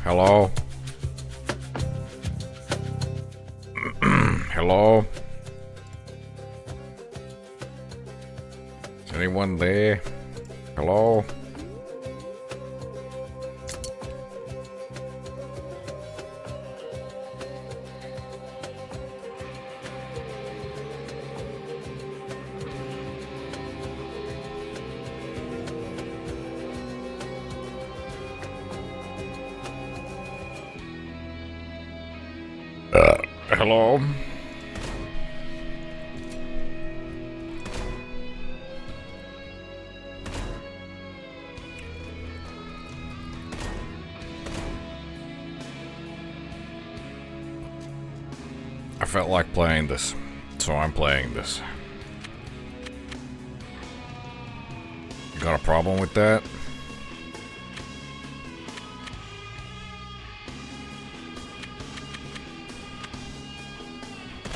Hello? Hello? Is anyone there? Hello? Hello? I felt like playing this, so I'm playing this. You got a problem with that?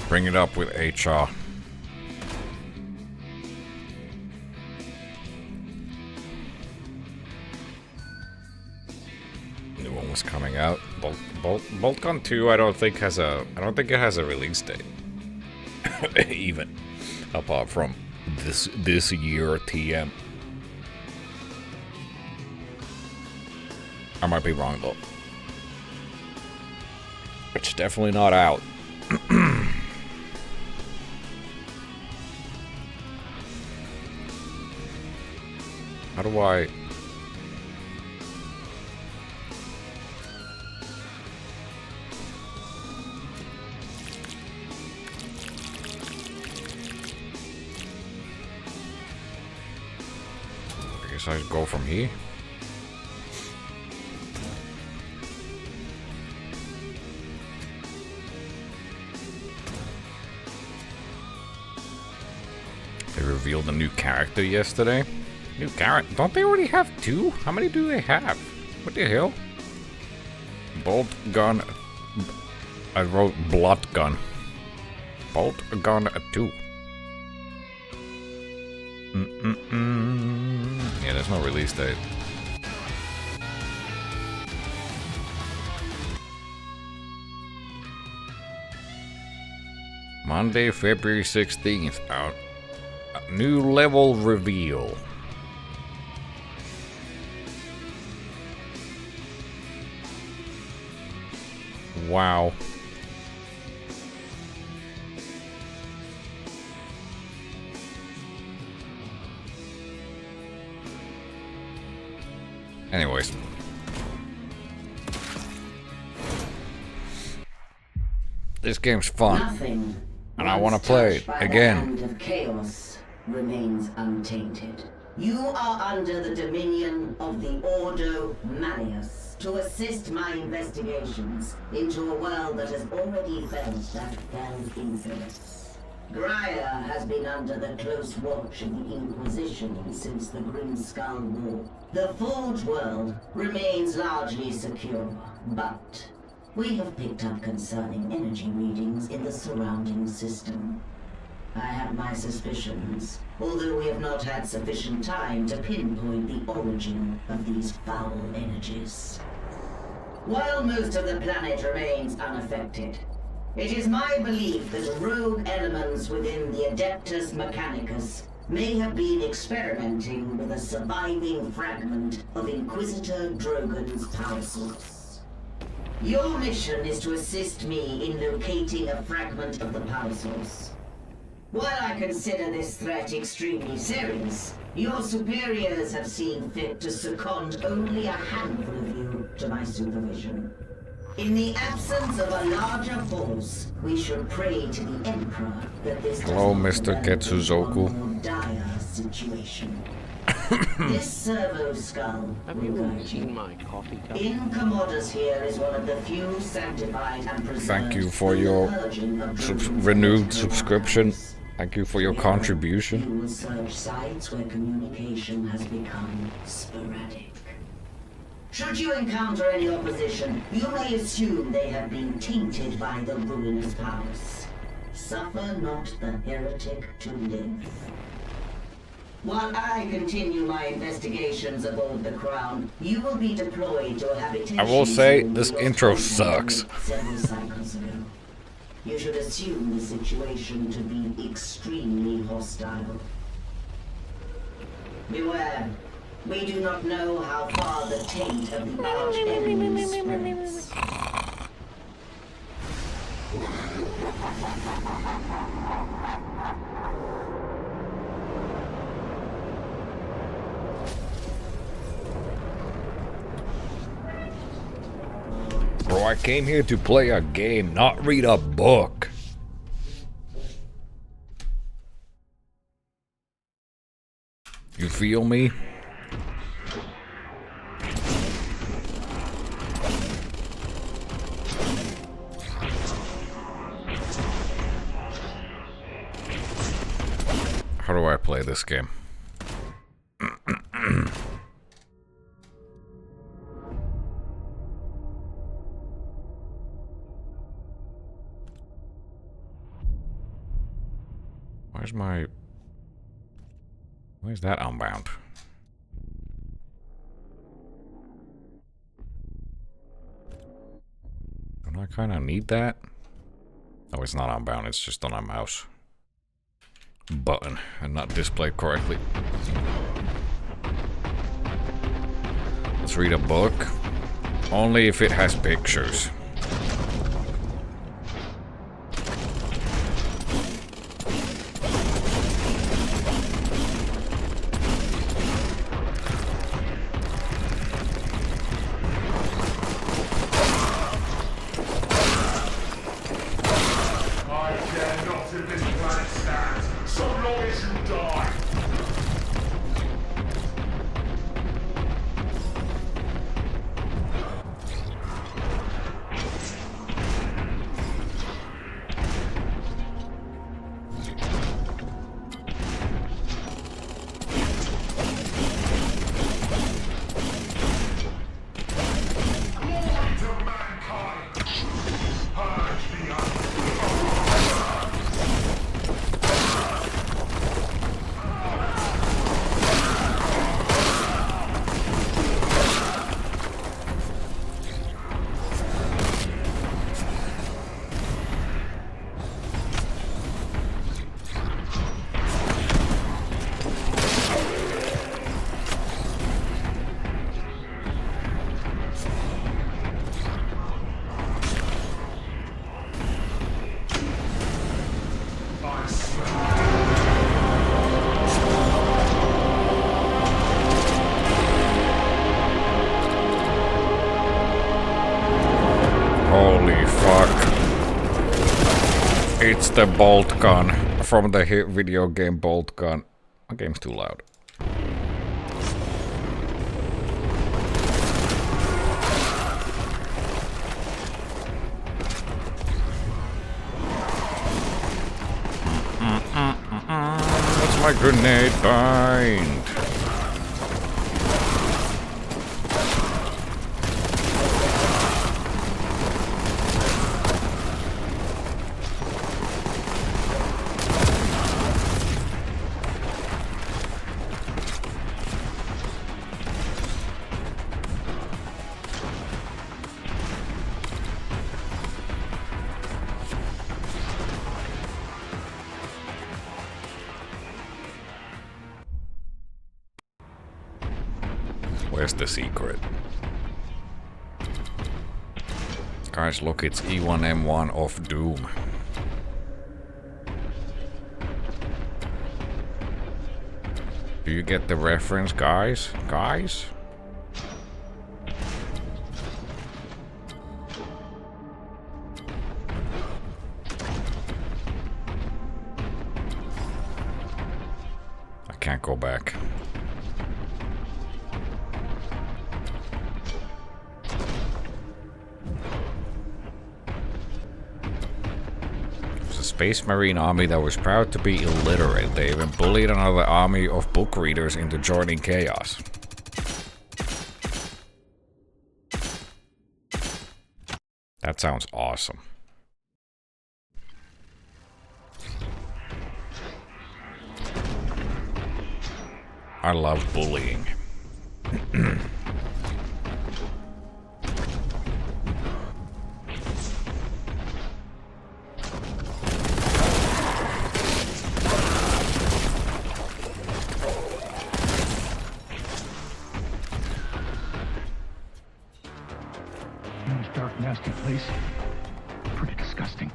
Bring it up with HR. New one was coming out. Boltgun 2 I don't think it has a release date. Even apart from this year TM. I might be wrong though. It's definitely not out. How do I... I guess I go from here? They revealed a new character yesterday. New character? Don't they already have two? How many do they have? What the hell? Boltgun. I wrote Boltgun. Boltgun 2. Yeah, there's no release date. Monday, February 16th. Out. New level reveal. Wow. Anyways. This game's fun. Nothing and I want to play it again. The hand of chaos remains untainted. You are under the dominion of the Ordo Malleus to assist my investigations into a world that has already felt that fell's influence. Gaia has been under the close watch of the Inquisition since the Grim Skull War. The Forge world remains largely secure, but we have picked up concerning energy readings in the surrounding system. I have my suspicions, although we have not had sufficient time to pinpoint the origin of these foul energies. While most of the planet remains unaffected, it is my belief that rogue elements within the Adeptus Mechanicus may have been experimenting with a surviving fragment of Inquisitor Drogon's power source. Your mission is to assist me in locating a fragment of the power source. While I consider this threat extremely serious, your superiors have seen fit to second only a handful of you to my supervision. In the absence of a larger force, we should pray to the Emperor that this Hello, Mr. Getsuzoku. more dire situation. This servo skull. Have you seen my coffee cup? In Commodus here is one of the few sanctified and preserved. Thank you for your renewed subscription. Thank you for your contribution. You will search sites where communication has become sporadic. Should you encounter any opposition, you may assume they have been tainted by the ruinous powers. Suffer not the heretic to live. While I continue my investigations aboard the Crown, you will be deployed to a habitation I will say, zone this we lost intro contact sucks. with several cycles ago. You should assume the situation to be extremely hostile. Beware. We do not know how far the taint of the arch enemy spreads. Bro, I came here to play a game, not read a book. You feel me? How do I play this game? Where's that unbound? Don't I kind of need that? Oh, it's not unbound, it's just on a mouse button and not displayed correctly. Let's read a book. Only if it has pictures. Holy fuck. It's the Boltgun from the hit video game Boltgun. My game's too loud. What's my grenade bind? Where's the secret? Guys, look, it's E1M1 of Doom. Do you get the reference, guys? Guys? I can't go back. Space Marine army that was proud to be illiterate. They even bullied another army of book readers into joining chaos. That sounds awesome. I love bullying. Dark, nasty place. Pretty disgusting.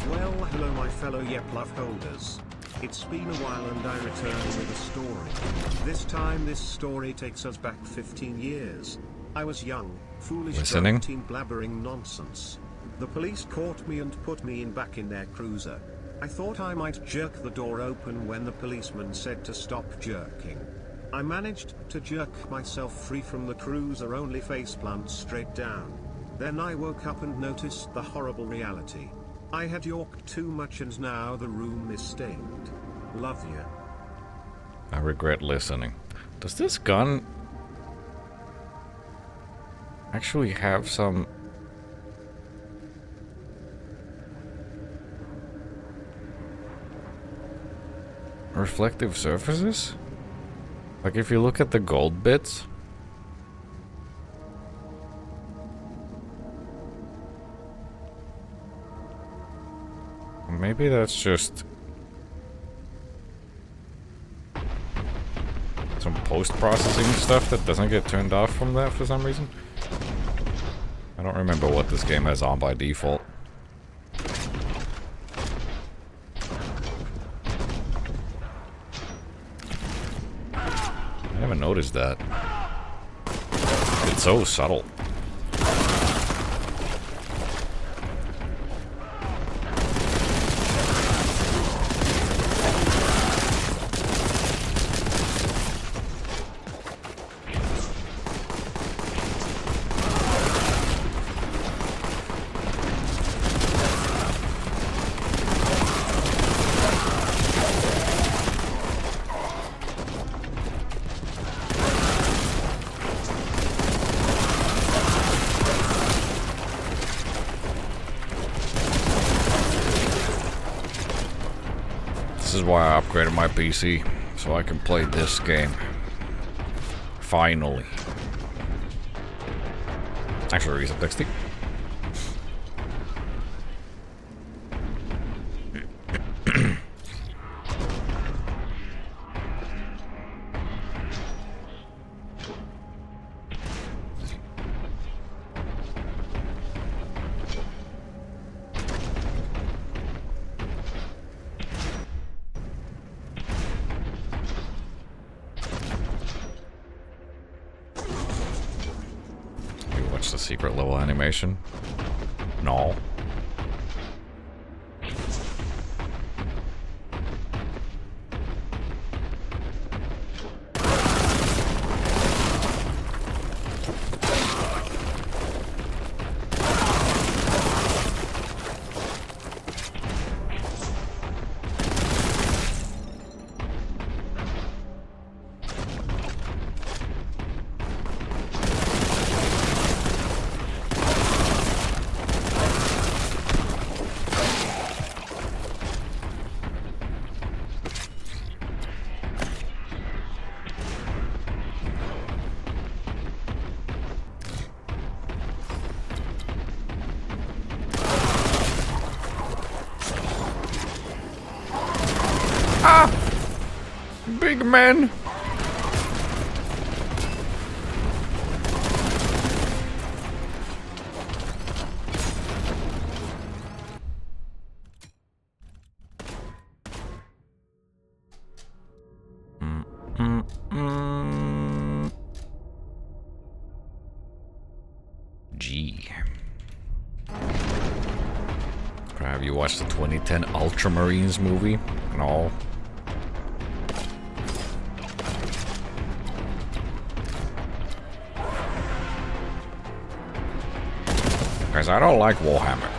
Well, hello my fellow Yep-Love holders. It's been a while and I return with a story. This time this story takes us back 15 years. I was young, foolish, Listening? teen blabbering nonsense. The police caught me and put me back in their cruiser. I thought I might jerk the door open when the policeman said to stop jerking. I managed to jerk myself free from the cruiser, only faceplant straight down. Then I woke up and noticed the horrible reality. I had yorked too much and now the room is stained. Love ya. I regret listening. Does this gun actually have some reflective surfaces? Like if you look at the gold bits, maybe that's just some post-processing stuff that doesn't get turned off from that for some reason. I don't remember what this game has on by default. I haven't noticed that. It's so subtle. This is why I upgraded my PC, so I can play this game. Finally. Actually, reset XT. The secret level animation? No. Ah! Big man! G. Have you watched the 2010 Ultramarines movie? No. Guys, I don't like Warhammer.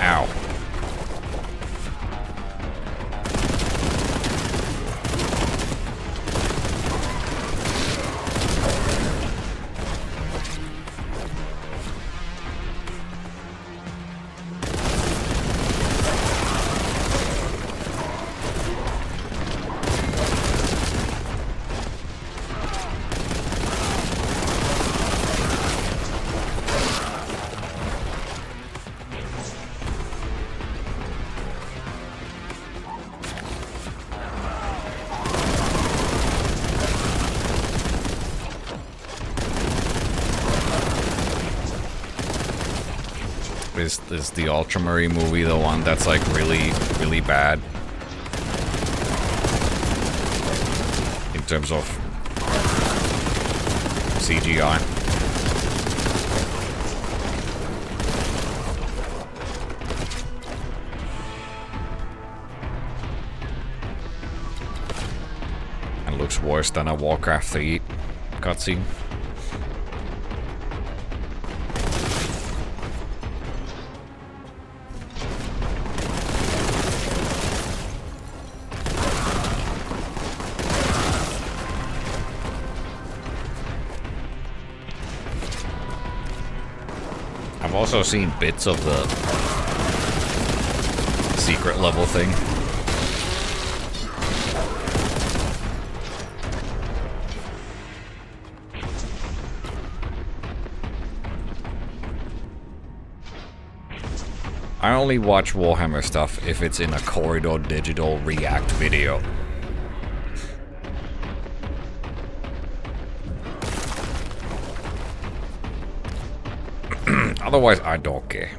Ow. Is the Ultramarine movie the one that's like really, really bad? In terms of CGI. And looks worse than a Warcraft 3 cutscene. I've also seen bits of the secret level thing. I only watch Warhammer stuff if it's in a Corridor Digital React video. Otherwise, I don't care.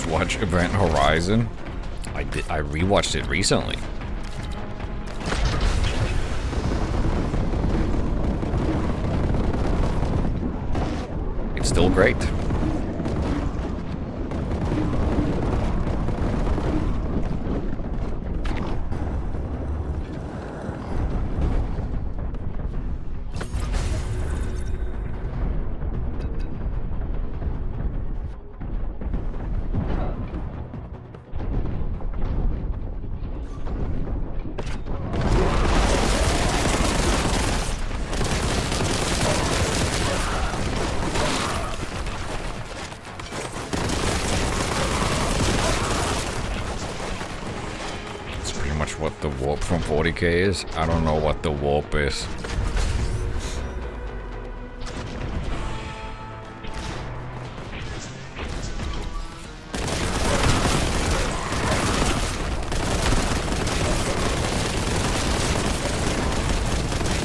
Watch Event Horizon. I rewatched it recently. It's still great. What the warp from 40K is? I don't know what the warp is.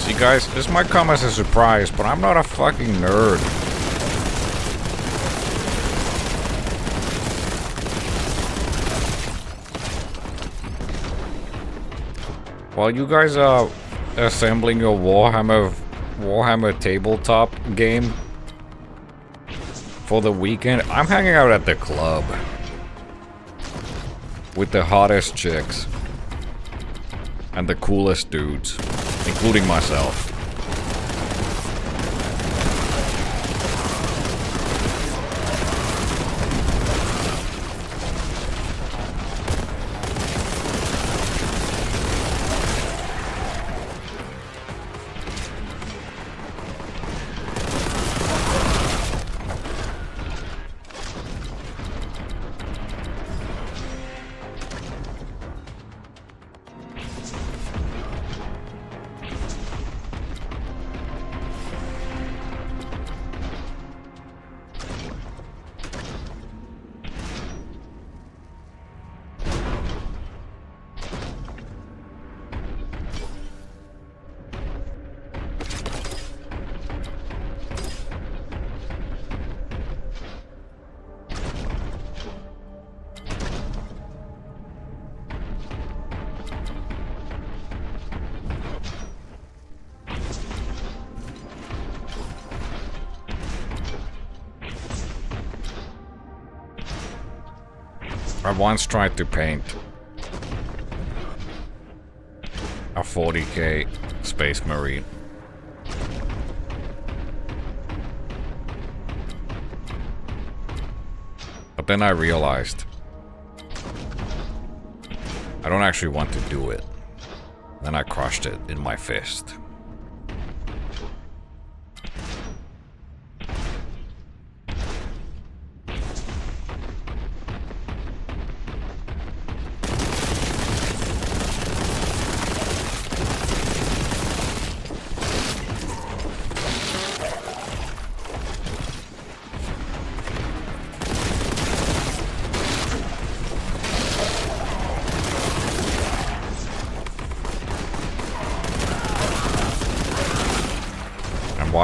See guys, this might come as a surprise, but I'm not a fucking nerd. While you guys are assembling your Warhammer tabletop game for the weekend, I'm hanging out at the club with the hottest chicks and the coolest dudes, including myself. I once tried to paint a 40K Space Marine. But then I realized I don't actually want to do it. Then I crushed it in my fist.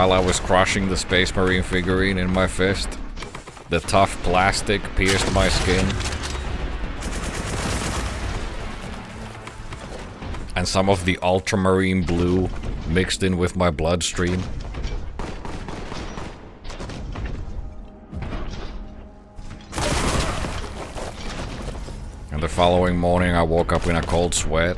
while I was crushing the Space Marine figurine in my fist. The tough plastic pierced my skin. And some of the ultramarine blue mixed in with my bloodstream. And the following morning I woke up in a cold sweat.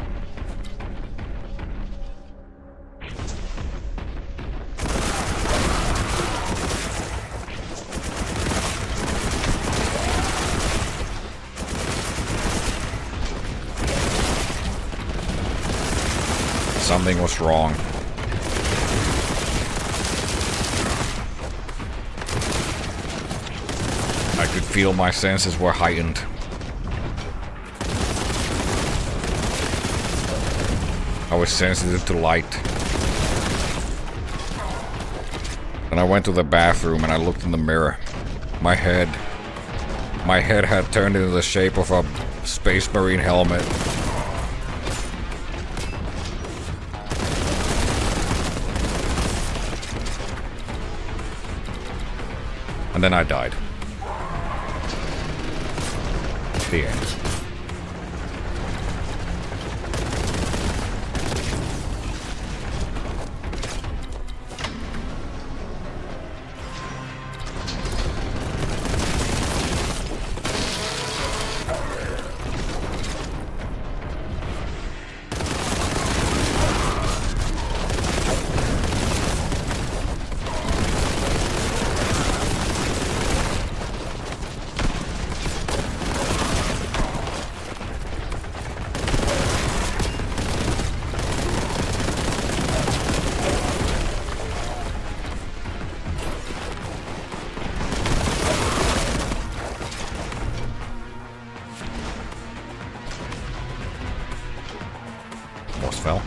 Something was wrong. I could feel my senses were heightened. I was sensitive to light. Then I went to the bathroom and I looked in the mirror. My head had turned into the shape of a Space Marine helmet. And then I died. The end. Fell.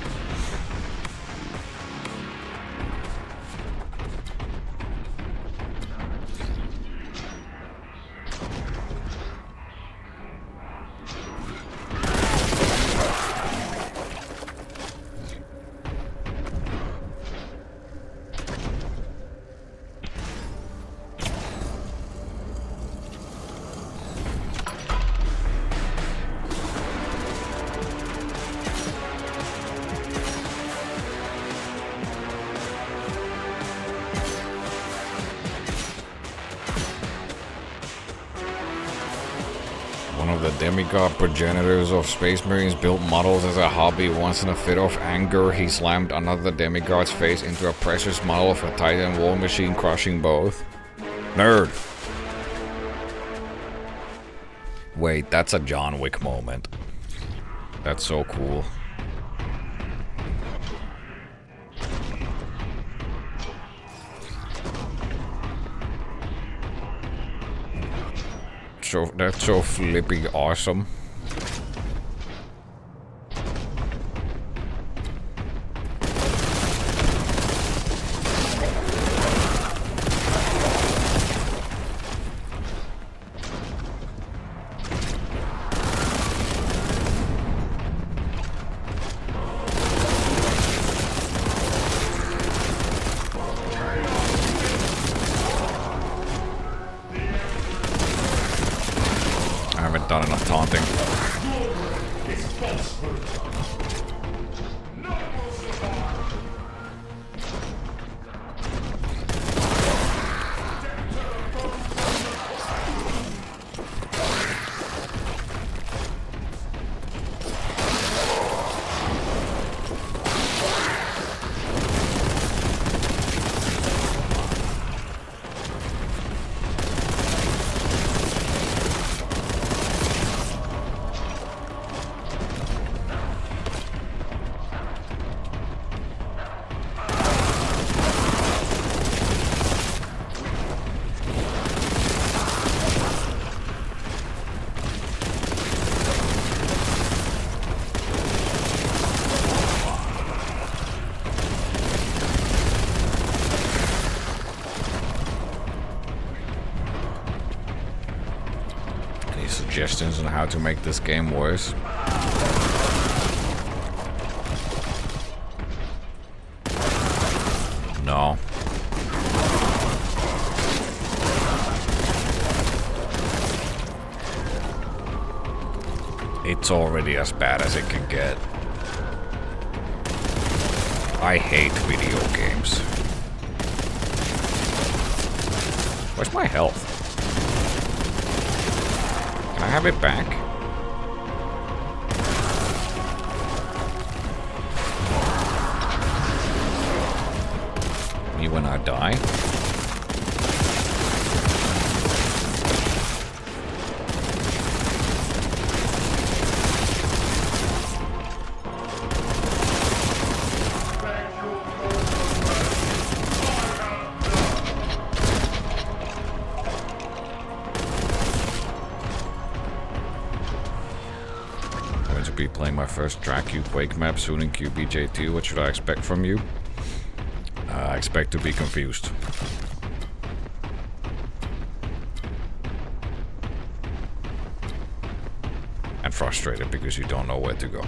Demigod progenitors of Space Marines built models as a hobby. Once in a fit of anger, he slammed another demigod's face into a precious model of a Titan war machine, crushing both. Nerd! Wait, that's a John Wick moment. That's so cool. That's so flipping awesome. Done enough taunting. Suggestions on how to make this game worse? No. It's already as bad as it can get. I hate video games. Where's my health? Can I have it back? Me when I die? Be playing my first DraQu Quake map soon in QBJ2. What should I expect from you? I expect to be confused. And frustrated because you don't know where to go.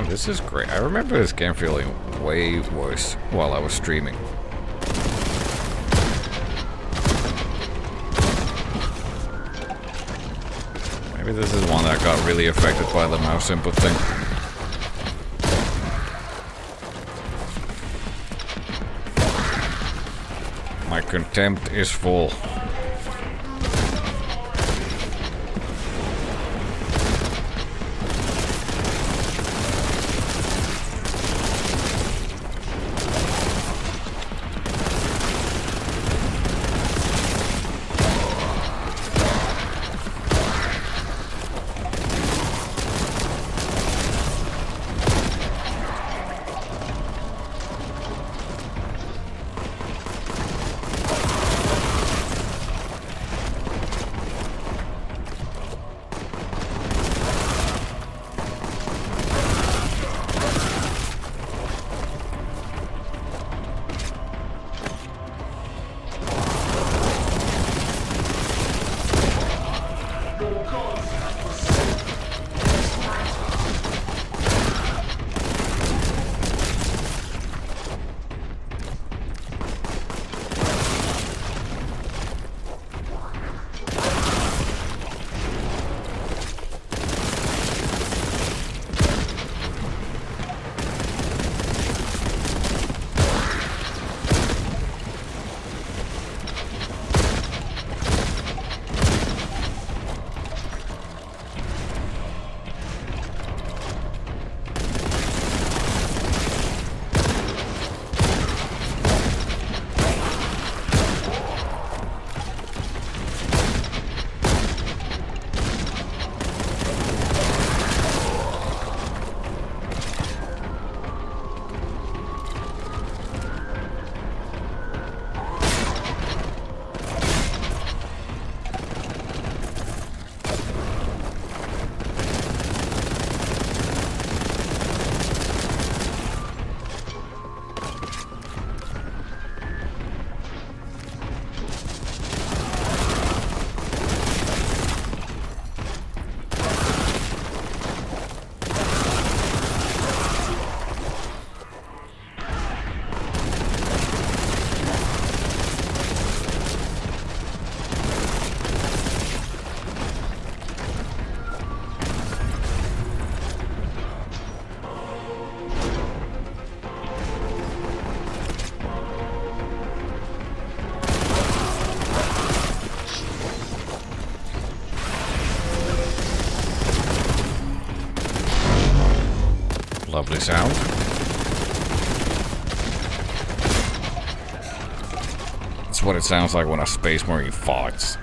This is great. I remember this game feeling way worse while I was streaming. Maybe this is one that got really affected by the mouse input thing. My contempt is full. Lovely sound. That's what it sounds like when a Space Marine farts.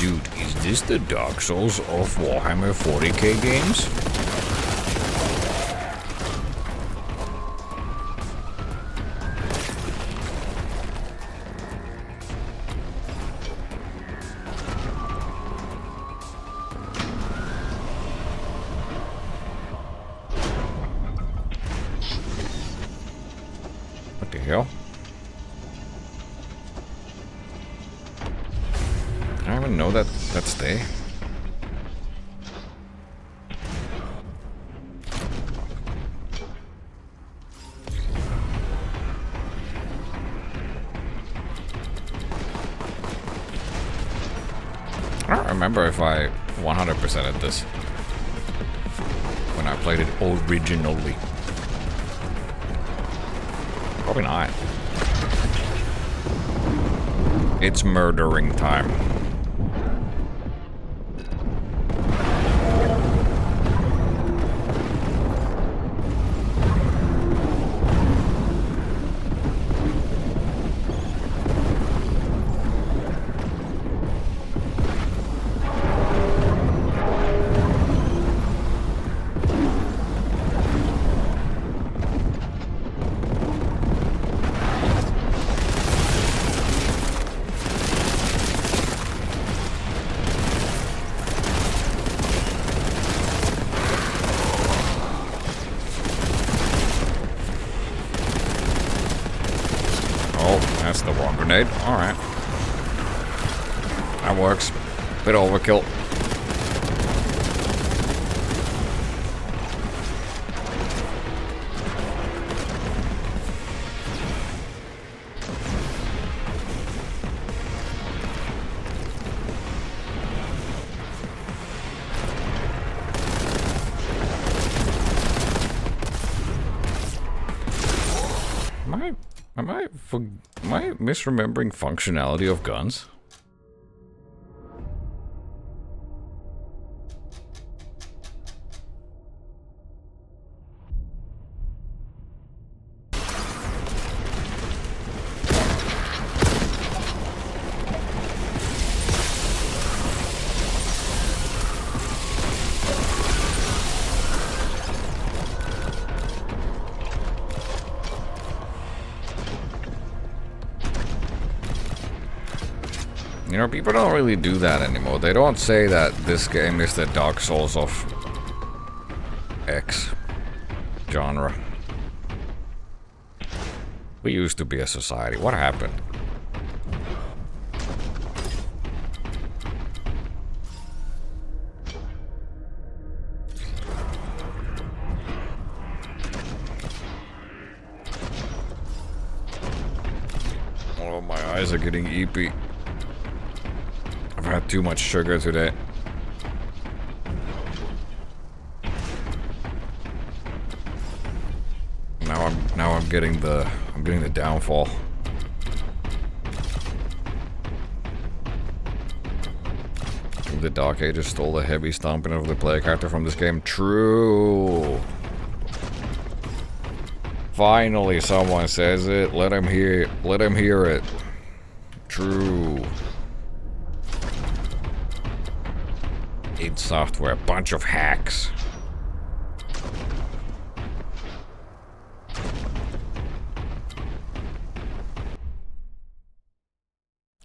Dude, is this the Dark Souls of Warhammer 40K games? What the hell? I don't even know that's there. I don't remember if I 100%ed this when I played it originally. Probably not. It's murdering time. That's the wrong grenade. Alright. That works. Bit overkill. Am I misremembering functionality of guns? You know, people don't really do that anymore. They don't say that this game is the Dark Souls of X genre. We used to be a society. What happened? Oh, my eyes are getting eepy. I've had too much sugar today. Now I'm getting the downfall. The Dark Ages stole the heavy stomping of the player character from this game. True. Finally, someone says it. Let him hear it. True. id Software, bunch of hacks.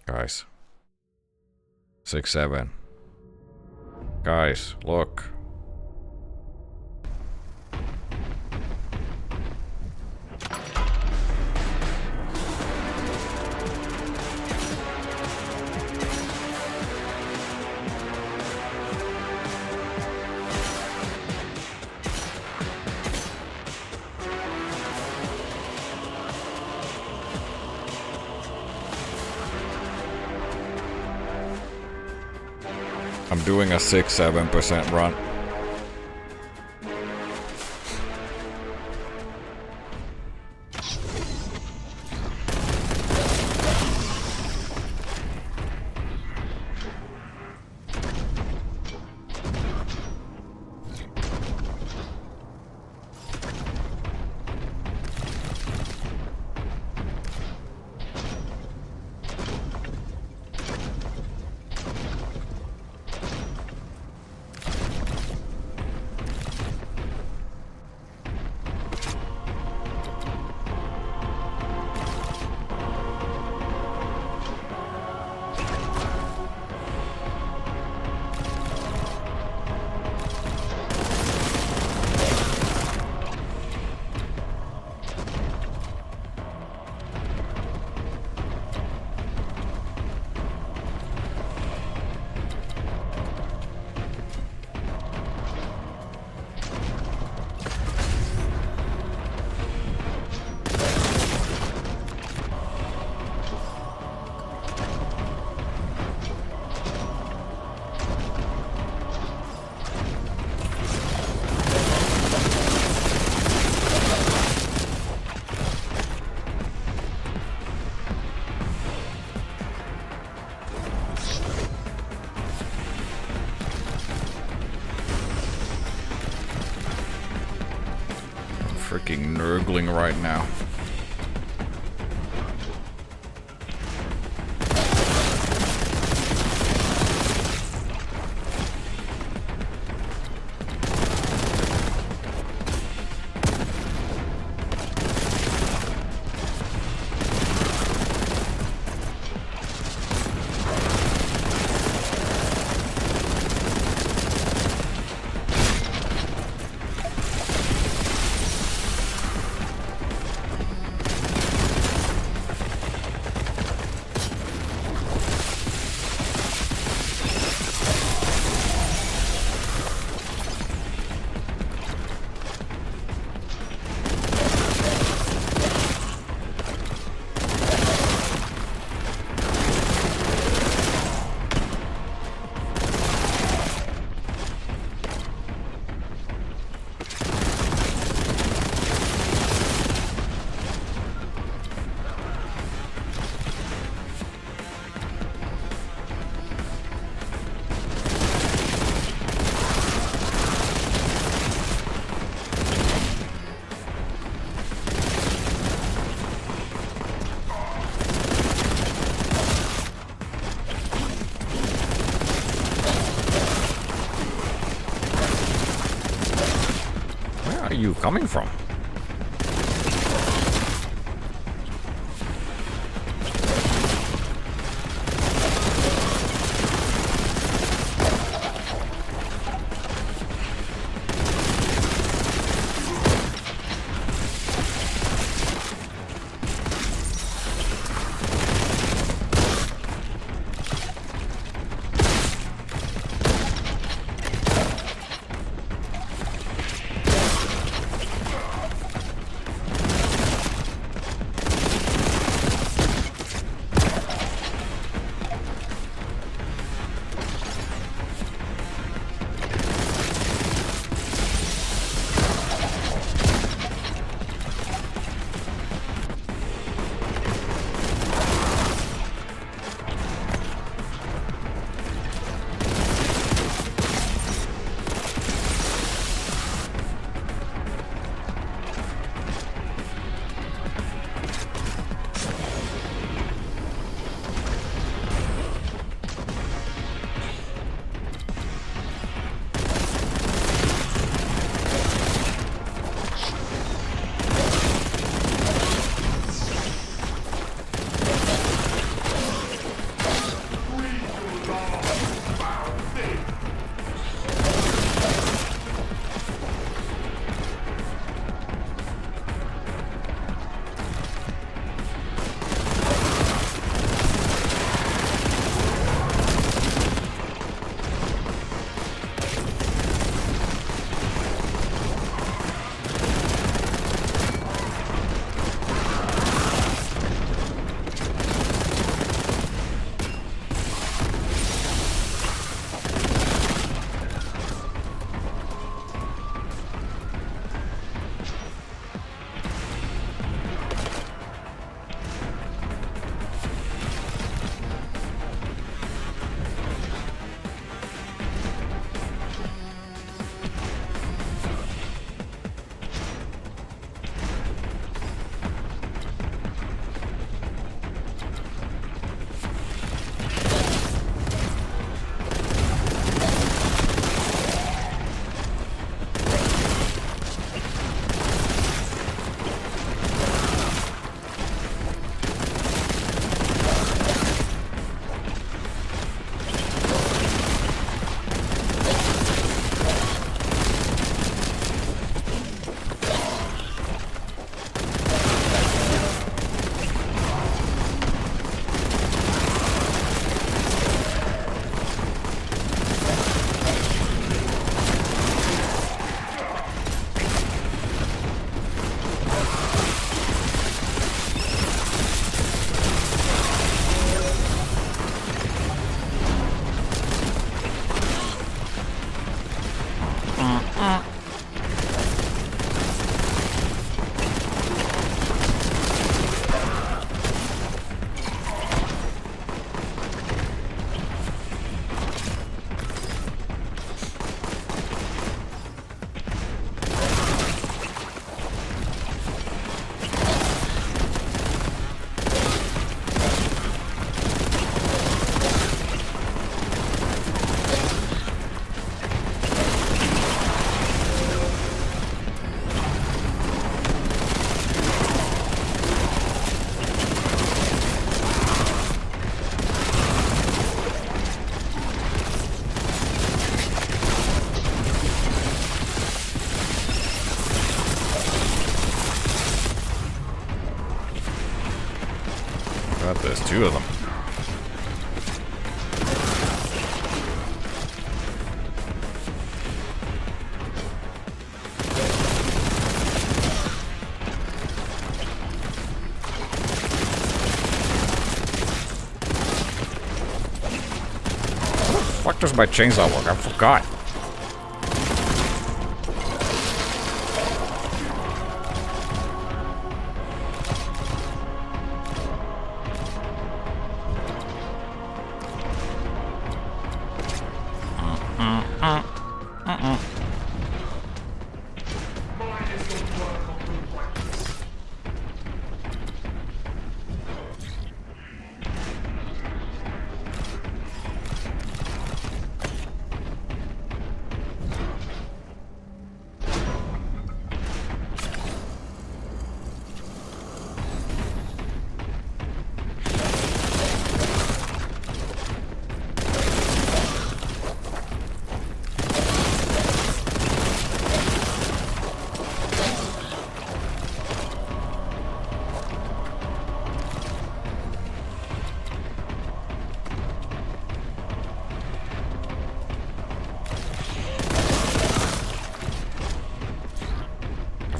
Guys. 6-7. Guys, look. I'm doing a 6-7% run. Freaking nurgling right now. You coming from? God, there's two of them. Fuck does my chainsaw work? I forgot.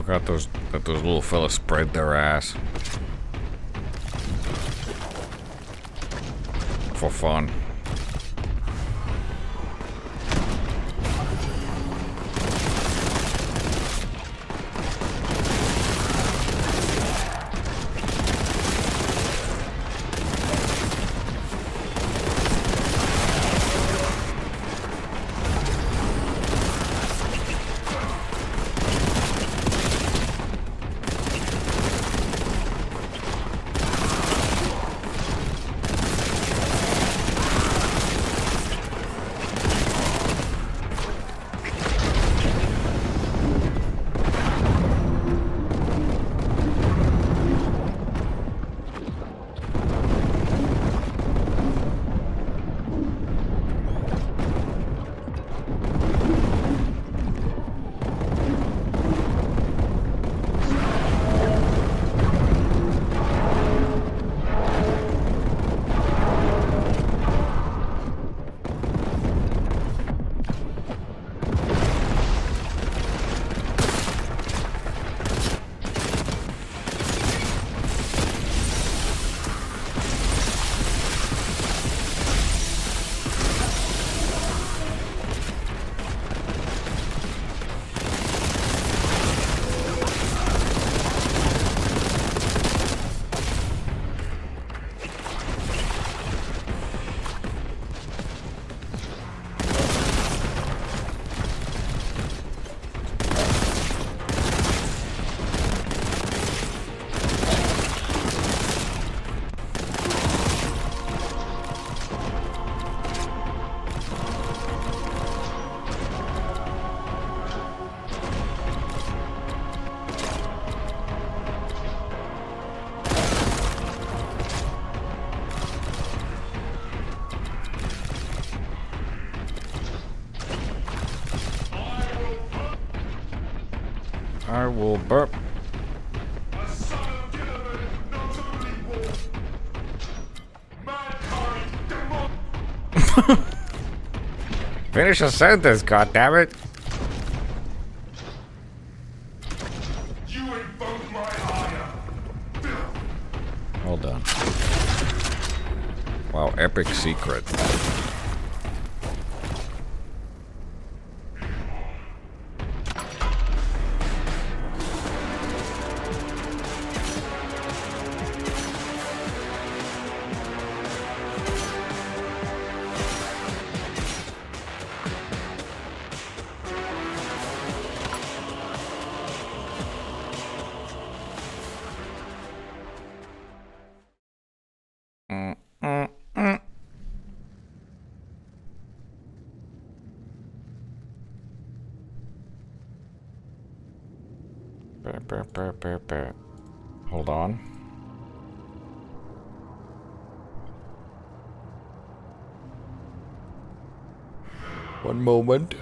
Forgot that those little fellas spread their ass for fun. I will burp. Finish a sentence, goddammit. You invoke my ire. Well done. Wow, epic secret. Hold on. One moment.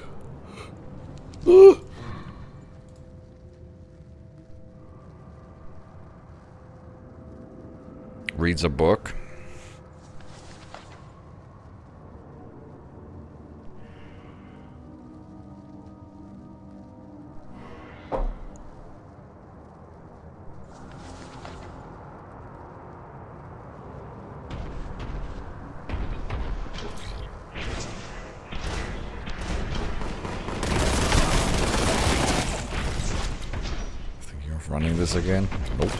reads a book. Running this again? Nope.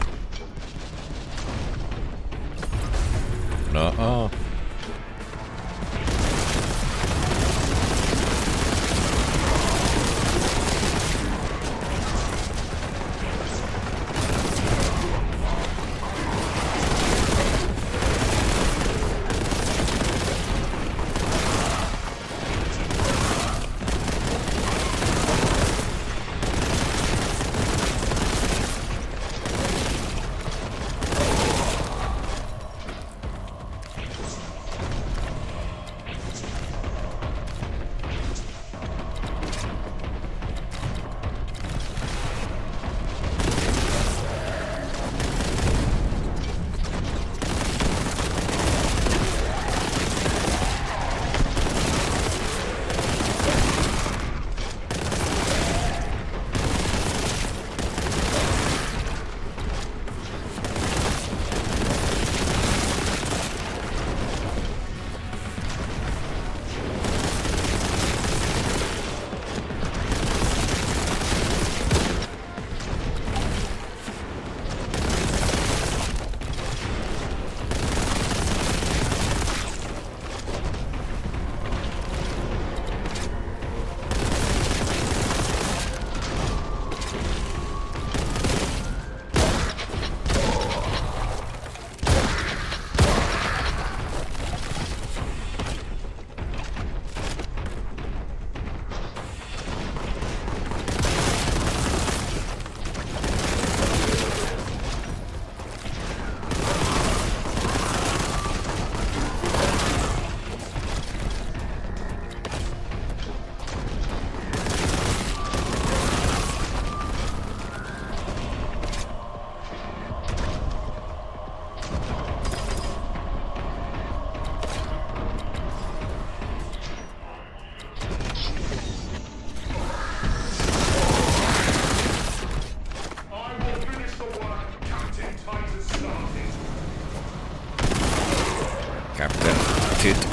Nuh-uh.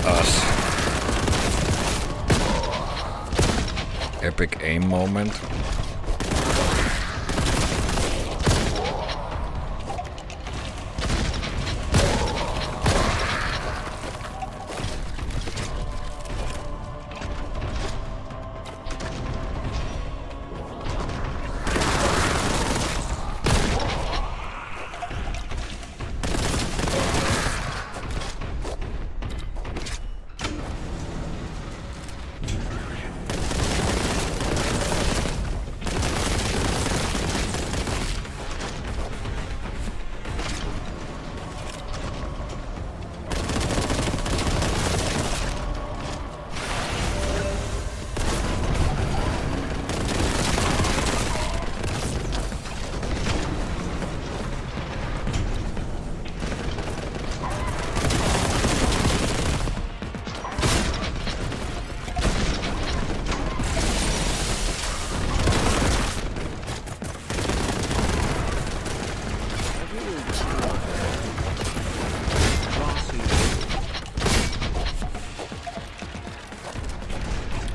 Us. Epic aim moment.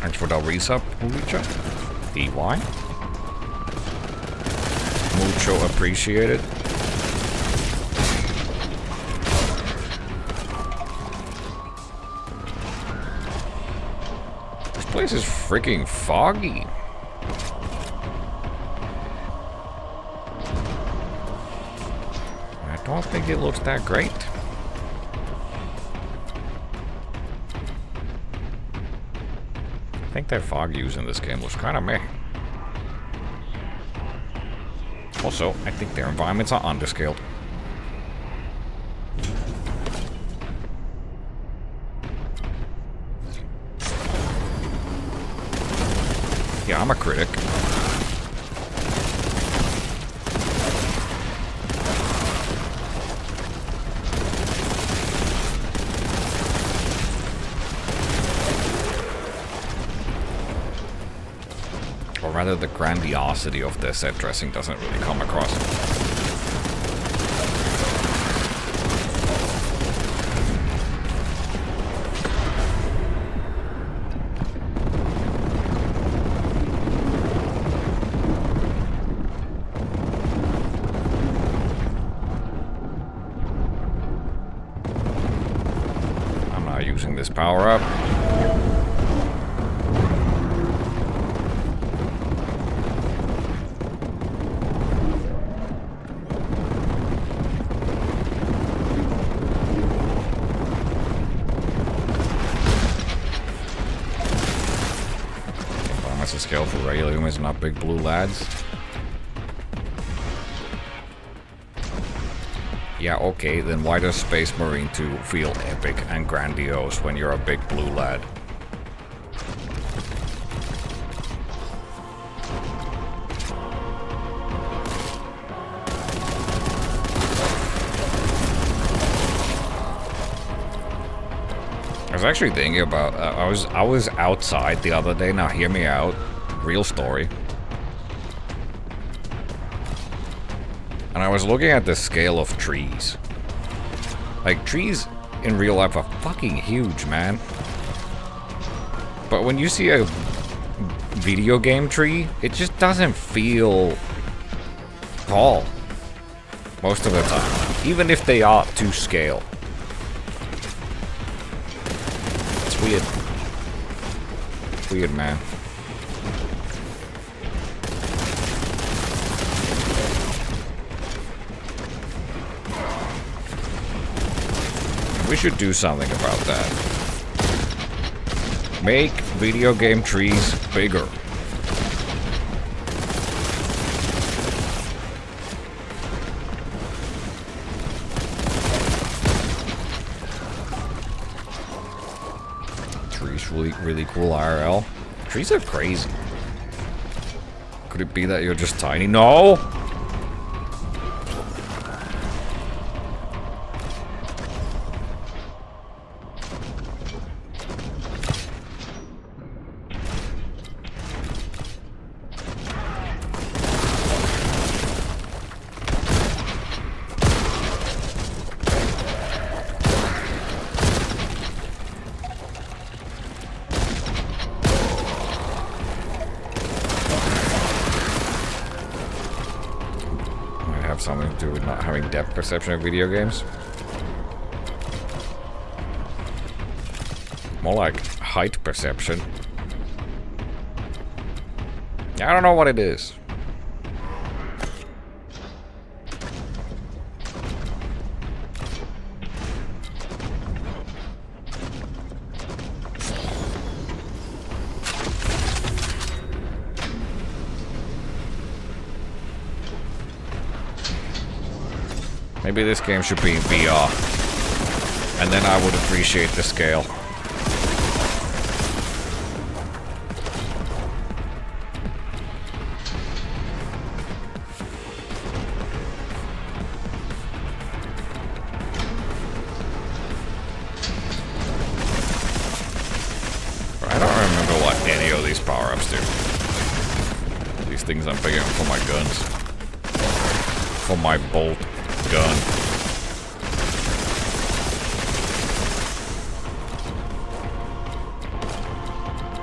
Thanks for the resub, Mucha. DY. Mucho appreciated. This place is freaking foggy. I don't think it looks that great. I think that fog use in this game looks kind of meh. Also, I think their environments are underscaled. Yeah, I'm a critic. rather the grandiosity of the set dressing doesn't really come across. I'm not using this power up. Scale for regular humans, not big blue lads. Yeah, okay, then why does Space Marine 2 feel epic and grandiose when you're a big blue lad? I was actually thinking about, I was outside the other day, now hear me out, real story. And I was looking at the scale of trees. Like, trees in real life are fucking huge, man. But when you see a video game tree, it just doesn't feel tall. Most of the time. Even if they are to scale. It's weird. It's weird, man. We should do something about that. Make video game trees bigger. Trees really cool IRL. Trees are crazy. Could it be that you're just tiny? No! Something to do with not having depth perception of video games. More like height perception. I don't know what it is. Maybe this game should be in VR. And then I would appreciate the scale. I don't remember what any of these power-ups do. These things I'm picking up for my guns. For my bolt gun.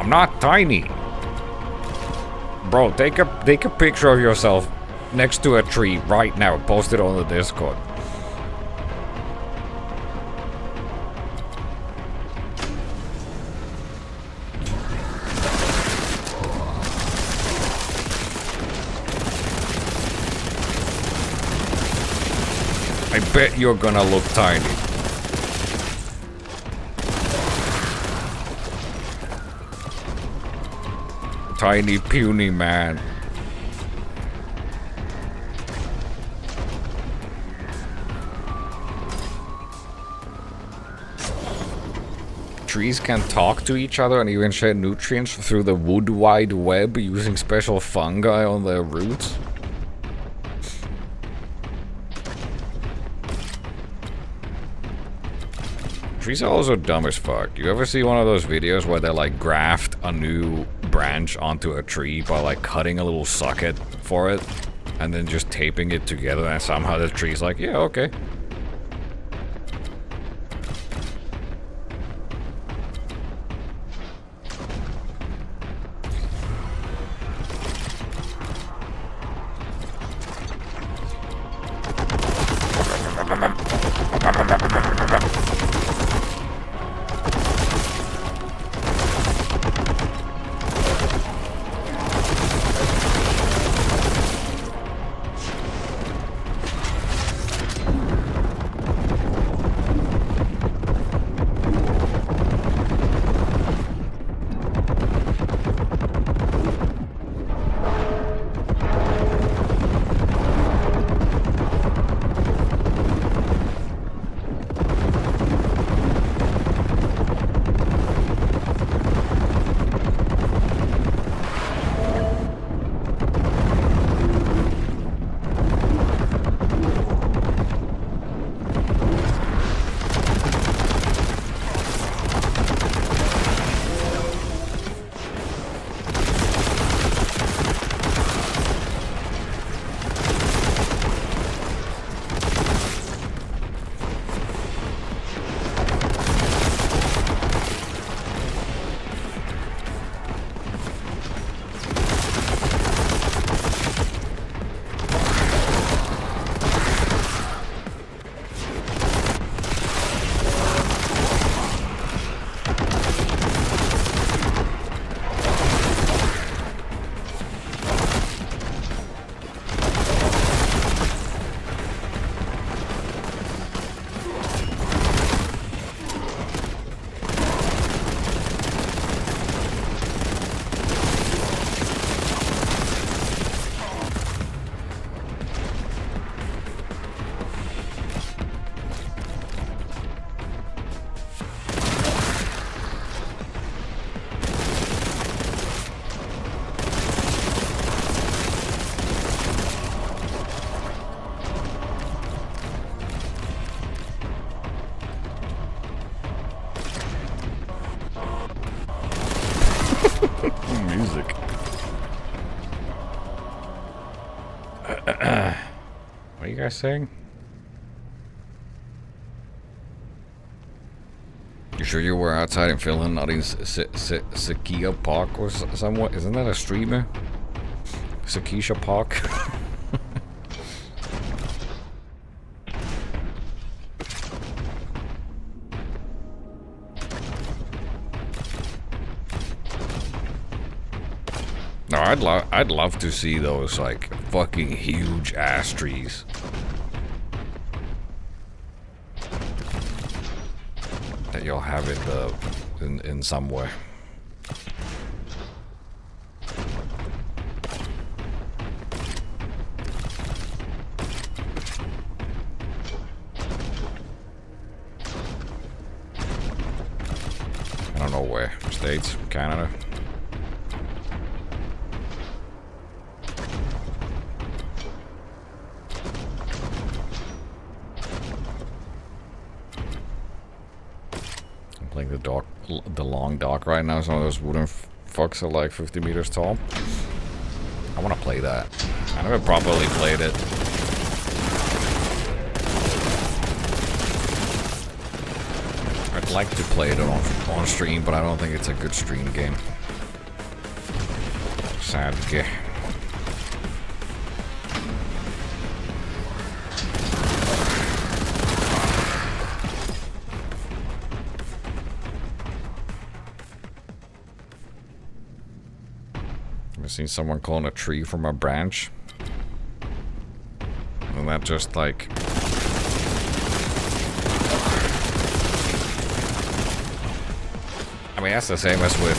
I'm not tiny. Bro, take a picture of yourself next to a tree right now. Post it on the Discord. I bet you're gonna look tiny. Tiny, puny man. Trees can talk to each other and even share nutrients through the wood wide web using special fungi on their roots. Trees are also dumb as fuck. You ever see one of those videos where they like graft a new branch onto a tree by like cutting a little socket for it and then just taping it together, and somehow the tree's like, yeah, okay. Music. What are you guys saying? You sure you were outside in Finland, not in Sakisha Park or somewhat? Isn't that a streamer? Sakisha Park? No, I'd love to see those like fucking huge ass trees. That you'll have it in somewhere. I don't know where. States, Canada. Playing the long dock right now. Some of those wooden fucks are like 50 meters tall. I want to play that. I never properly played it. I'd like to play it on stream, but I don't think it's a good stream game. Sad game. I've seen someone clone a tree from a branch. And that just like... I mean, that's the same as with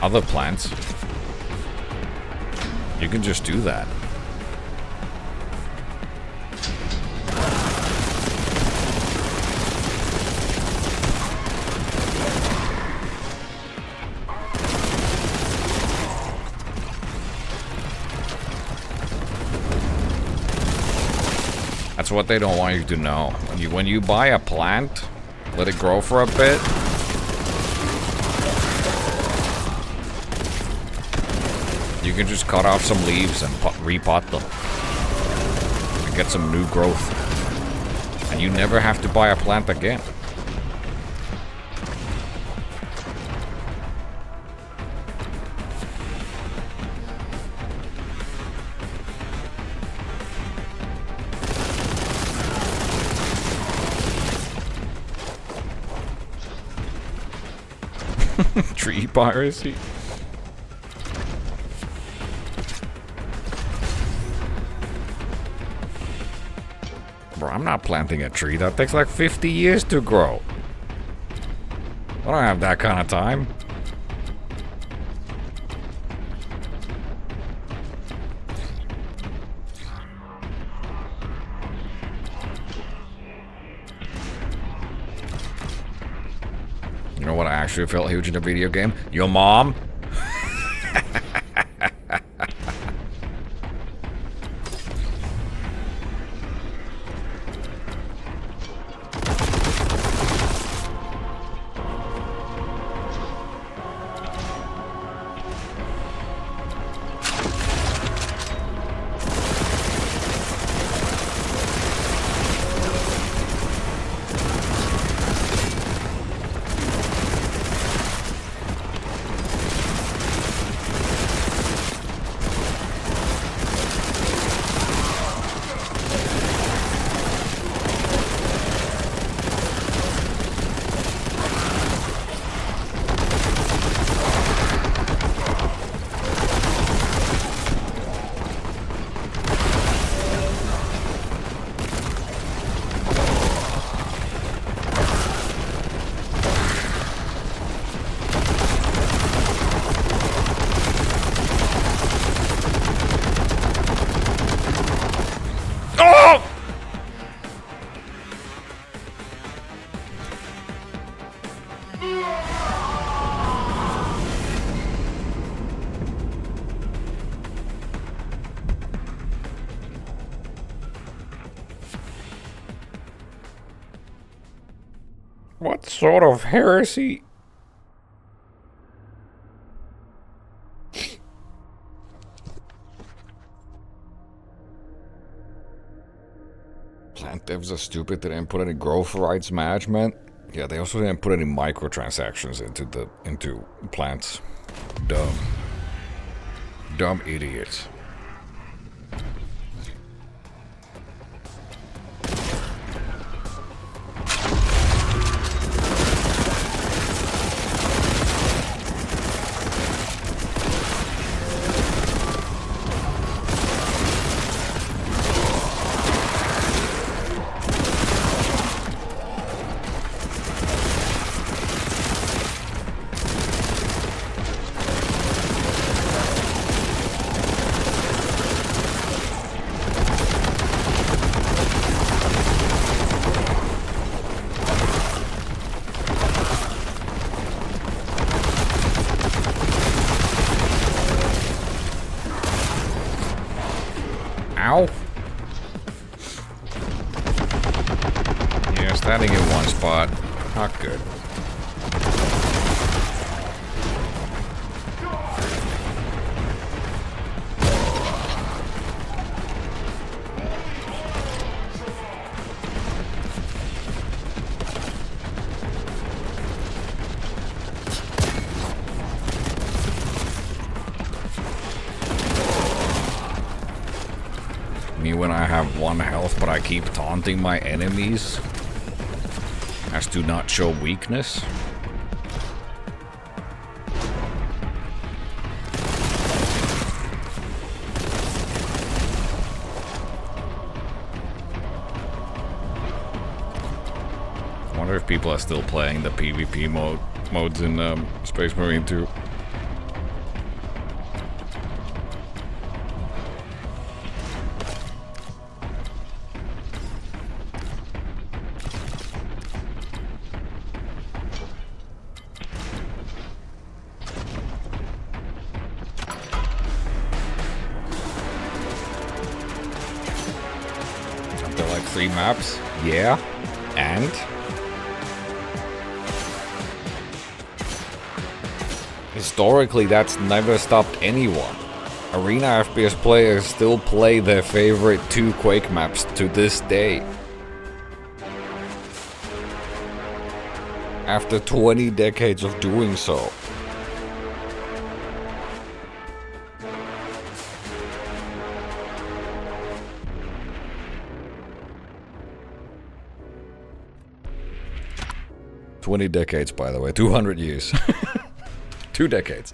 other plants. You can just do that. That's what they don't want you to know. When you buy a plant, let it grow for a bit. You can just cut off some leaves and repot them. And get some new growth. And you never have to buy a plant again. Tree piracy. Bro, I'm not planting a tree. That takes like 50 years to grow. I don't have that kind of time. You know what I actually felt huge in a video game? Your mom? What sort of heresy? Plant devs are stupid. They didn't put any growth rights management. Yeah, they also didn't put any microtransactions into plants. Dumb. Dumb idiots. Ow. Yeah, standing in one spot. Not good. Me when I have 1 health, but I keep taunting my enemies as to not show weakness. I wonder if people are still playing the PvP modes in Space Marine 2. After like 3 maps? Yeah. And? Historically, that's never stopped anyone. Arena FPS players still play their favorite 2 Quake maps to this day. After 20 decades of doing so. "20 decades, by the way. 200 years. 2 decades.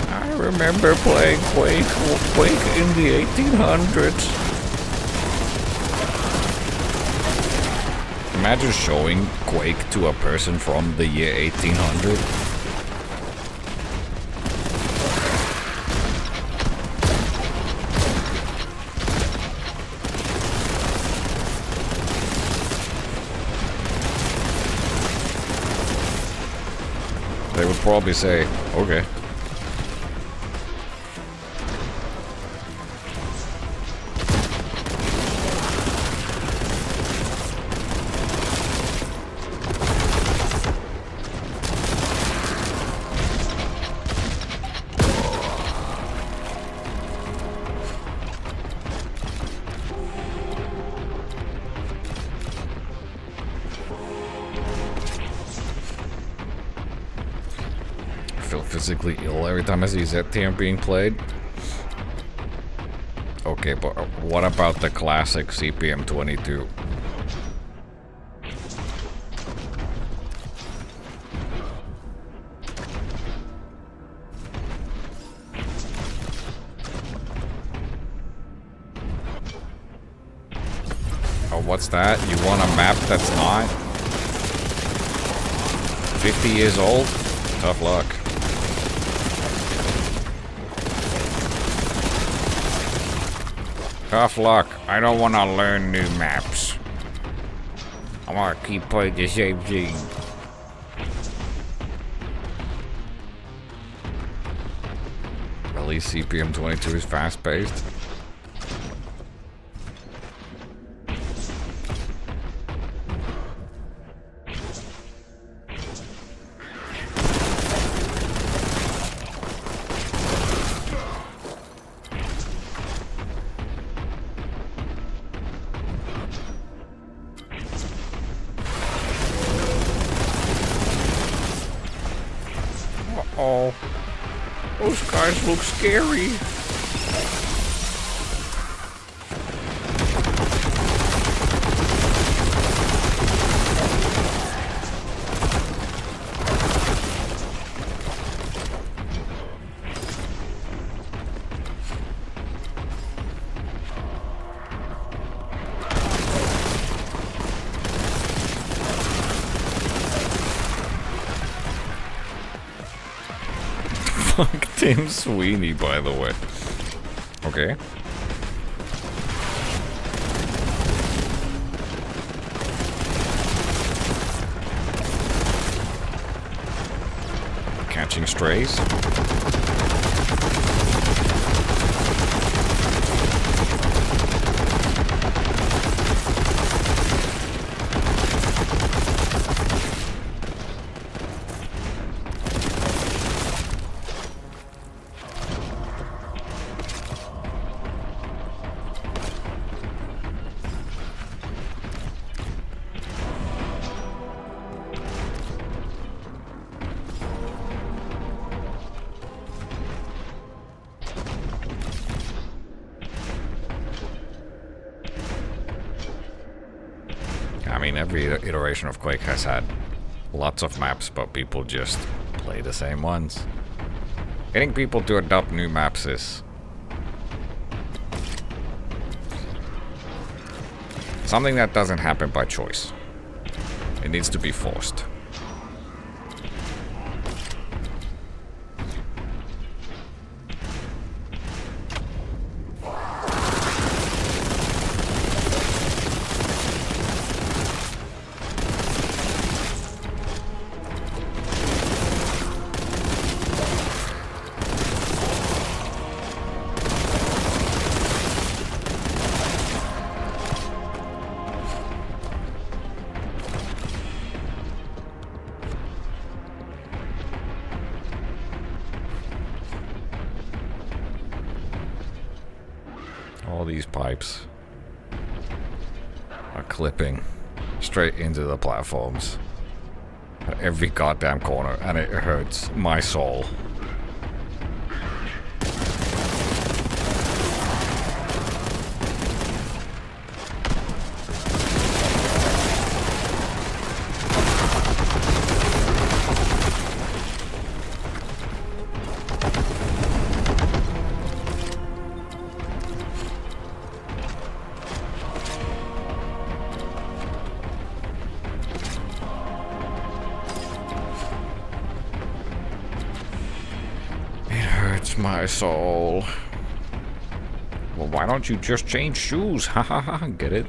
I remember playing Quake in the 1800s. Imagine showing Quake to a person from the year 1800. They would probably say, okay. Physically ill every time I see ZTM being played. Okay, but what about the classic CPM 22? Oh, what's that? You want a map that's not 50 years old? Tough luck. Tough luck. I don't want to learn new maps. I want to keep playing the same thing. At least CPM 22 is fast-paced. Uh-oh. Those guys look scary. Fuck Tim Sweeney, by the way. Okay. Catching strays. I mean, every iteration of Quake has had lots of maps, but people just play the same ones. Getting people to adopt new maps is something that doesn't happen by choice. It needs to be forced. All these pipes are clipping straight into the platforms at every goddamn corner, and it hurts my soul. My soul. Well, why don't you just change shoes? Ha ha ha, get it?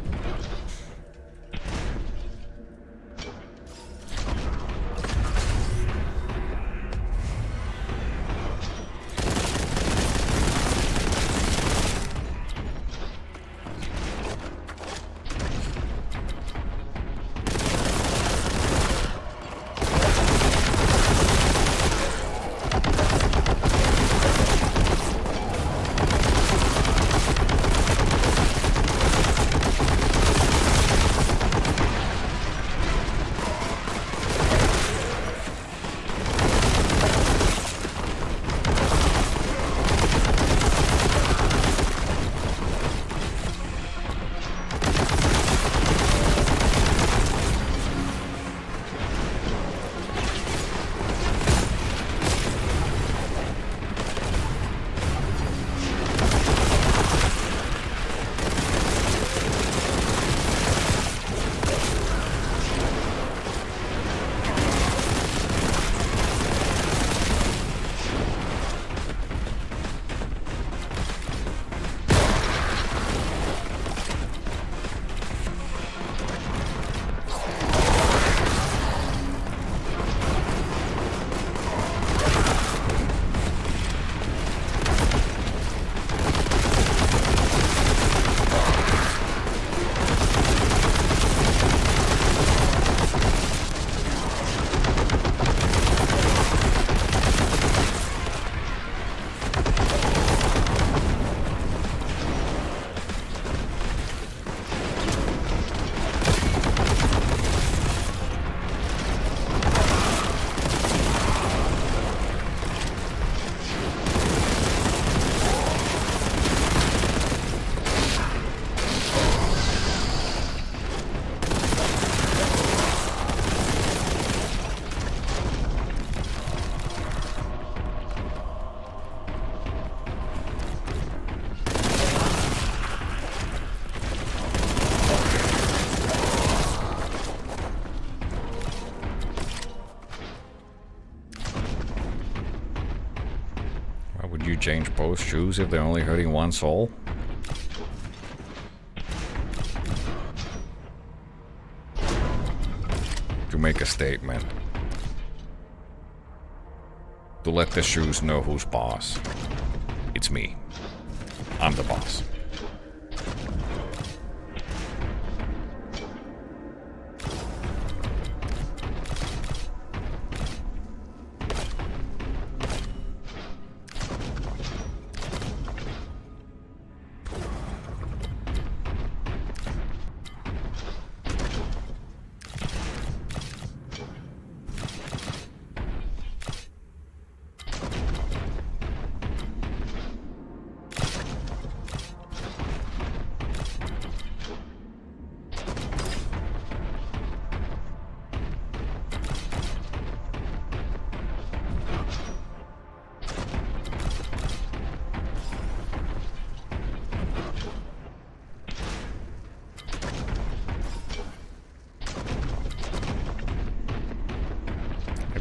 Would you change both shoes if they're only hurting one soul? To make a statement. To let the shoes know who's boss. It's me. I'm the boss.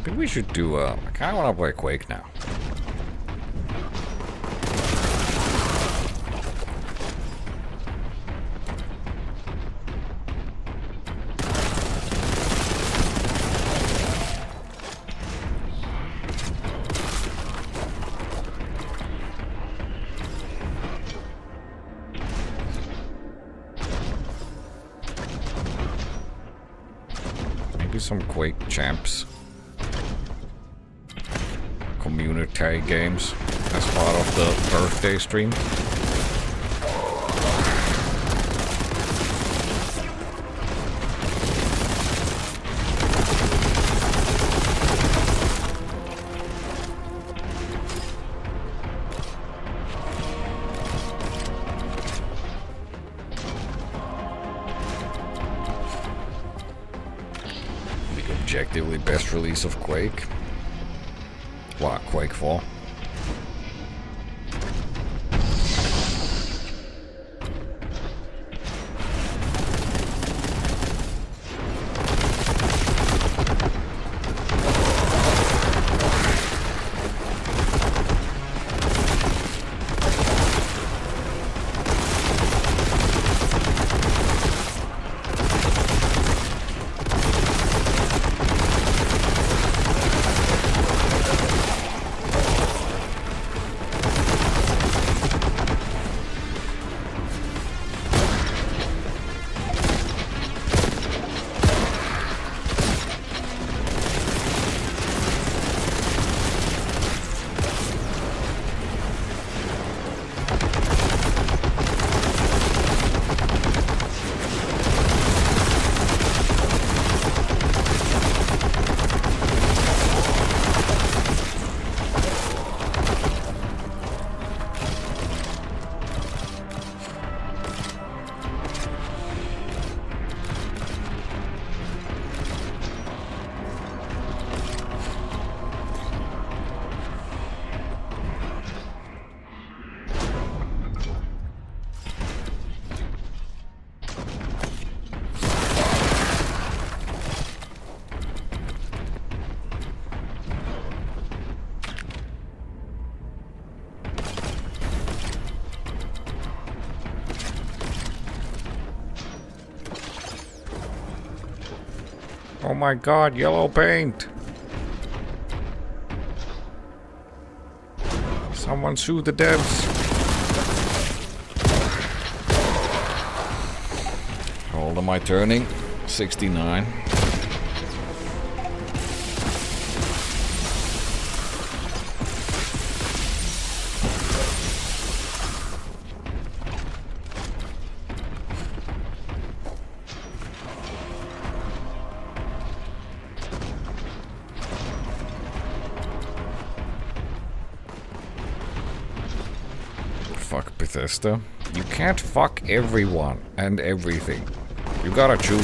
Maybe we should do, I kinda wanna play Quake now. Maybe some Quake champs. Community games as part of the birthday stream. objectively best release of Quake. What, Quake 4? Oh my god, yellow paint! Someone sue the devs! How old am I turning? 69. Fuck Bethesda. You can't fuck everyone and everything. You gotta choose.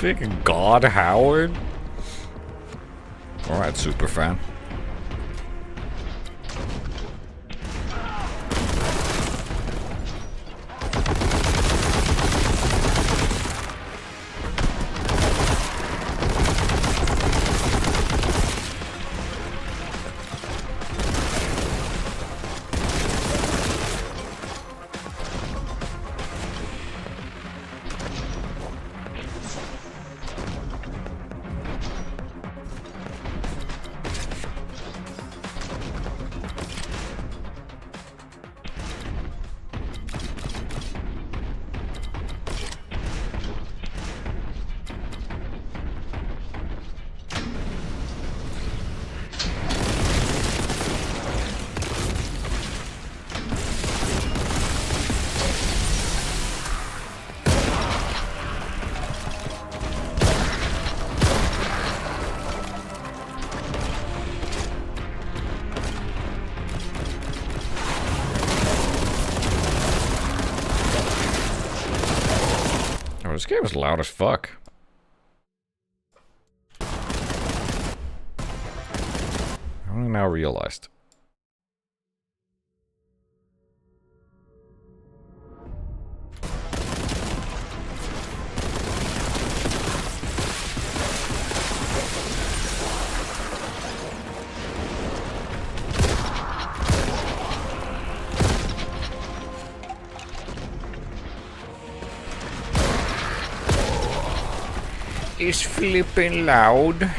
Big God, Howard. Alright, super fan. This game is loud as fuck. I only now realized. It's flipping loud.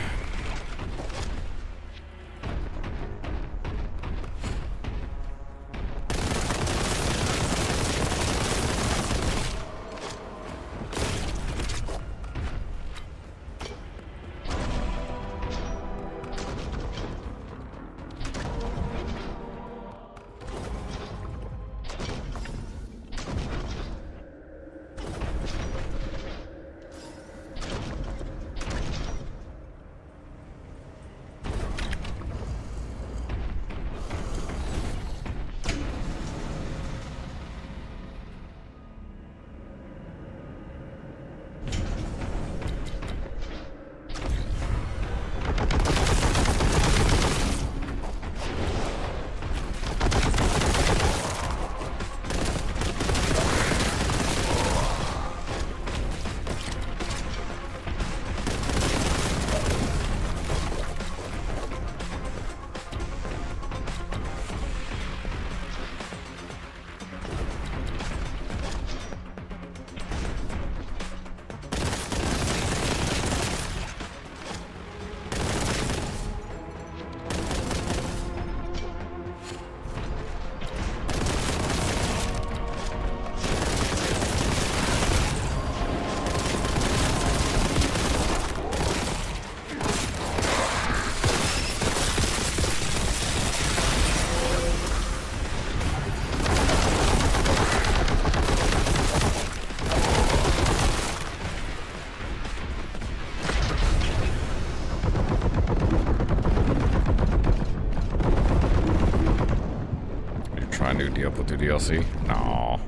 try new Diablo 2 DLC? No.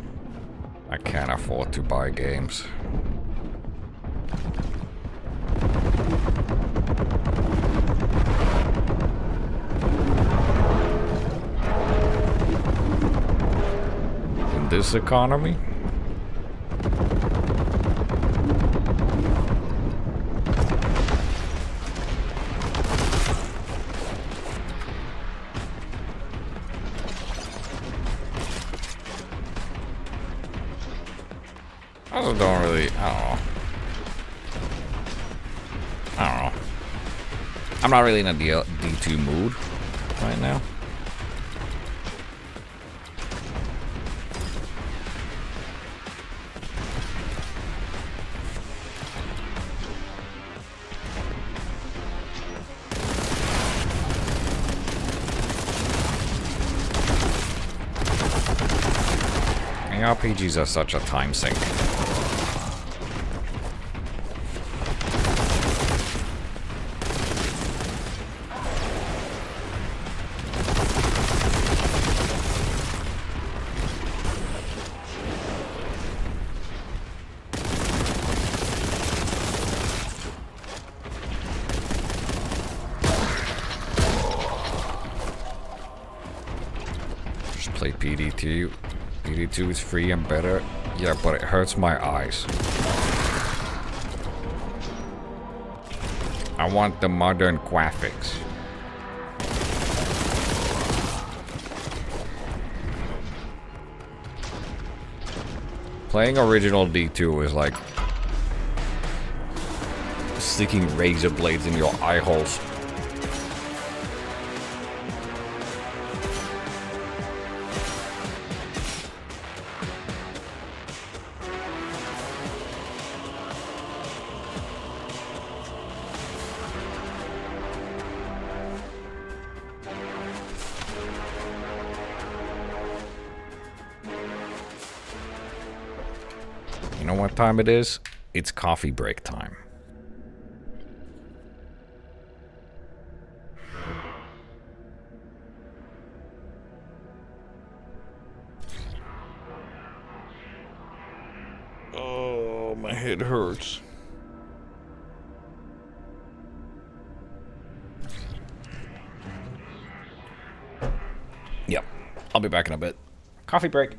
I can't afford to buy games. In this economy? I just don't really, I don't know. I'm not really in a D2 mood right now. RPGs are such a time sink. Just play PD2. PD2 is free and better. Yeah, but it hurts my eyes. I want the modern graphics. Playing original D2 is like sticking razor blades in your eye holes. You know what time it is? It's coffee break time. Oh, my head hurts. Yep, I'll be back in a bit. Coffee break.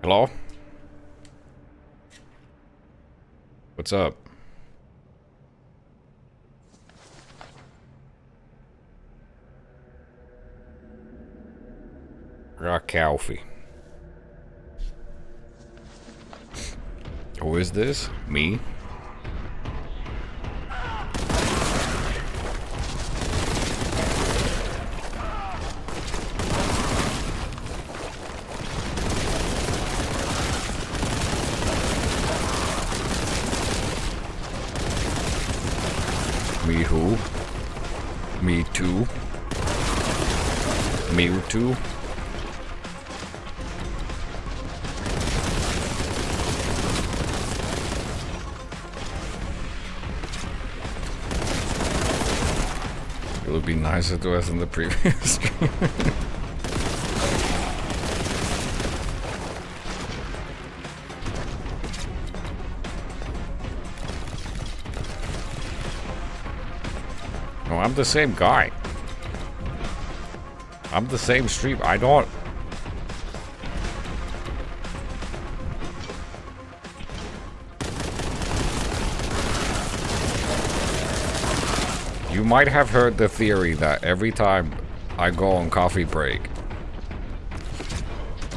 Hello? What's up? Got coffee. Who is this? Me? Me who? Me too? Mewtwo? It would be nicer to us in the previous stream. No, I'm the same guy. I'm the same stream. I don't... You might have heard the theory that every time I go on coffee break,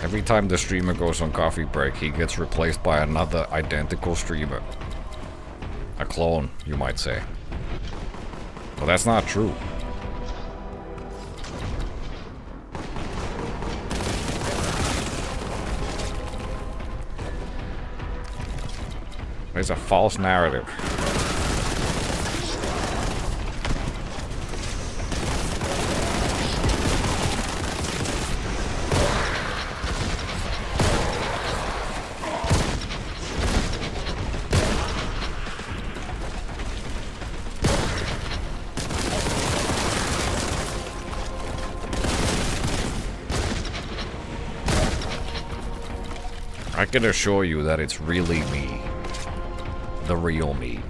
every time the streamer goes on coffee break, he gets replaced by another identical streamer. A clone, you might say. Well, that's not true. There's a false narrative. I can assure you that it's really me. The real me.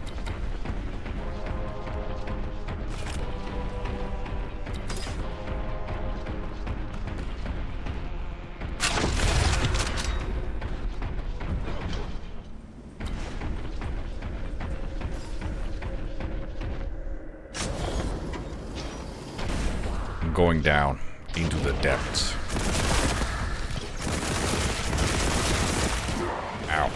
I'm going down into the depths. Ow.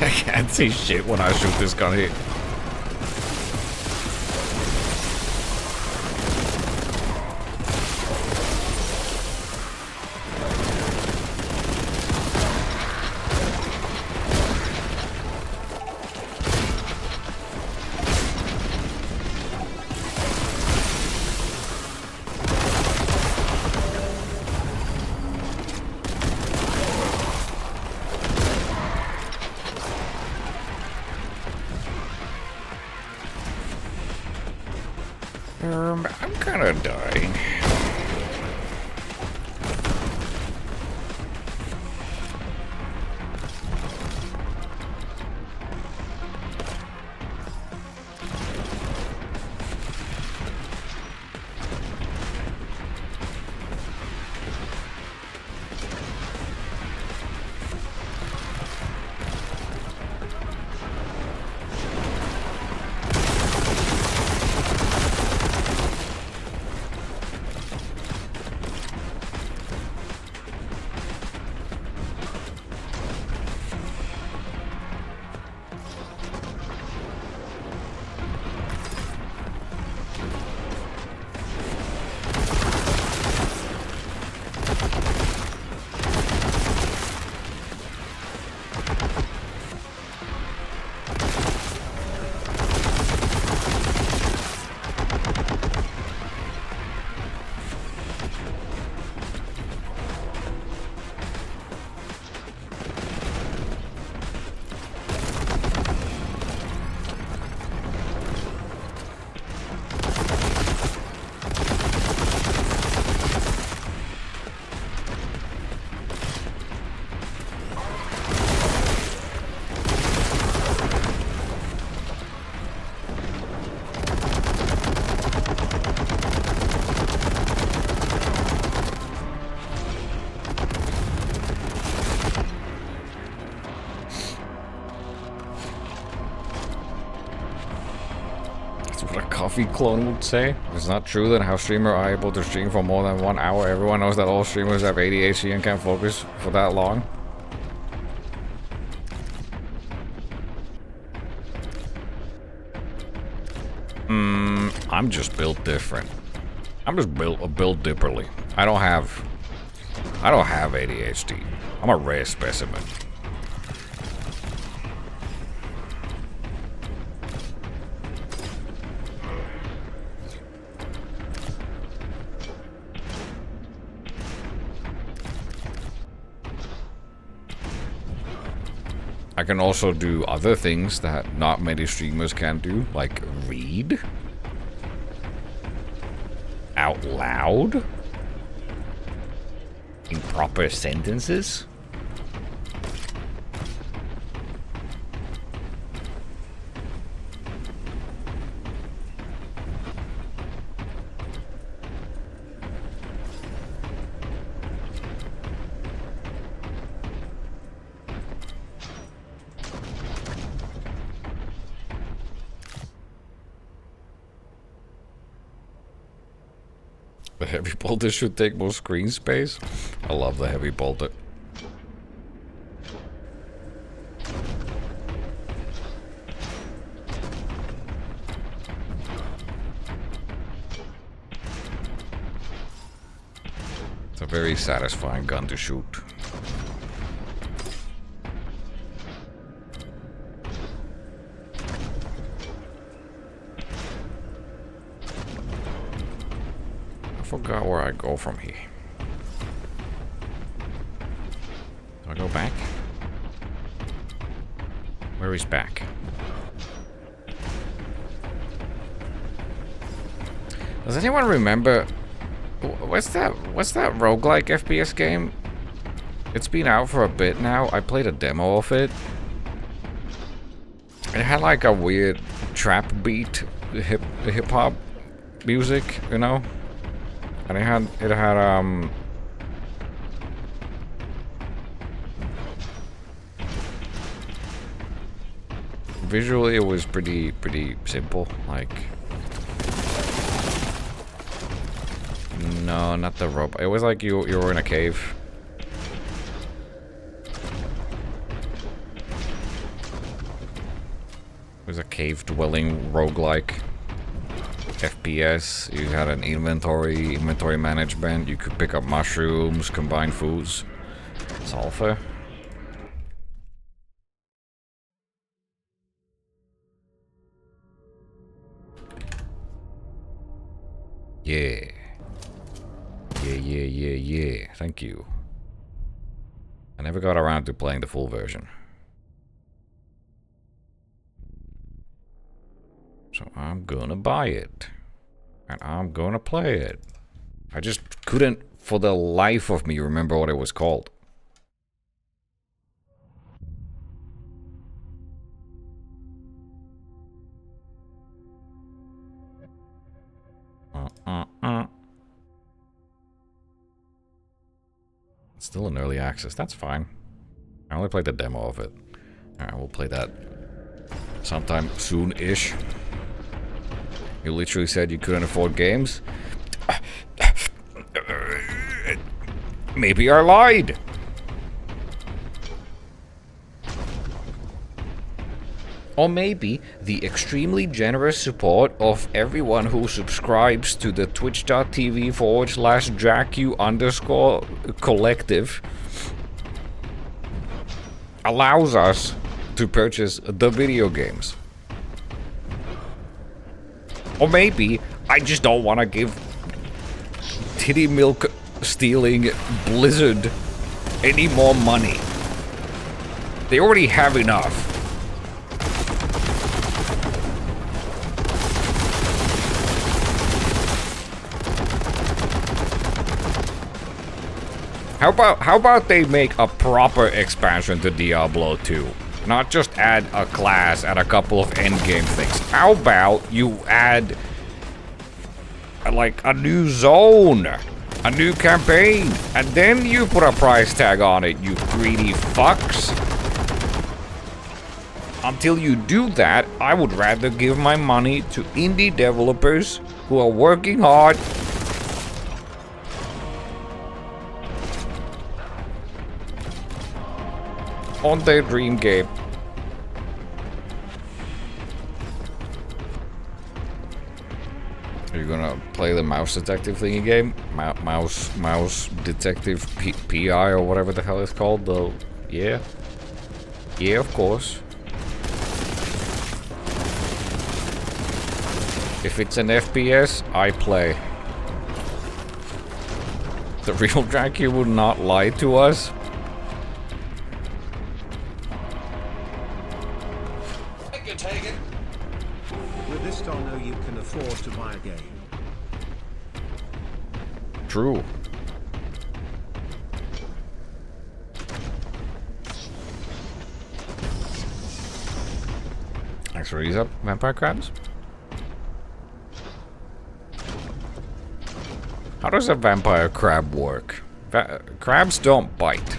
I can't see shit when I shoot this gun here. I'm kinda dying. What a coffee clone would say. It's not true that how streamers are able to stream for more than 1 hour. Everyone knows that all streamers have ADHD and can't focus for that long. I'm just built different. I'm just built differently. I don't have ADHD. I'm a rare specimen. I can also do other things that not many streamers can do, like read out loud in proper sentences. The heavy bolter should take more screen space. I love the heavy bolter. It's a very satisfying gun to shoot. I forgot where I go from here. Do I go back? Where is back? Does anyone remember what's that roguelike FPS game? It's been out for a bit now. I played a demo of it. It had like a weird trap beat hip hop music, you know? And it had visually it was pretty simple, like no, not the rope. It was like you were in a cave. It was a cave dwelling roguelike FPS. You had an inventory management. You could pick up mushrooms, combine foods, sulfur. Yeah. Thank you. I never got around to playing the full version. So I'm gonna buy it. And I'm gonna play it. I just couldn't, for the life of me, remember what it was called. It's still in early access. That's fine. I only played the demo of it. Alright, we'll play that sometime soon-ish. You literally said you couldn't afford games? Maybe I lied. Or maybe the extremely generous support of everyone who subscribes to the twitch.tv/DraQu_collective allows us to purchase the video games. Or maybe I just don't want to give titty milk stealing Blizzard any more money. They already have enough. How about they make a proper expansion to Diablo 2? Not just add a class and a couple of endgame things. How about you add like a new zone, a new campaign, and then you put a price tag on it, you greedy fucks. Until you do that, I would rather give my money to indie developers who are working hard on their dream game. Are you gonna play the mouse detective thingy game? Mouse detective PI or whatever the hell it's called? Yeah, of course. If it's an FPS, I play. The real DraQu would not lie to us. With this dollar you can afford to buy a game. True. Thanks for these up, vampire crabs. How does a vampire crab work? Crabs don't bite.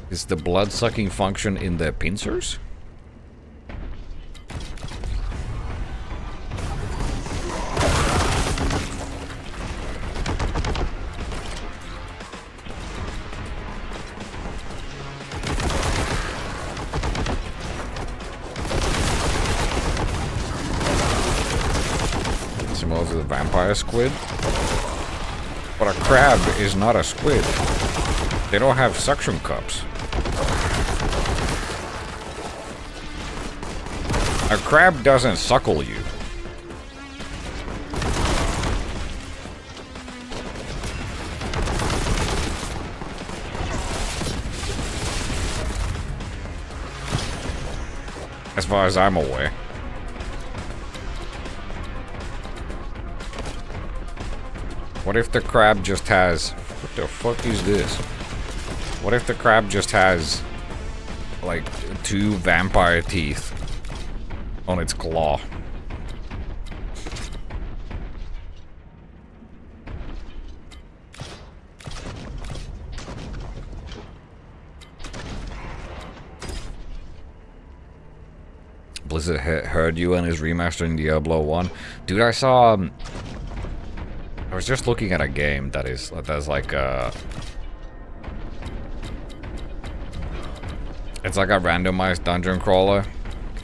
Is the blood-sucking function in the pincers? Similar to the vampire squid. But a crab is not a squid. They don't have suction cups. A crab doesn't suckle you. As far as I'm aware. What if the crab just has... What the fuck is this? What if the crab just has, like, 2 vampire teeth on its claw? Blizzard heard you and is remastering Diablo 1. Dude, I saw... I was just looking at a game that's like it's like a randomized dungeon crawler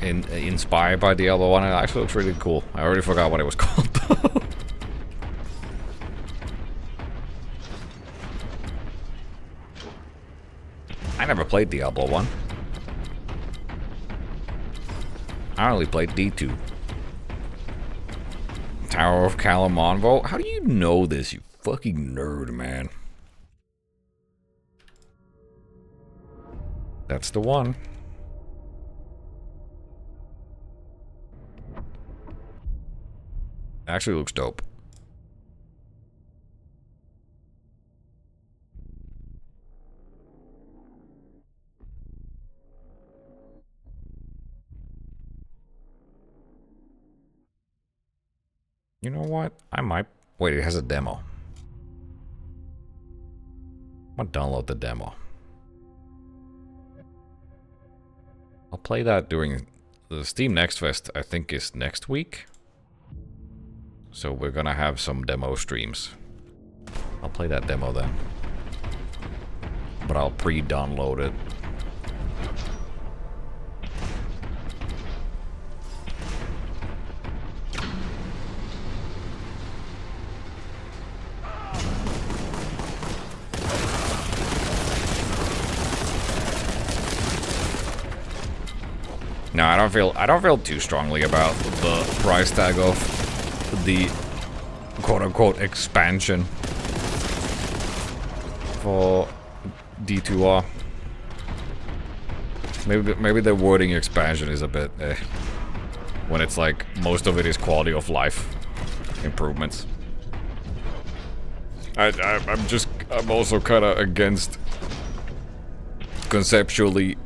inspired by Diablo 1. It actually looks really cool. I already forgot what it was called though. I never played Diablo 1. I only played D2. Tower of Calamonvo? How do you know this, you fucking nerd, man? That's the one. Actually looks dope. You know what? I might... Wait, it has a demo. I'm gonna download the demo. I'll play that during the Steam Next Fest, I think is next week. So we're gonna have some demo streams. I'll play that demo then. But I'll pre-download it. No, I don't feel too strongly about the price tag of the quote-unquote expansion for D2R. Maybe the wording expansion is a bit when it's like most of it is quality of life improvements. I'm also kind of against conceptually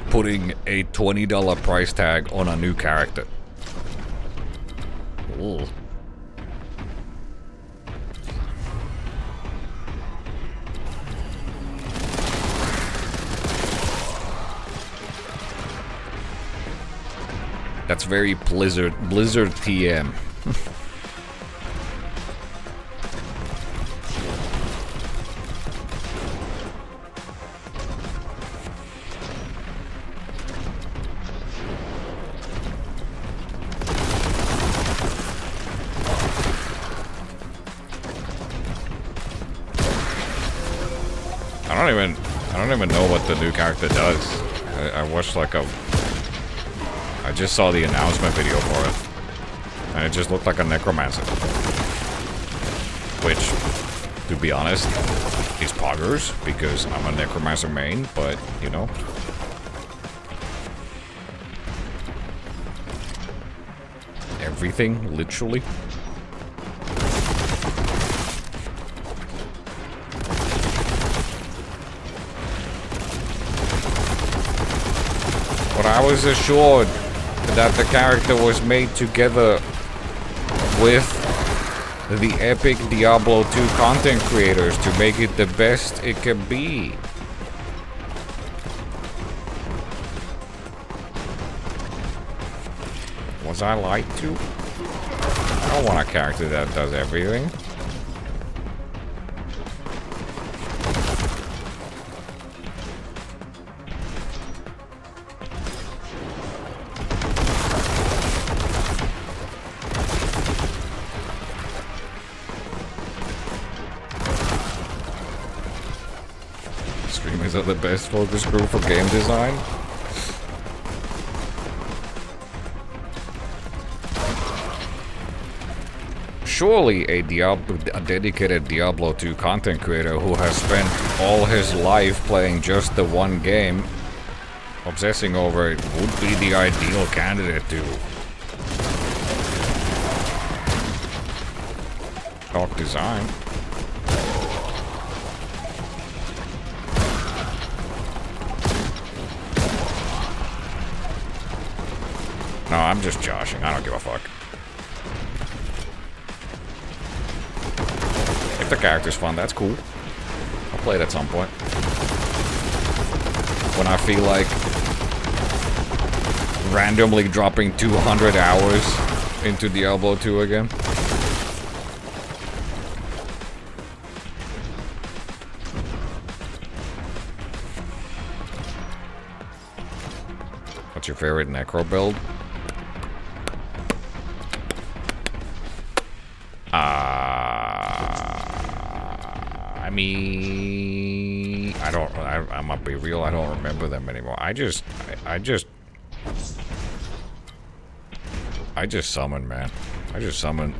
putting a $20 price tag on a new character. Ooh. That's very Blizzard TM. I don't even know what the new character does. I watched like a... I just saw the announcement video for it. And it just looked like a necromancer. Which, to be honest, is poggers, because I'm a necromancer main, but, you know. Everything, literally. But I was assured that the character was made together with the epic Diablo 2 content creators to make it the best it can be. Was I lied to? I don't want a character that does everything. Streamers are the best focus group for game design. Surely a dedicated Diablo 2 content creator who has spent all his life playing just the one game, obsessing over it, would be the ideal candidate to talk design. No, I'm just joshing. I don't give a fuck. If the character's fun, that's cool. I'll play it at some point. When I feel like randomly dropping 200 hours into Diablo 2 again. What's your favorite necro build? I mean, I'm gonna be real, I don't remember them anymore. I just summon, man. I just summon,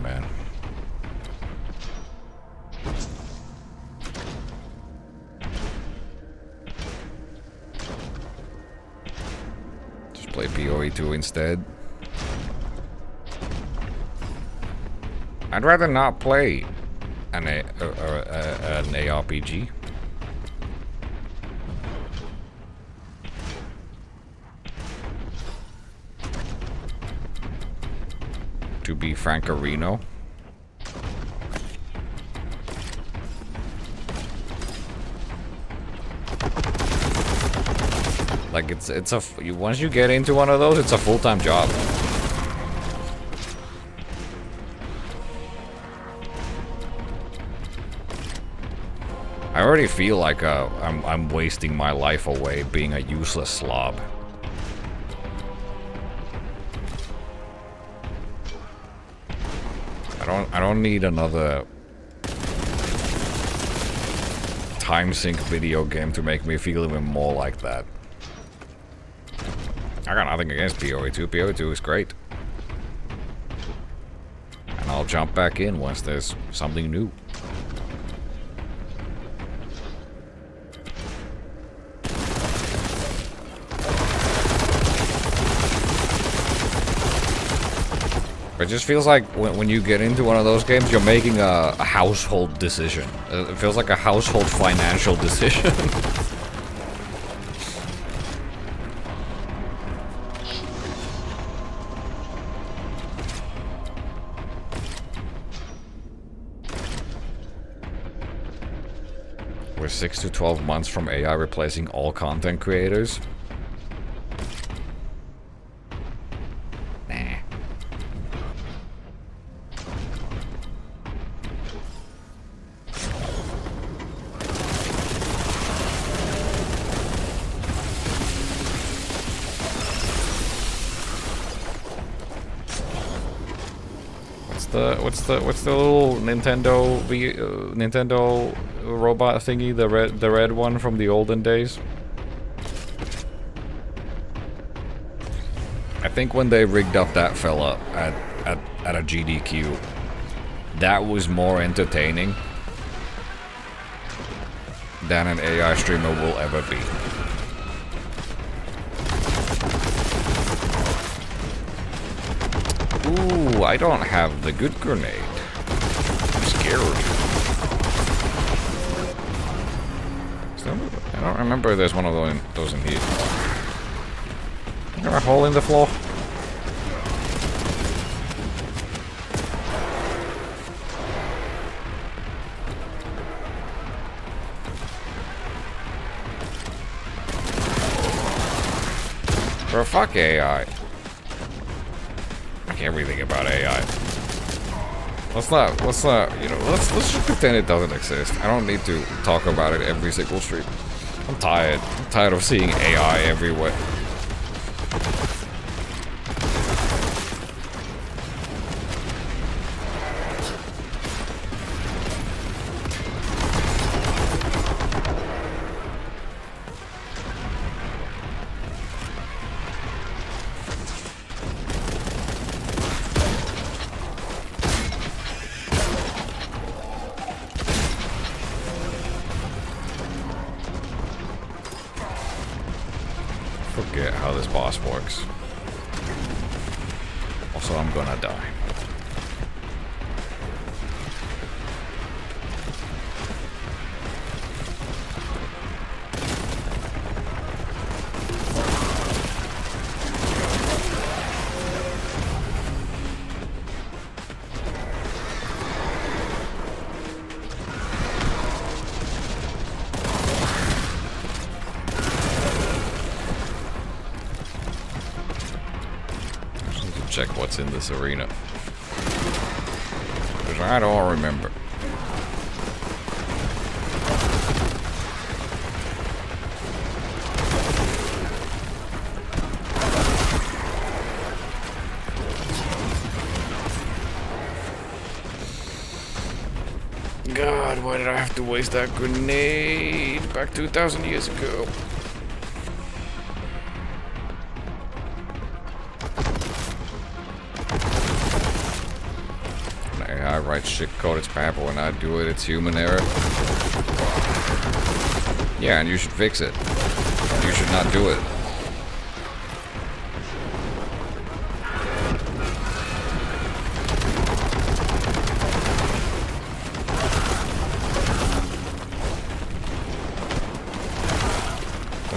man. Just play PoE 2 instead. I'd rather not play an ARPG. To be Francarino. Like it's a once you get into one of those, it's a full-time job. I already feel like I'm wasting my life away being a useless slob. I don't need another time sink video game to make me feel even more like that. I got nothing against PoE2. PoE2 is great. And I'll jump back in once there's something new. It just feels like when you get into one of those games, you're making a household decision. It feels like a household financial decision. We're 6 to 12 months from AI replacing all content creators. Nah. What's the little Nintendo robot thingy, the red one from the olden days? I think when they rigged up that fella at a GDQ, that was more entertaining than an AI streamer will ever be. Ooh, I don't have the good grenade. I'm scared. I don't remember there's one of those in here. Is there a hole in the floor? Bro, fuck AI. Fuck everything about AI. Let's not, you know, let's just pretend it doesn't exist. I don't need to talk about it every single stream. I'm tired. I'm tired of seeing AI everywhere. Forget how this boss works. Also, I'm gonna die. Check what's in this arena. Because I don't remember. God, why did I have to waste that grenade back 2,000 years ago? I write shit code, it's bad, but when I do it, it's human error. Yeah, and you should fix it. You should not do it.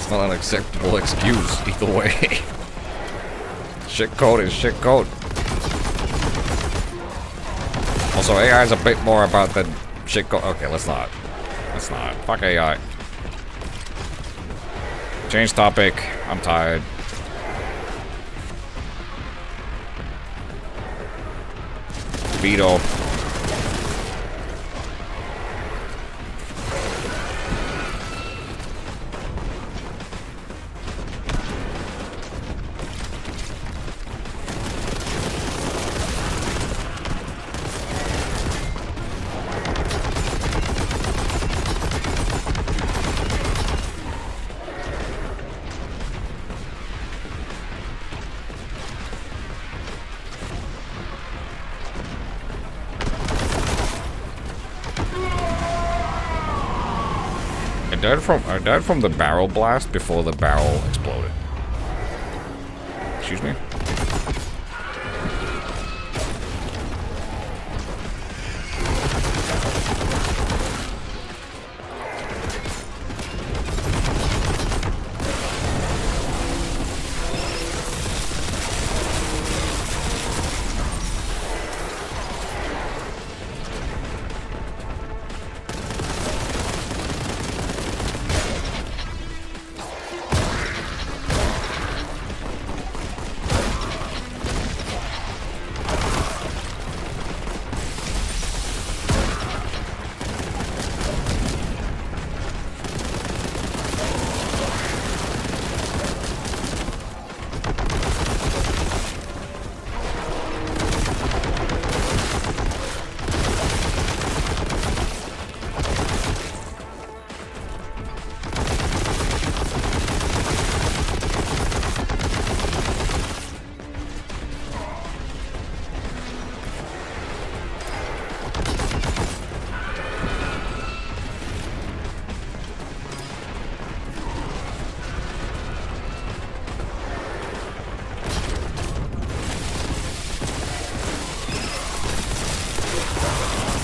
That's not an acceptable excuse either way. Shit code is shit code. Also, AI is a bit more about the shit code. Okay, let's not. Let's not. Fuck AI. Change topic. I'm tired. Veto. I died from the barrel blast before the barrel exploded. Excuse me?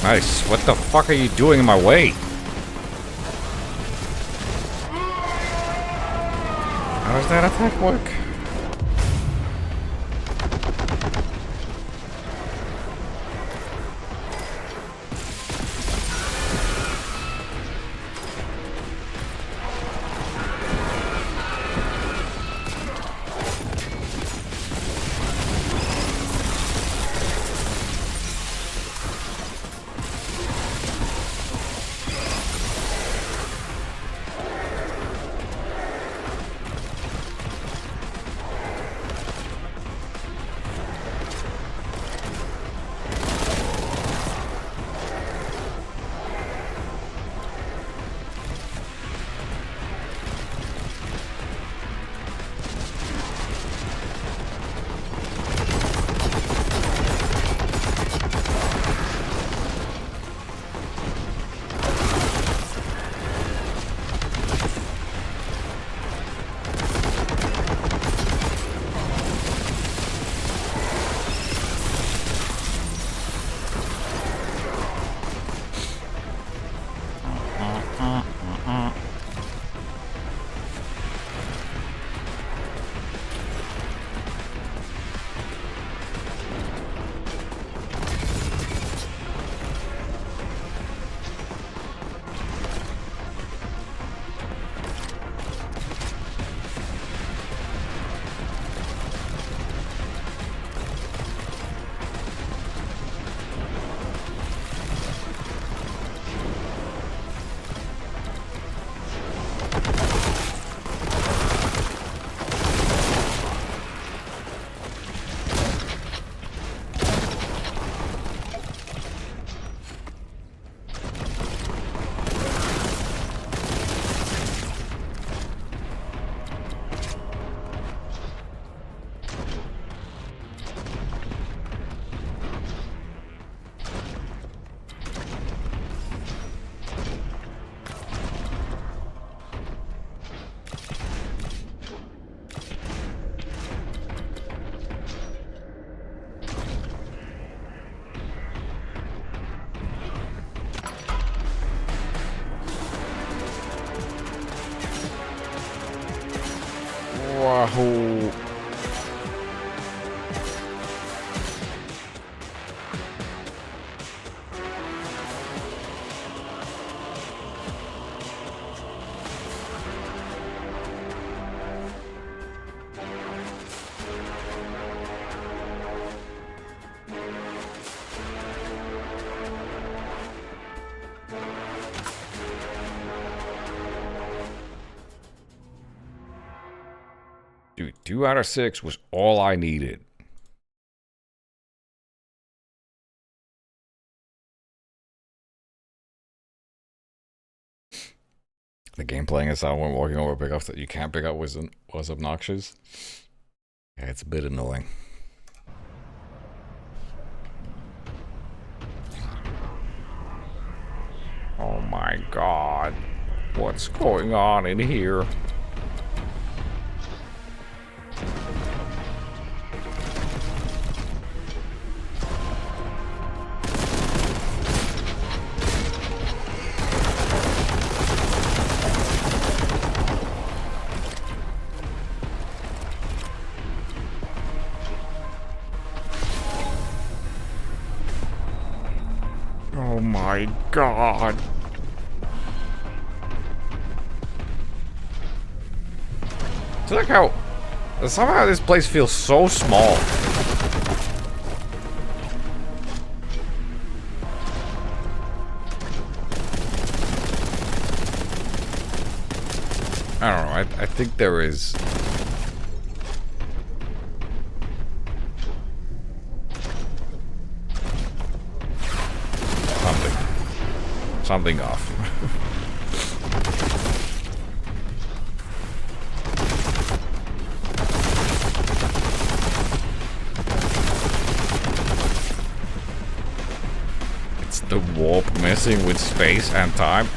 Nice. What the fuck are you doing in my way? How does that attack work? Wahoo! Dude, 2 out of 6 was all I needed. The game playing aside when walking over pickups that you can't pick up was obnoxious. Yeah, it's a bit annoying. Oh my god. What's going on in here? Oh my god. It's like how somehow this place feels so small. I don't know, I think there is something off. It's the warp messing with space and time.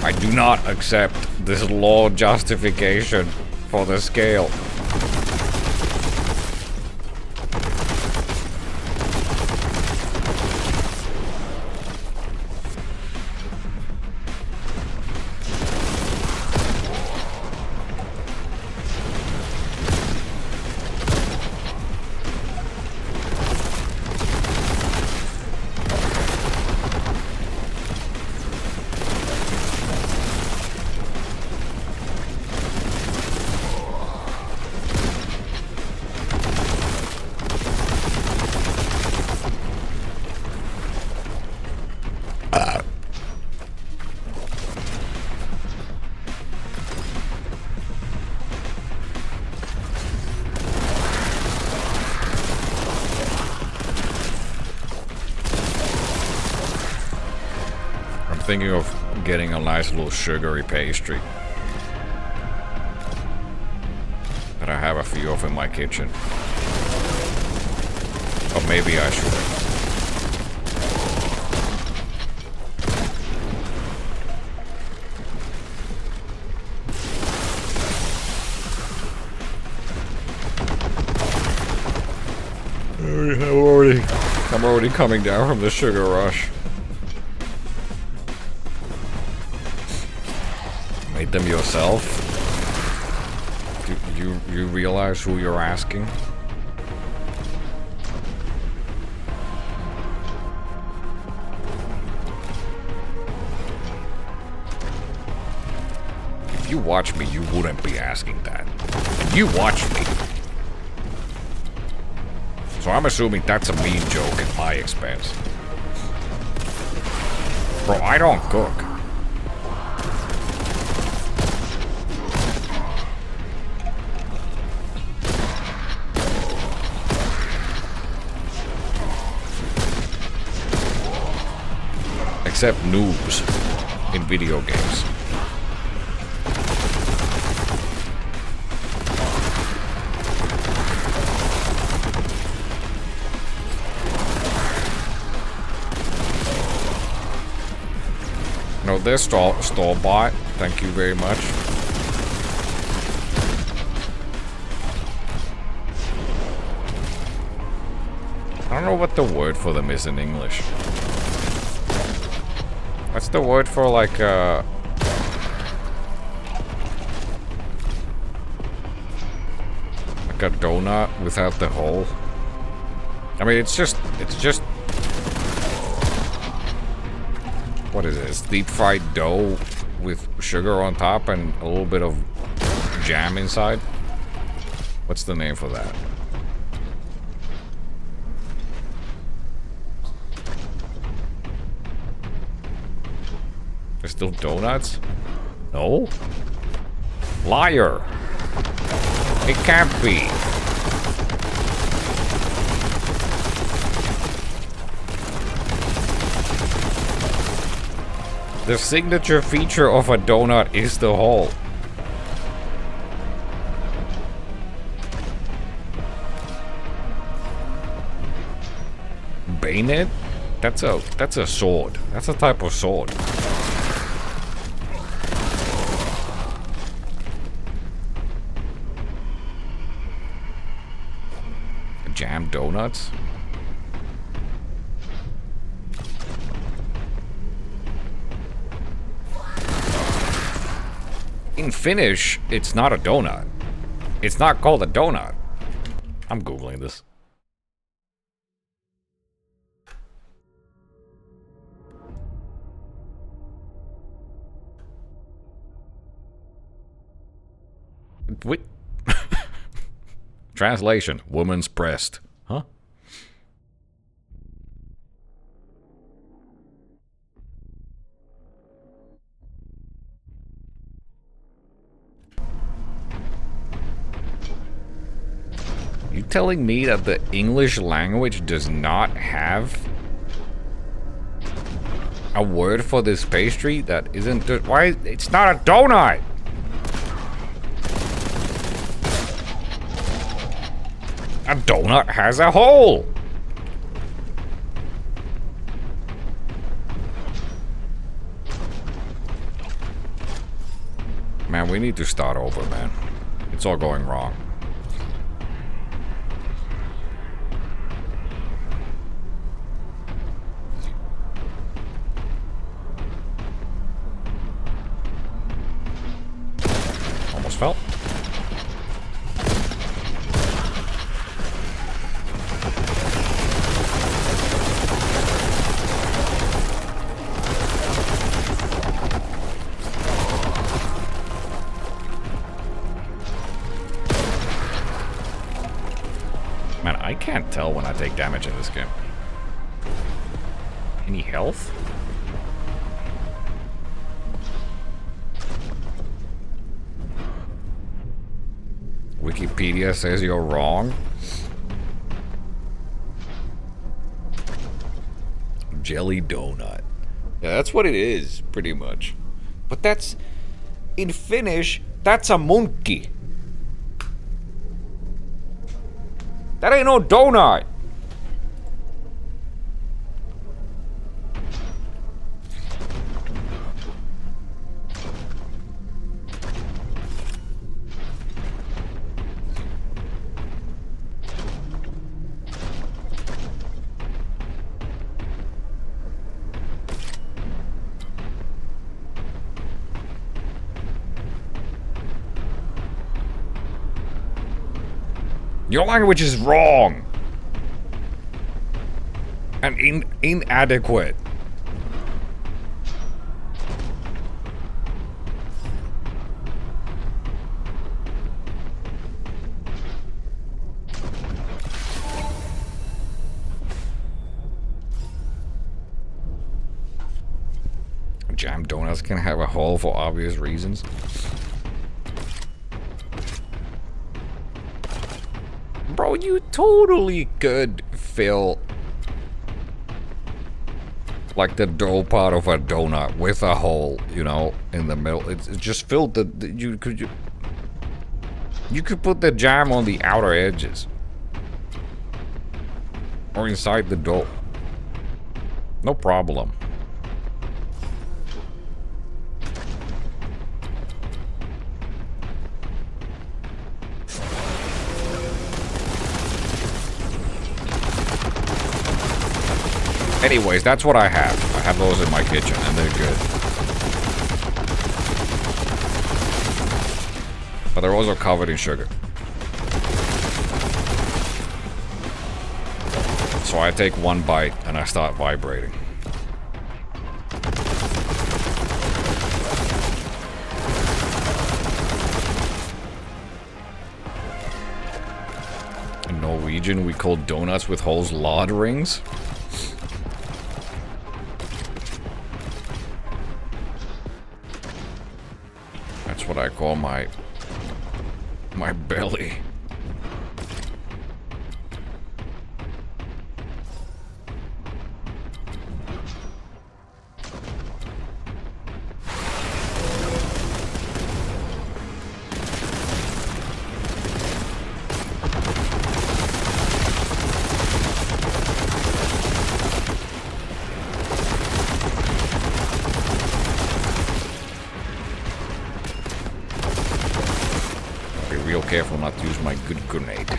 I do not accept this law justification for the scale. Thinking of getting a nice little sugary pastry. But I have a few of in my kitchen. Or maybe I should. I'm already coming down from the sugar rush. Made them yourself? Do you realize who you're asking? If you watch me, you wouldn't be asking that. And you watch me. So I'm assuming that's a mean joke at my expense. Bro, I don't cook. Except noobs in video games. No, they're store-bought. Thank you very much. I don't know what the word for them is in English. What's the word for like a donut without the hole? I mean, it's just what is it? It's deep fried dough with sugar on top and a little bit of jam inside. What's the name for that? There's still donuts? No? Liar! It can't be. The signature feature of a donut is the hole. Bayonet? That's a sword. That's a type of sword. Jam donuts? In Finnish, it's not a donut. It's not called a donut. I'm Googling this. Wait. Translation: woman's breast. Huh? You telling me that the English language does not have a word for this pastry that isn't... Why? It's not a donut! A donut has a hole! Man, we need to start over, man. It's all going wrong. Almost fell. Man, I can't tell when I take damage in this game. Any health? Wikipedia says you're wrong. Jelly donut. Yeah, that's what it is, pretty much. But that's... in Finnish, that's a monkey. That ain't no donut. Your language is wrong and inadequate. Jam donuts can have a hole for obvious reasons. Bro, you totally could fill like the dough part of a donut with a hole, you know, in the middle. It's just filled you could put the jam on the outer edges or inside the dough. No problem. Anyways, that's what I have. I have those in my kitchen, and they're good. But they're also covered in sugar. So I take one bite, and I start vibrating. In Norwegian, we call donuts with holes lard rings. That's what I call my belly. Careful not to use my good grenade.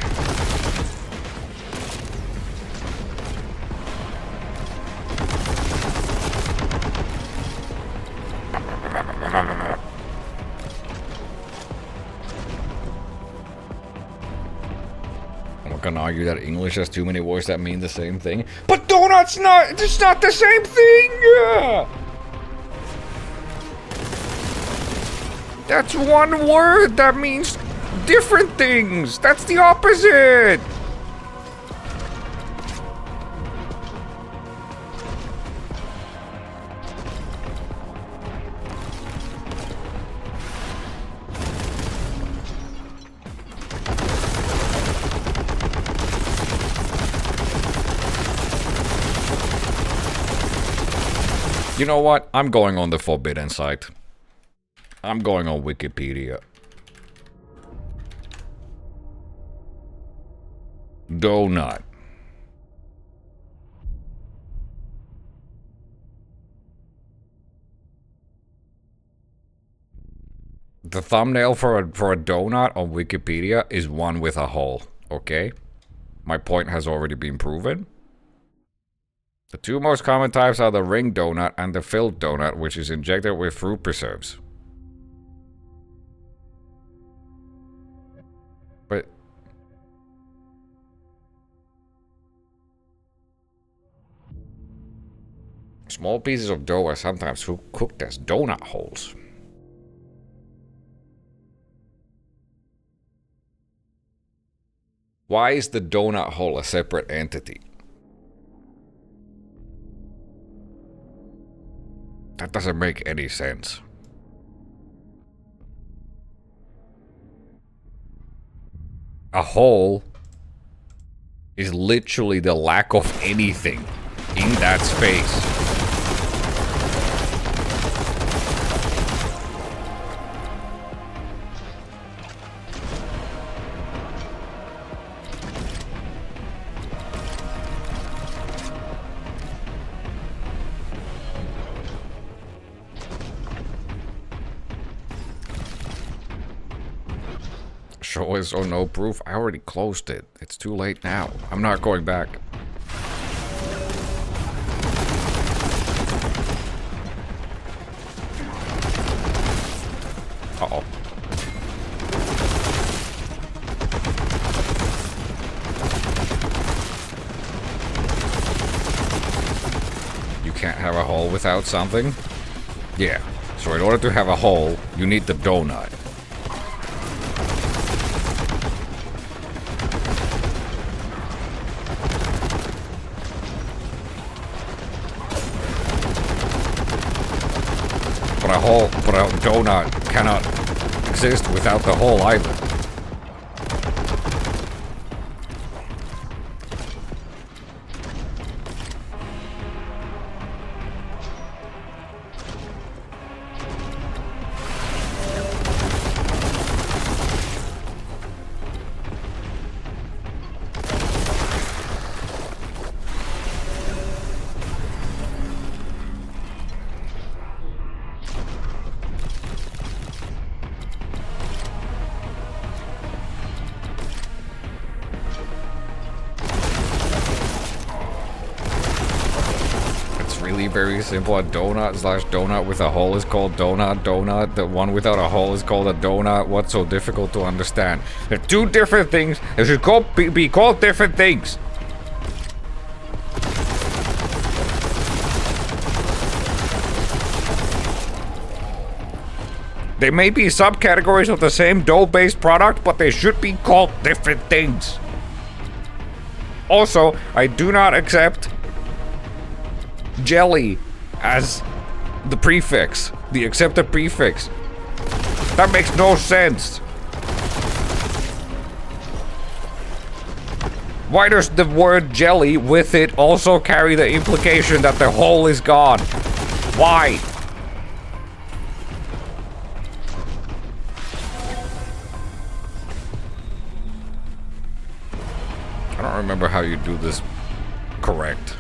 I'm not gonna argue that English has too many words that mean the same thing. But donut's not, it's not the same thing! That's one word that means different things! That's the opposite! You know what? I'm going on the forbidden site. I'm going on Wikipedia. Donut. The thumbnail for a donut on Wikipedia is one with a hole, okay? My point has already been proven. The two most common types are the ring donut and the filled donut, which is injected with fruit preserves. But small pieces of dough are sometimes cooked as donut holes. Why is the donut hole a separate entity? That doesn't make any sense. A hole is literally the lack of anything in that space. Show is or no proof. I already closed it. It's too late now. I'm not going back. Uh-oh. You can't have a hole without something? Yeah. So in order to have a hole, you need the donut. But a donut cannot exist without the hole either. really very simple. A donut slash donut with a hole is called donut. The one without a hole is called a donut. What's so difficult to understand? They're two different things. They should be called different things. They may be subcategories of the same dough-based product, but they should be called different things. Also, I do not accept jelly as the prefix, the accepted prefix. That makes no sense. Why does the word jelly with it also carry the implication that the hole is gone? Why? I don't remember how you do this correct.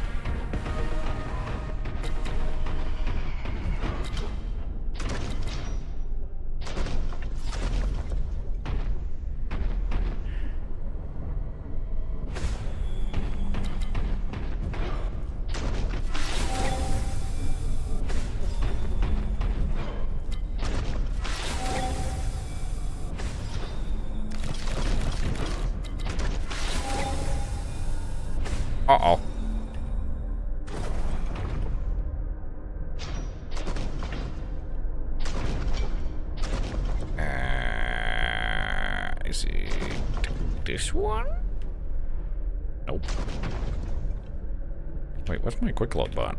Uh-oh. Is it this one? Nope. Wait, what's my quick load button?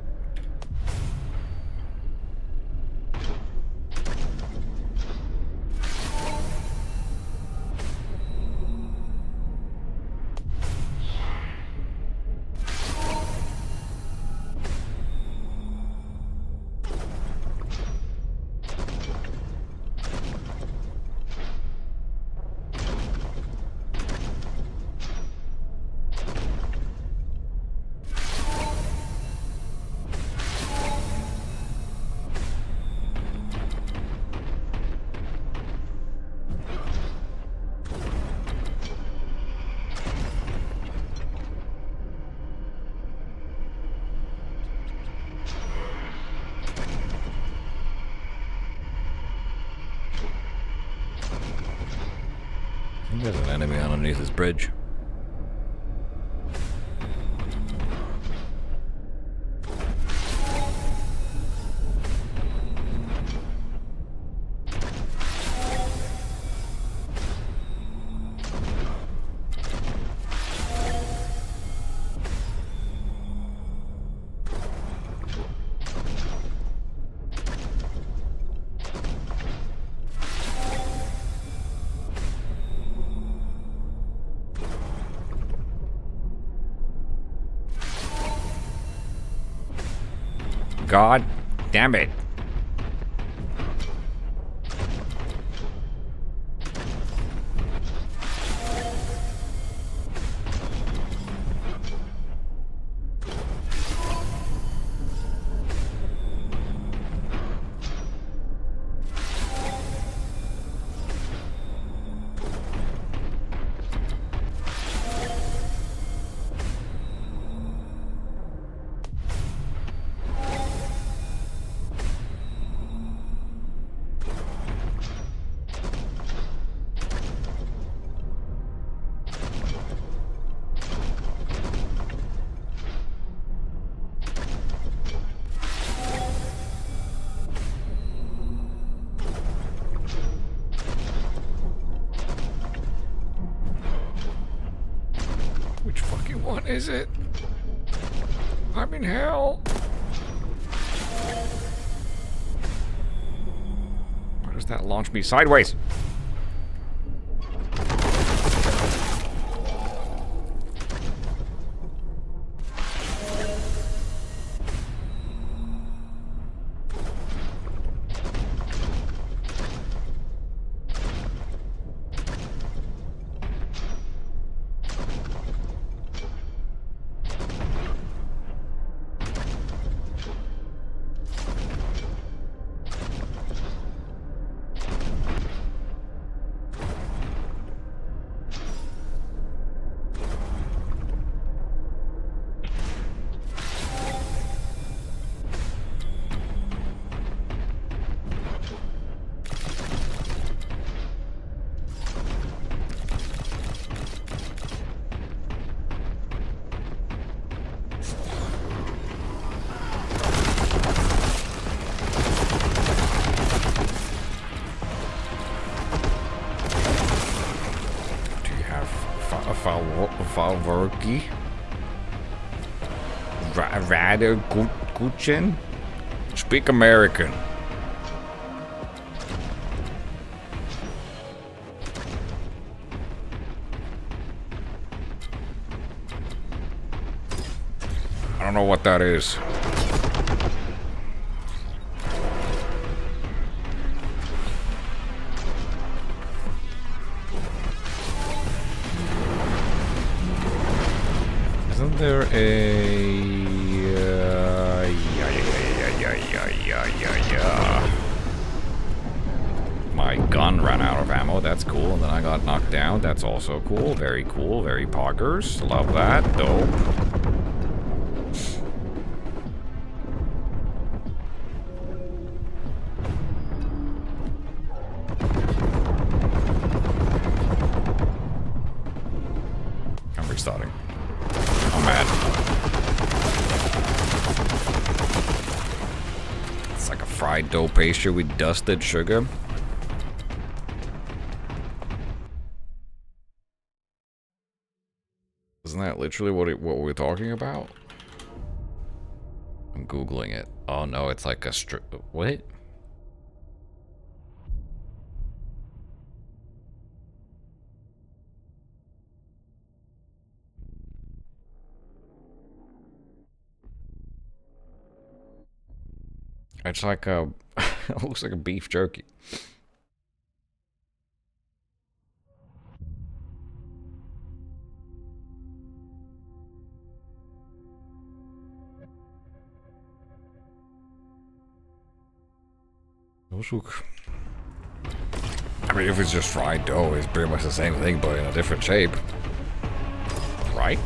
There's an enemy underneath this bridge. God damn it. Which fucking one is it? I'm in hell. Why does that launch me sideways? Vorky. Rado Guchen? Speak American. I don't know what that is. Isn't there a... My gun ran out of ammo. That's cool. And then I got knocked down. That's also cool. Very cool. Very poggers. Love that. Dope. I'm restarting. I'm mad. It's like a fried dough pastry with dusted sugar. Isn't that literally what we're talking about? I'm Googling it. Oh no, it's like a what? It's like a... it looks like a beef jerky. I mean, if it's just fried dough, it's pretty much the same thing, but in a different shape. Right?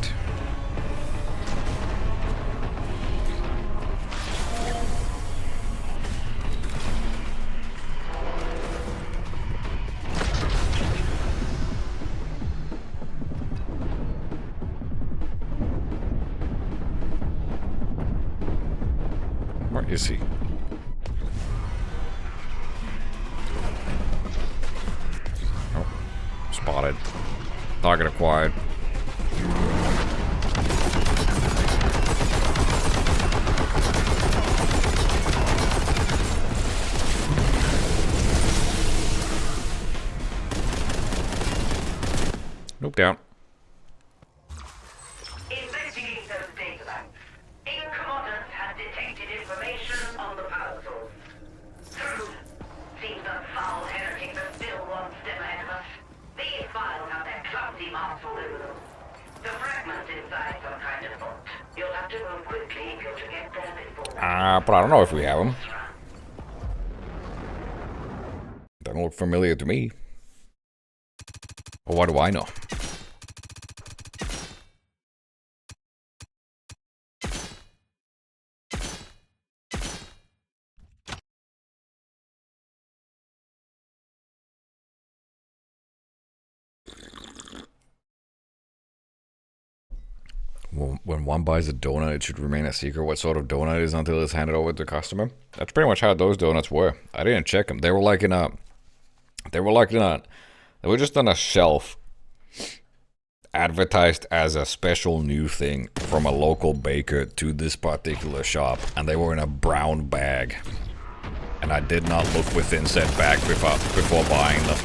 Where is he? Spotted. Target acquired. Nope, down. Investigating those data banks. Incommodus has detected information on the power source. True. Seems the foul heretic that still one step ahead of us. These files have their clumsy marks all over them. The fragments inside some kind of bot. You'll have to move quickly if you're to get there before. But I don't know if we have them. Doesn't look familiar to me. Or what do I know? When one buys a donut, it should remain a secret what sort of donut it is until it's handed over to the customer. That's pretty much how those donuts were. I didn't check them. They were just on a shelf, advertised as a special new thing from a local baker to this particular shop, and they were in a brown bag. And I did not look within said bag before buying them.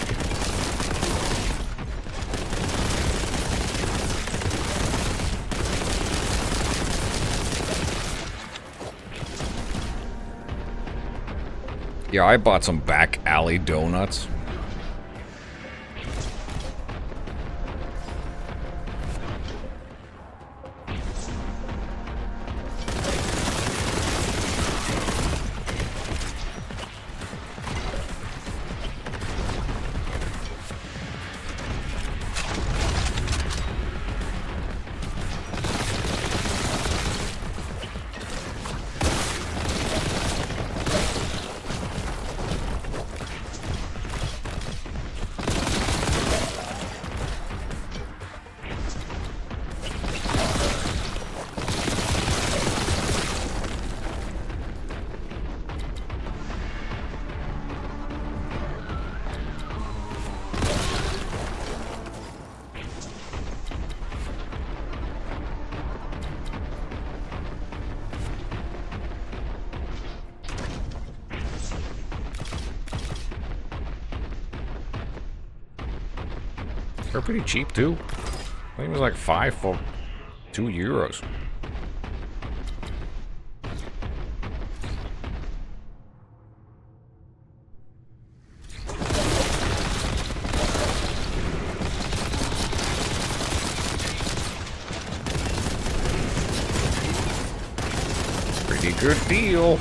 Yeah, I bought some back alley donuts. They're pretty cheap too. I think it was like 5 for €2. Pretty good deal.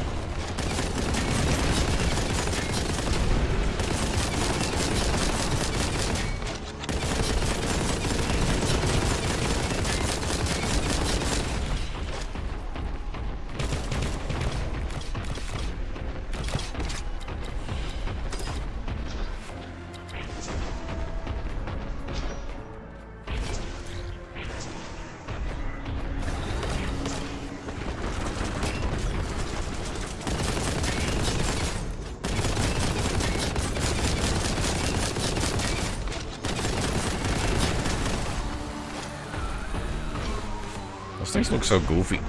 Those things look so goofy.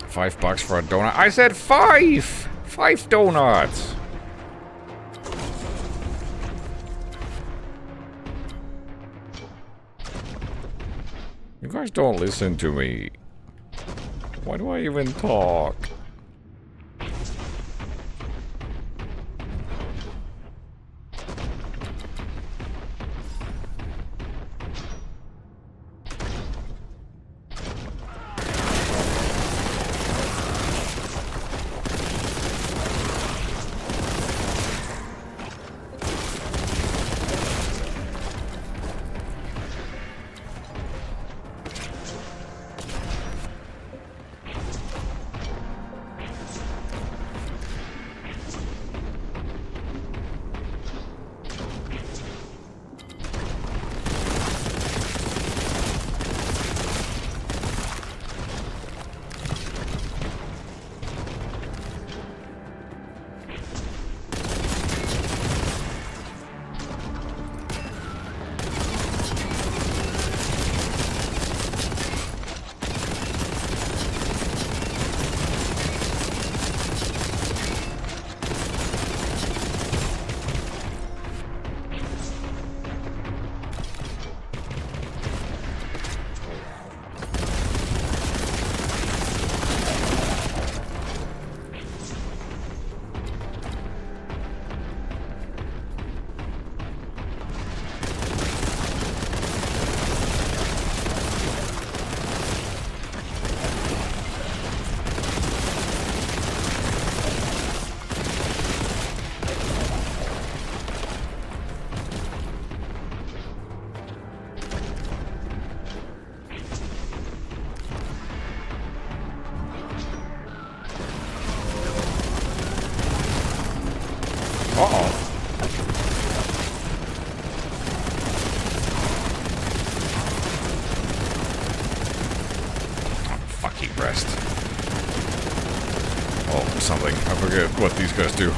$5 for a donut. I said 5! 5 donuts! You guys don't listen to me. Why do I even talk? Rest. Oh, something. I forget what these guys do.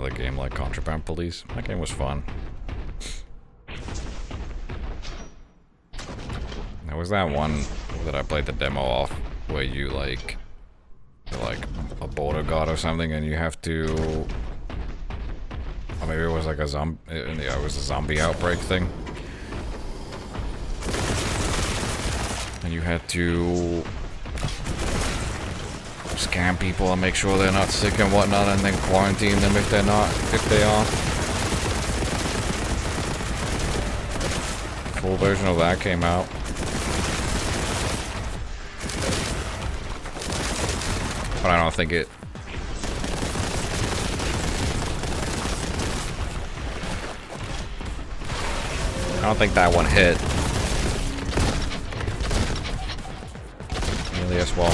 another game like Contraband Police. That game was fun. There was that one that I played the demo off where you're like a border guard or something, and you have to, or maybe it was like a zombie. Yeah, it was a zombie outbreak thing, and you had to scan people and make sure they're not sick and whatnot, and then quarantine them if they're not, if they are. Full version of that came out. But I don't think it... I don't think that one hit nearly as well.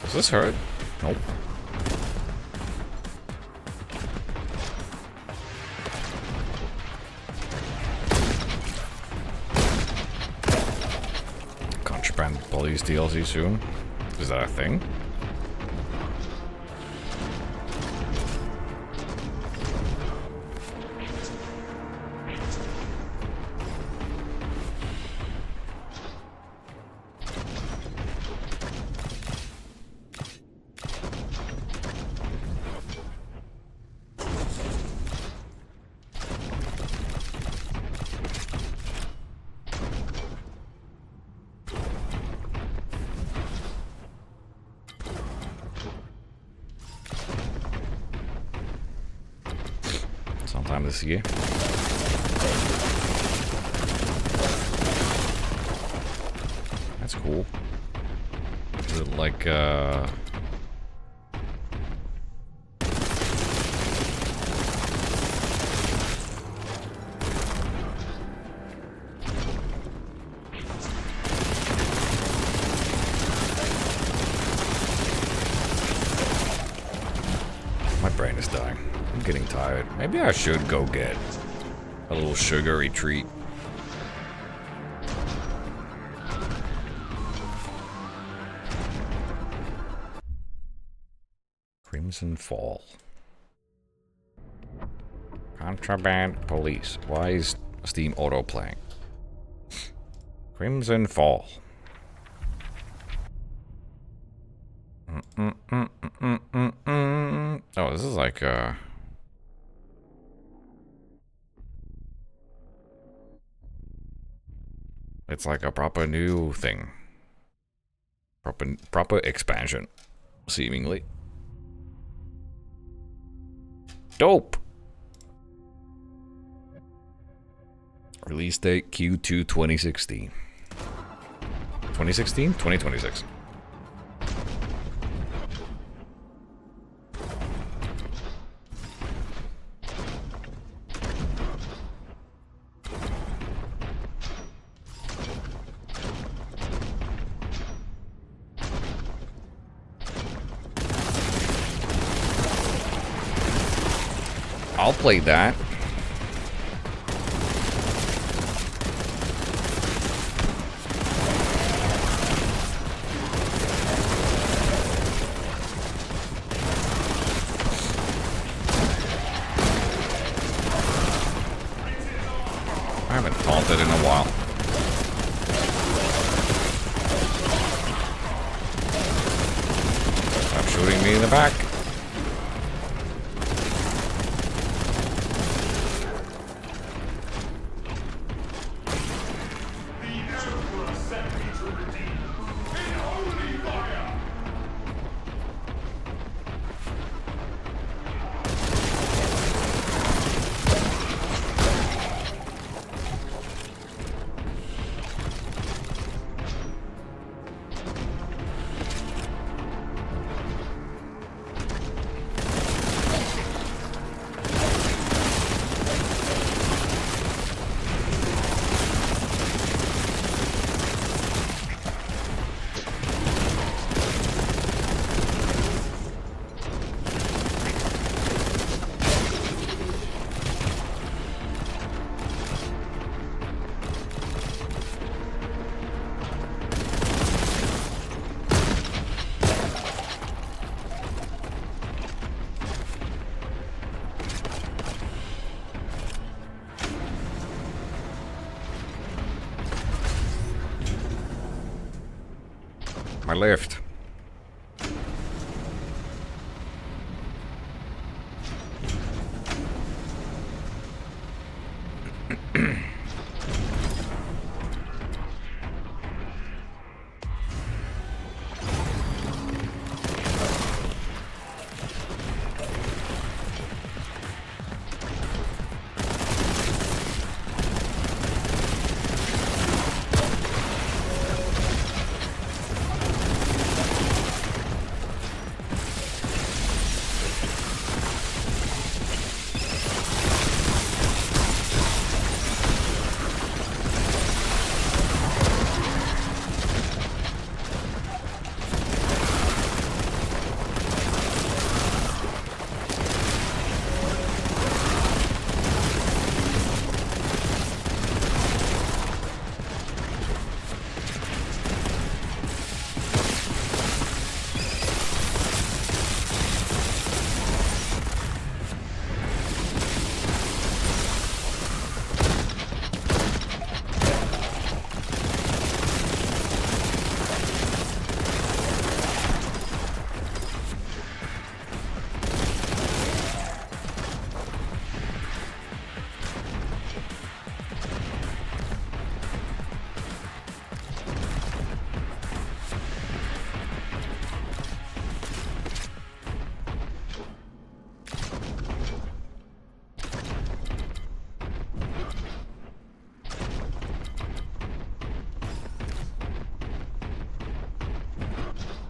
Does this hurt? Nope. Contraband Police DLC soon? Is that a thing? Sometime this year. That's cool. Is it like my brain is dying. I'm getting tired. Maybe I should go get a little sugary treat. Crimson Fall. Contraband Police. Why is Steam auto playing? Crimson Fall. Oh, this is like it's like a proper new thing. Proper expansion, seemingly. Dope. Release date Q2 2016. 2016? 2026. I'll play that. I haven't taunted in a while. Stop shooting me in the back. My lift.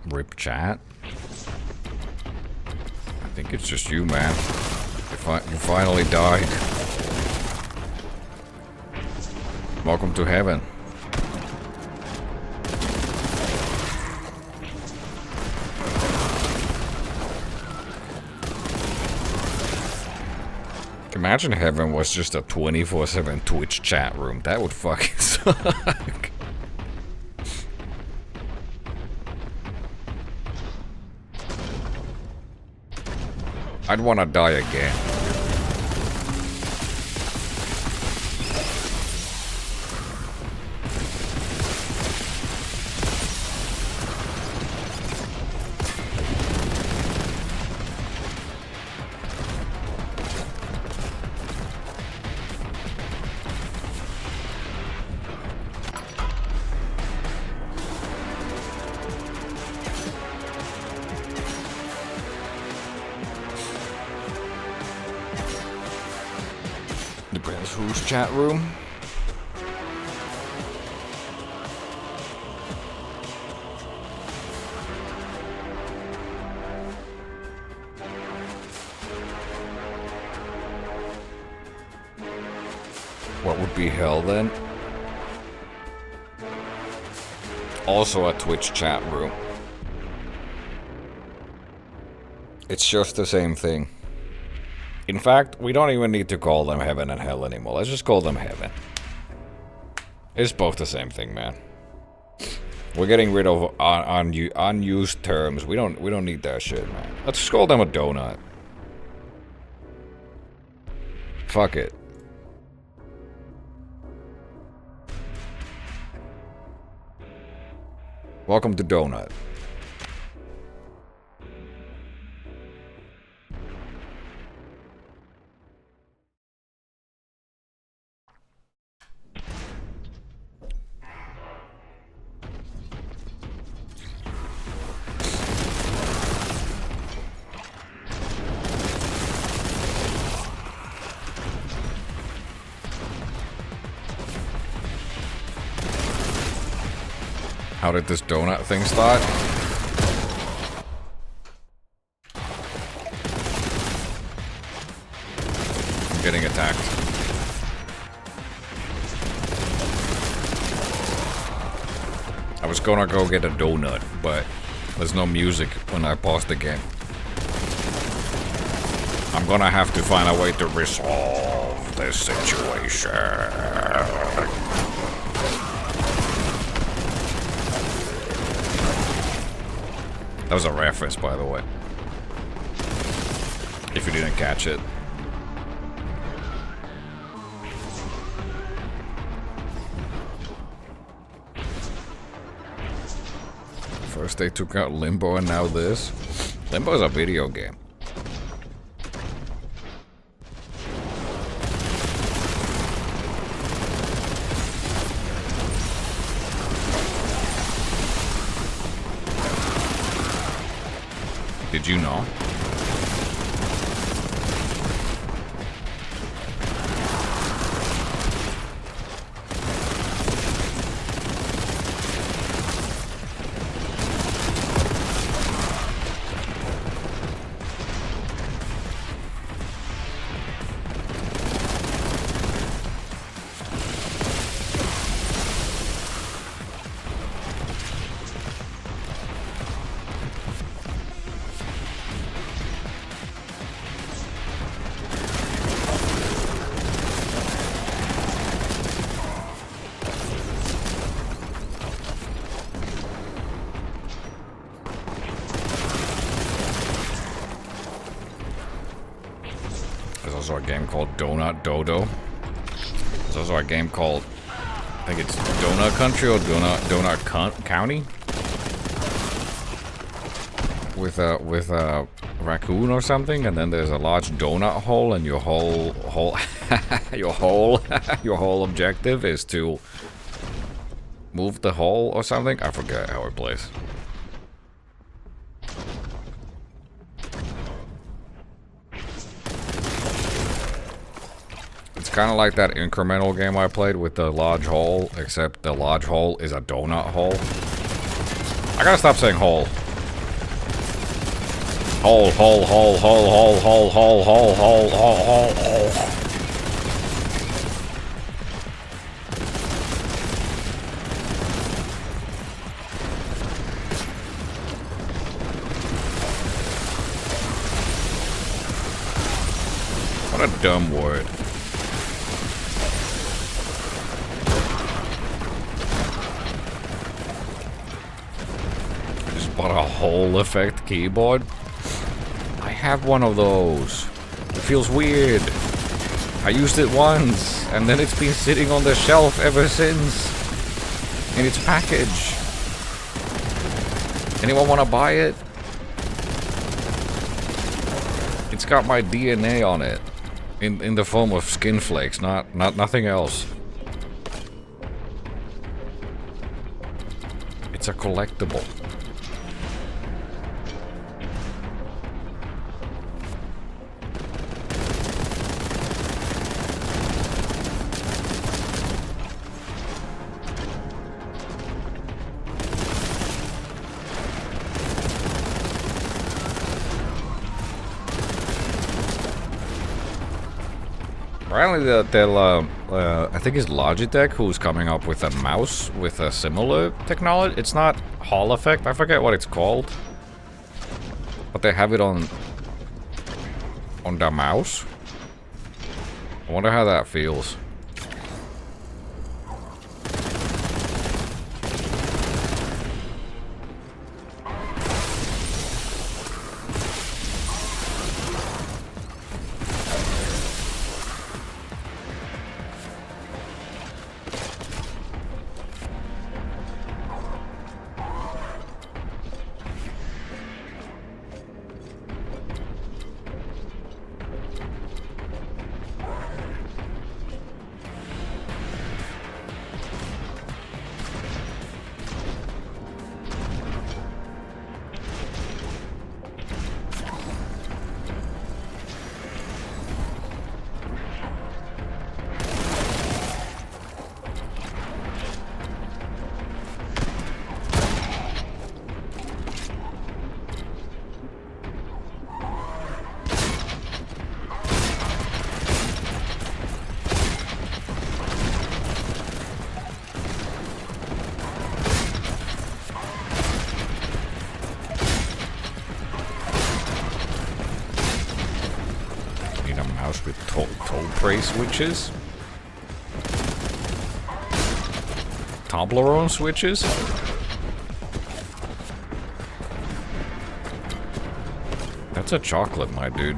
Rip chat. I think it's just you, man. You finally died. Welcome to heaven. Imagine heaven was just a 24/7 Twitch chat room. That would fucking suck. I'd wanna die again. Depends whose chat room. What would be hell then? Also a Twitch chat room. It's just the same thing. In fact, we don't even need to call them heaven and hell anymore. Let's just call them heaven. It's both the same thing, man. We're getting rid of unused terms. We don't need that shit, man. Let's just call them a donut. Fuck it. Welcome to Donut. How did this donut thing start? I'm getting attacked. I was gonna go get a donut, but there's no music when I pause the game. I'm gonna have to find a way to resolve this situation. That was a reference, by the way. If you didn't catch it. First they took out Limbo and now this. Limbo is a video game. Did you know? There's also a game called Donut Dodo. There's also a game called, I think it's Donut Country or Donut County, with a raccoon or something, and then there's a large donut hole, and your whole your whole objective is to move the hole or something. I forget how it plays. It's kind of like that incremental game I played with the large hole, except the large hole is a donut hole. I gotta stop saying hole. Hole, hole, hole, hole, hole, hole, hole, hole, hole, hole, hole, hole. What a dumb word. I just bought a hole effect keyboard. I have one of those. It feels weird. I used it once, and then it's been sitting on the shelf ever since. In its package. Anyone want to buy it? It's got my DNA on it. In the form of skin flakes, nothing else. It's a collectible. Apparently, I think it's Logitech who's coming up with a mouse with a similar technology. It's not Hall Effect, I forget what it's called. But they have it on the mouse. I wonder how that feels. With toe switches, Toblerone switches. That's a chocolate, my dude.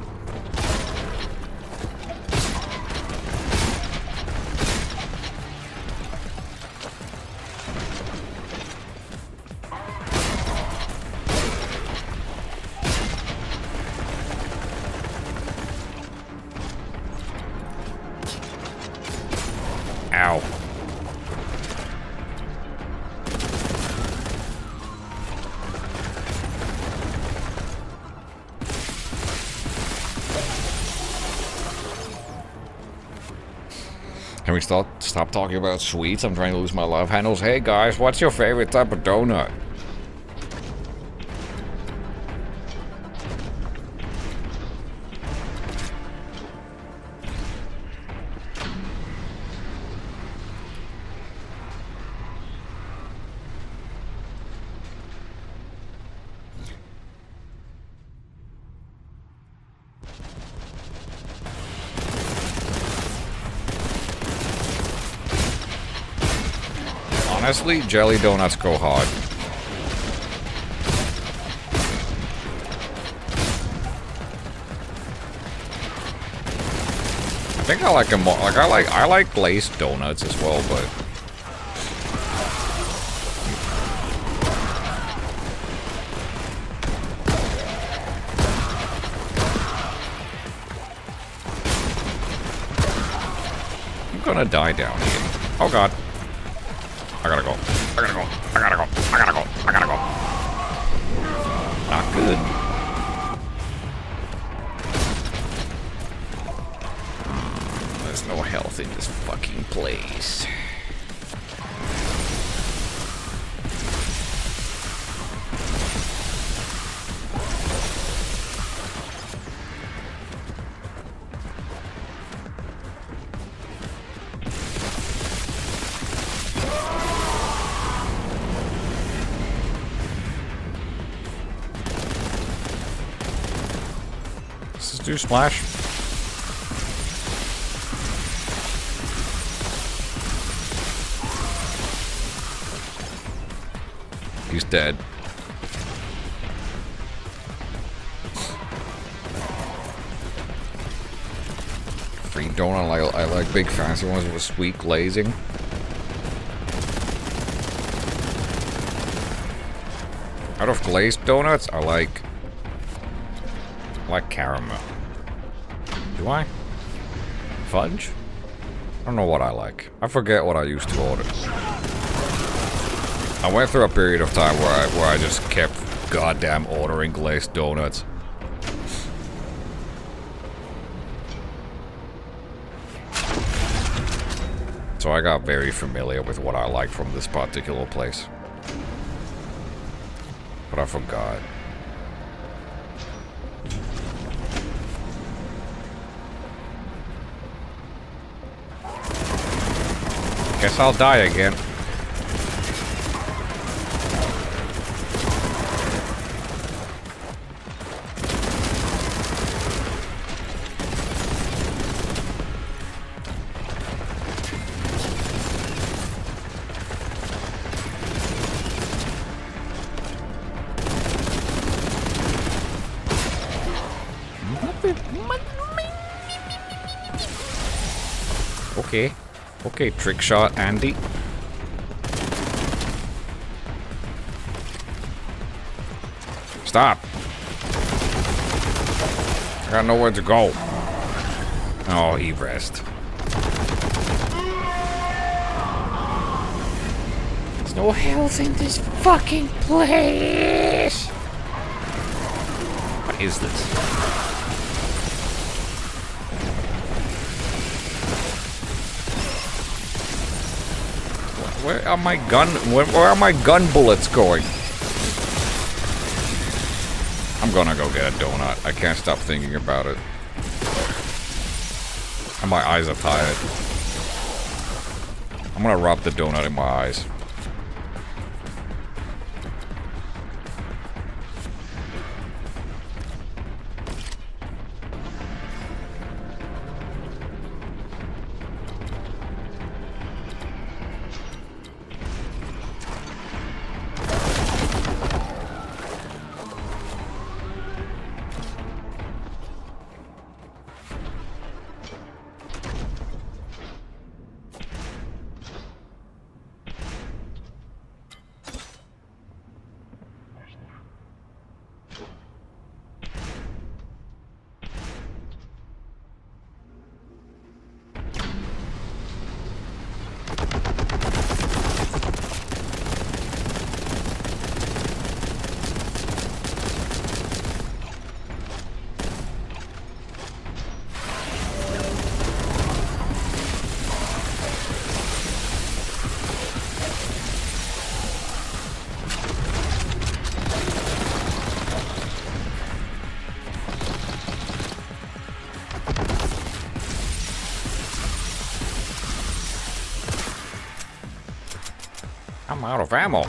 Can we stop talking about sweets? I'm trying to lose my love handles. Hey guys, what's your favorite type of donut? Honestly, jelly donuts go hard. I think I like them more. Like I like glazed donuts as well, but I'm gonna die down here. Oh god. I gotta go. I gotta go. I gotta go. I gotta go. I gotta go. Not good. There's no health in this fucking place. Do splash. He's dead. Free donut. I like big fancy ones with sweet glazing. Out of glazed donuts, I like caramel. Do I? Fudge? I don't know what I like. I forget what I used to order. I went through a period of time where I just kept goddamn ordering glazed donuts. So I got very familiar with what I like from this particular place. But I forgot. Guess I'll die again. Okay. Okay, trick shot, Andy. Stop. I got nowhere to go. Oh, he rest. There's no health in this fucking place. What is this? Where are my gun bullets going? I'm gonna go get a donut. I can't stop thinking about it. And my eyes are tired. I'm gonna rub the donut in my eyes. I'm out of ammo.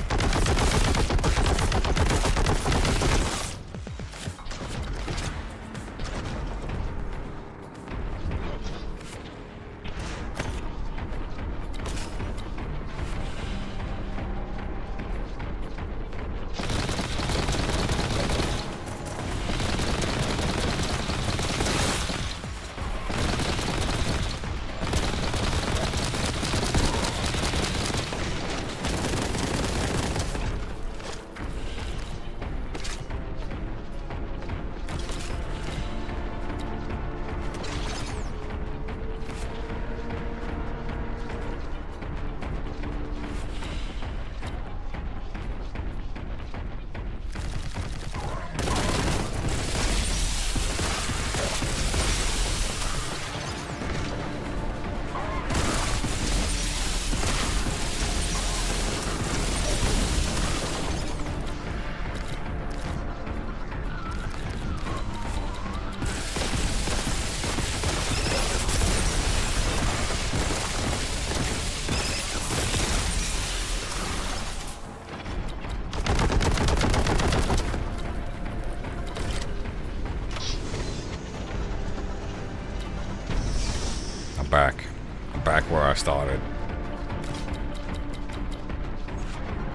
I'm back where I started.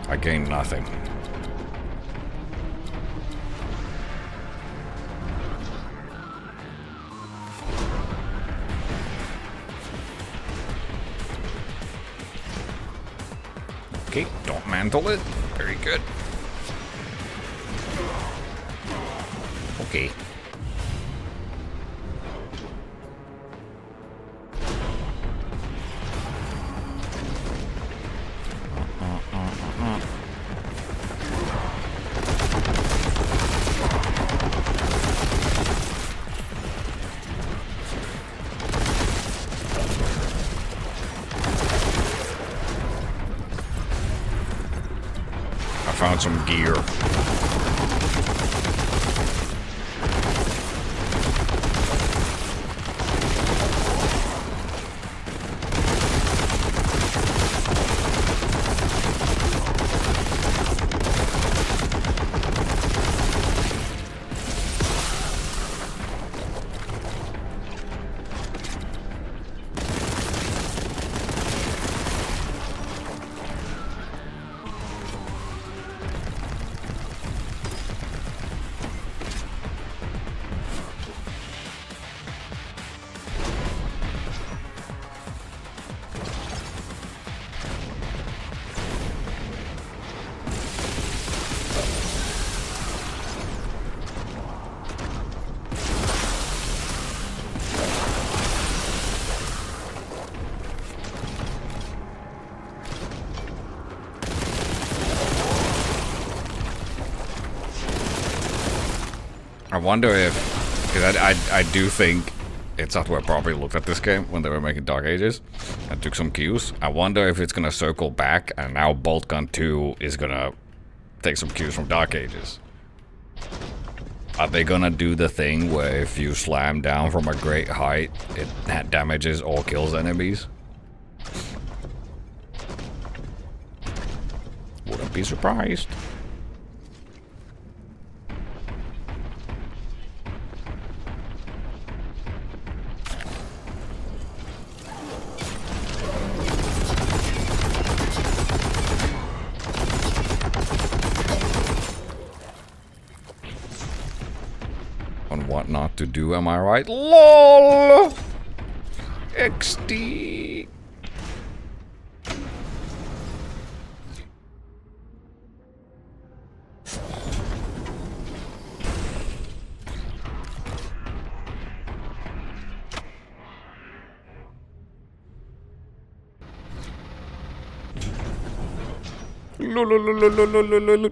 I gained nothing. Okay, don't mantle it. Very good. Okay. Found some gear. I wonder if, because I do think it's software probably looked at this game when they were making Dark Ages and took some cues. I wonder if it's gonna circle back and now Boltgun 2 is gonna take some cues from Dark Ages. Are they gonna do the thing where if you slam down from a great height, it damages or kills enemies? Wouldn't be surprised. On what not to do, am I right? LOL! XD! LOL.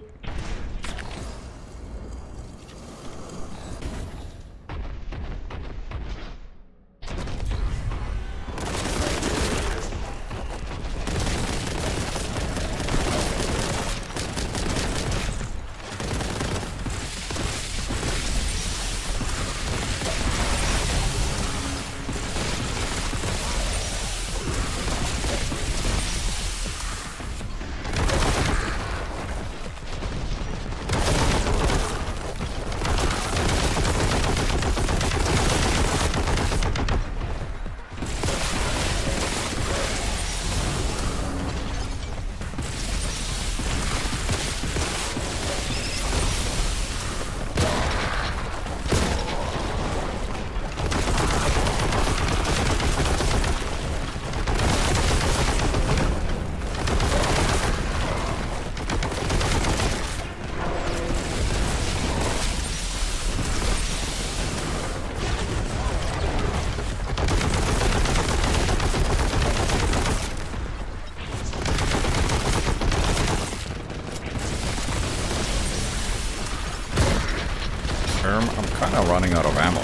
running out of ammo.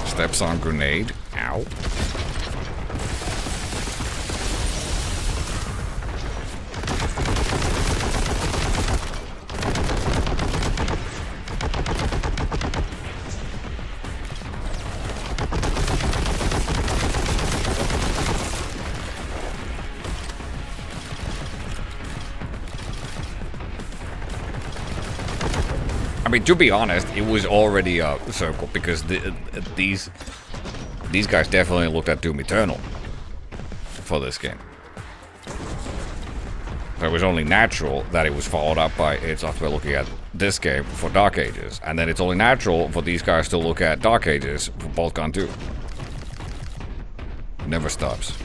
Steps on grenade. Ow. I mean, to be honest, it was already a circle because these guys definitely looked at Doom Eternal for this game. So it was only natural that it was followed up by id Software looking at this game for Dark Ages, and then it's only natural for these guys to look at Dark Ages for Boltgun 2. Never stops.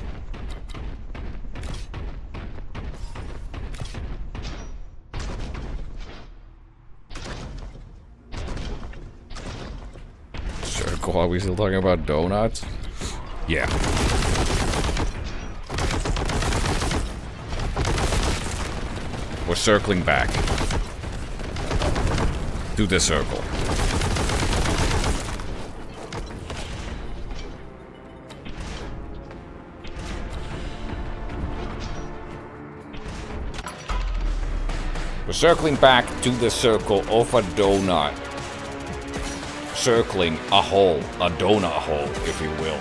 Are we still talking about donuts? Yeah. We're circling back to the circle. We're circling back to the circle of a donut. Circling a hole, a donut hole, if you will.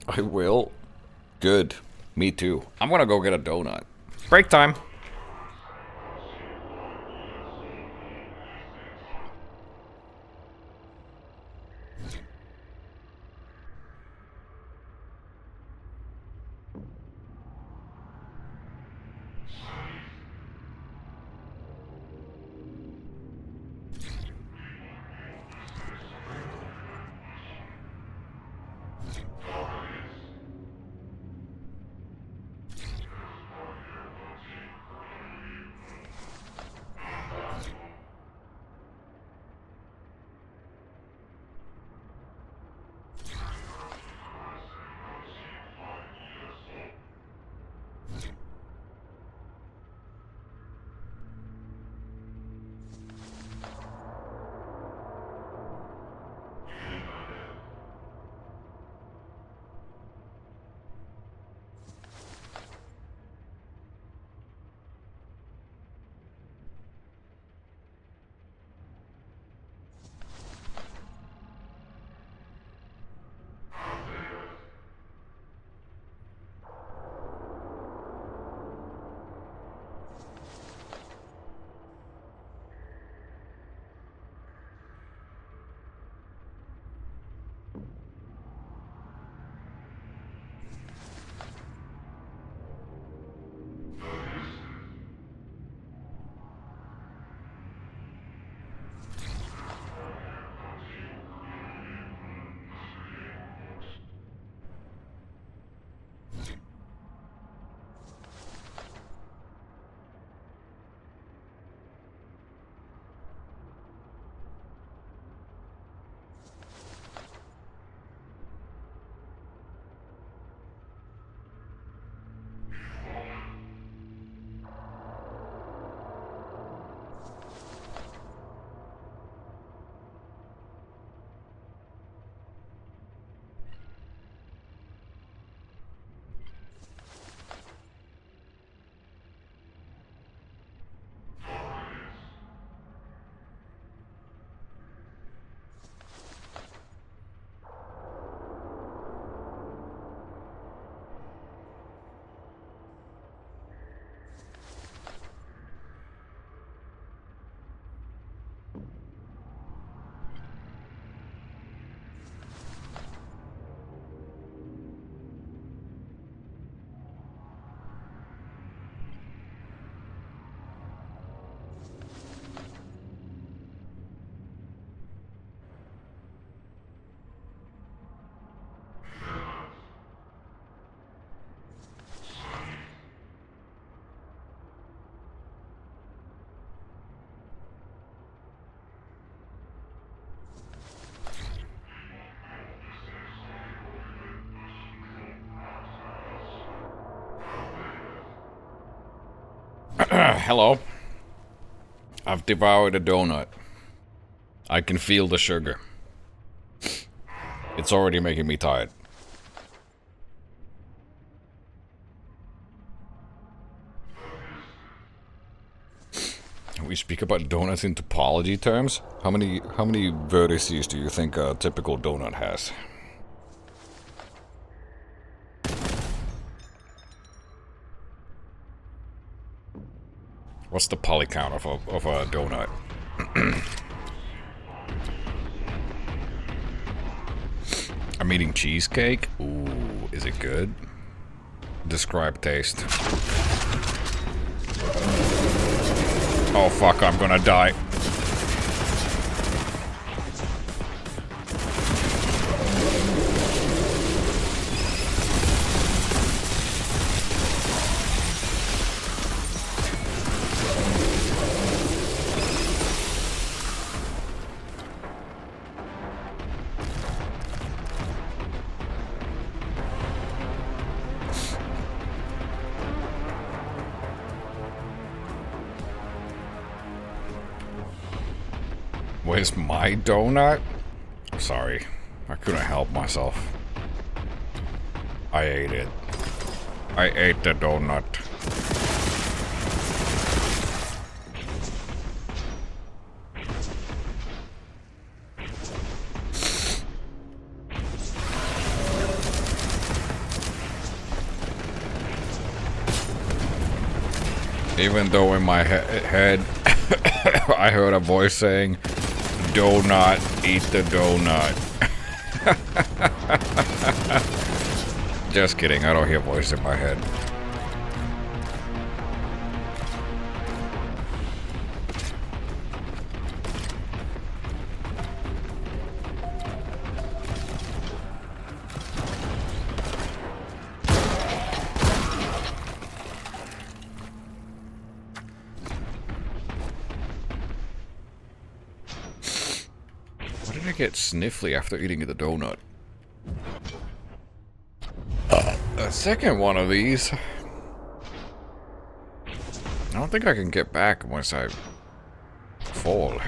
I will. Good. Me too. I'm gonna go get a donut. Break time. Hello. I've devoured a donut. I can feel the sugar. It's already making me tired. We speak about donuts in topology terms. How many vertices do you think a typical donut has? What's the poly count of a donut? I'm eating cheesecake. Ooh, is it good? Describe taste. Oh fuck, I'm gonna die. Where's my donut? I'm sorry. I couldn't help myself. I ate it. I ate the donut. Even though in my head I heard a voice saying, "Do not eat the donut." Just kidding, I don't hear voice in my head. Get sniffly after eating the donut. A second one of these. I don't think I can get back once I fall.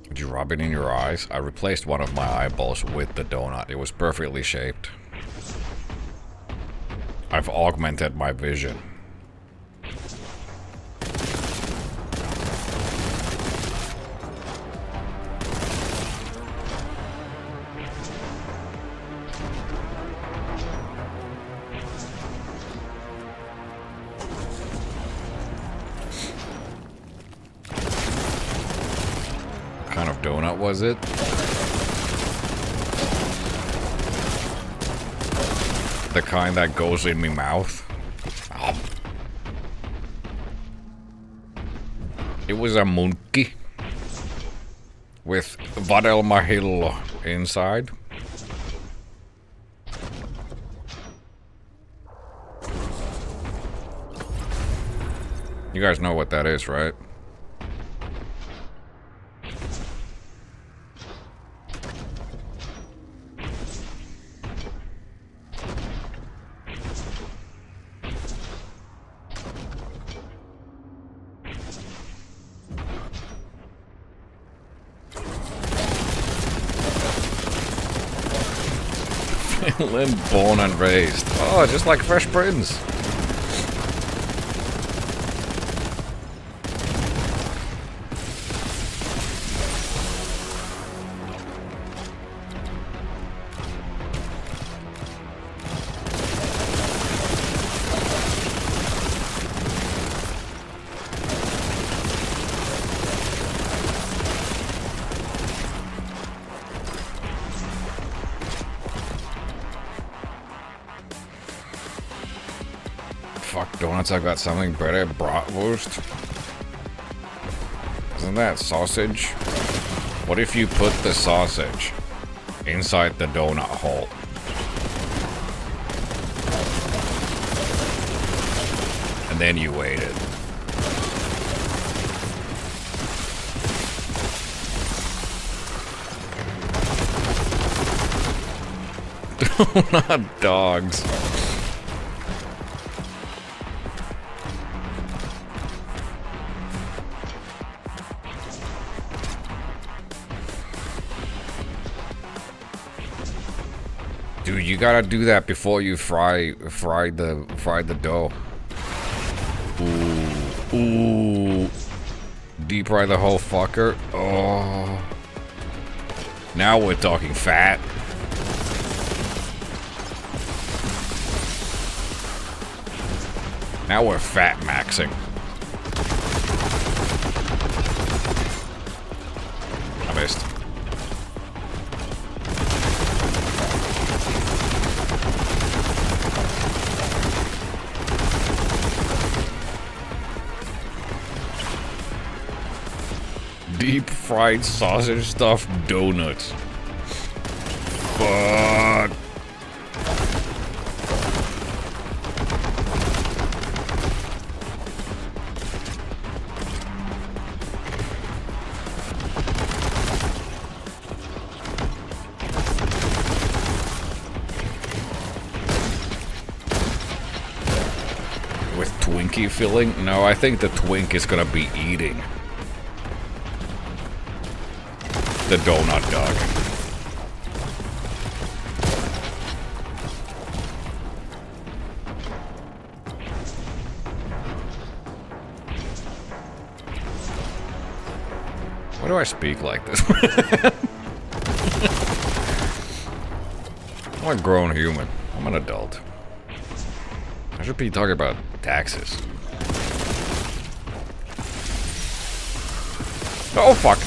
Did you rub it in your eyes? I replaced one of my eyeballs with the donut. It was perfectly shaped. I've augmented my vision. Donut was it? The kind that goes in my mouth. Oh. It was a monkey with vadelmahillo inside. You guys know what that is, right? Finland born and raised. Oh, just like Fresh Prince. Fuck donuts, I've got something better. Bratwurst. Isn't that sausage? What if you put the sausage inside the donut hole? And then you waited. Donut dogs. Dude, you gotta do that before you fry the dough. Ooh. Ooh. Deep fry the whole fucker. Oh. Now we're talking fat. Now we're fat maxing. I missed. Deep fried sausage stuffed donuts. Fuck. With Twinkie filling? No, I think the Twink is gonna be eating the donut dog. Why do I speak like this? I'm a grown human. I'm an adult. I should be talking about taxes. Oh, fuck.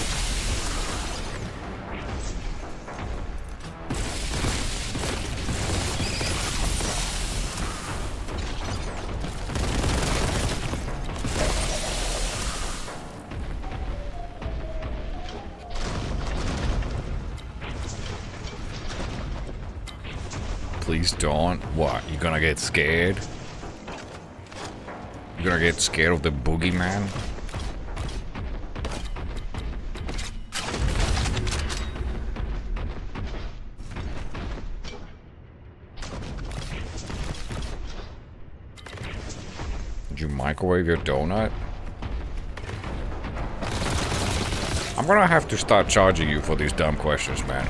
Please don't. What? You gonna get scared? You gonna get scared of the boogeyman? Did you microwave your donut? I'm gonna have to start charging you for these dumb questions, man.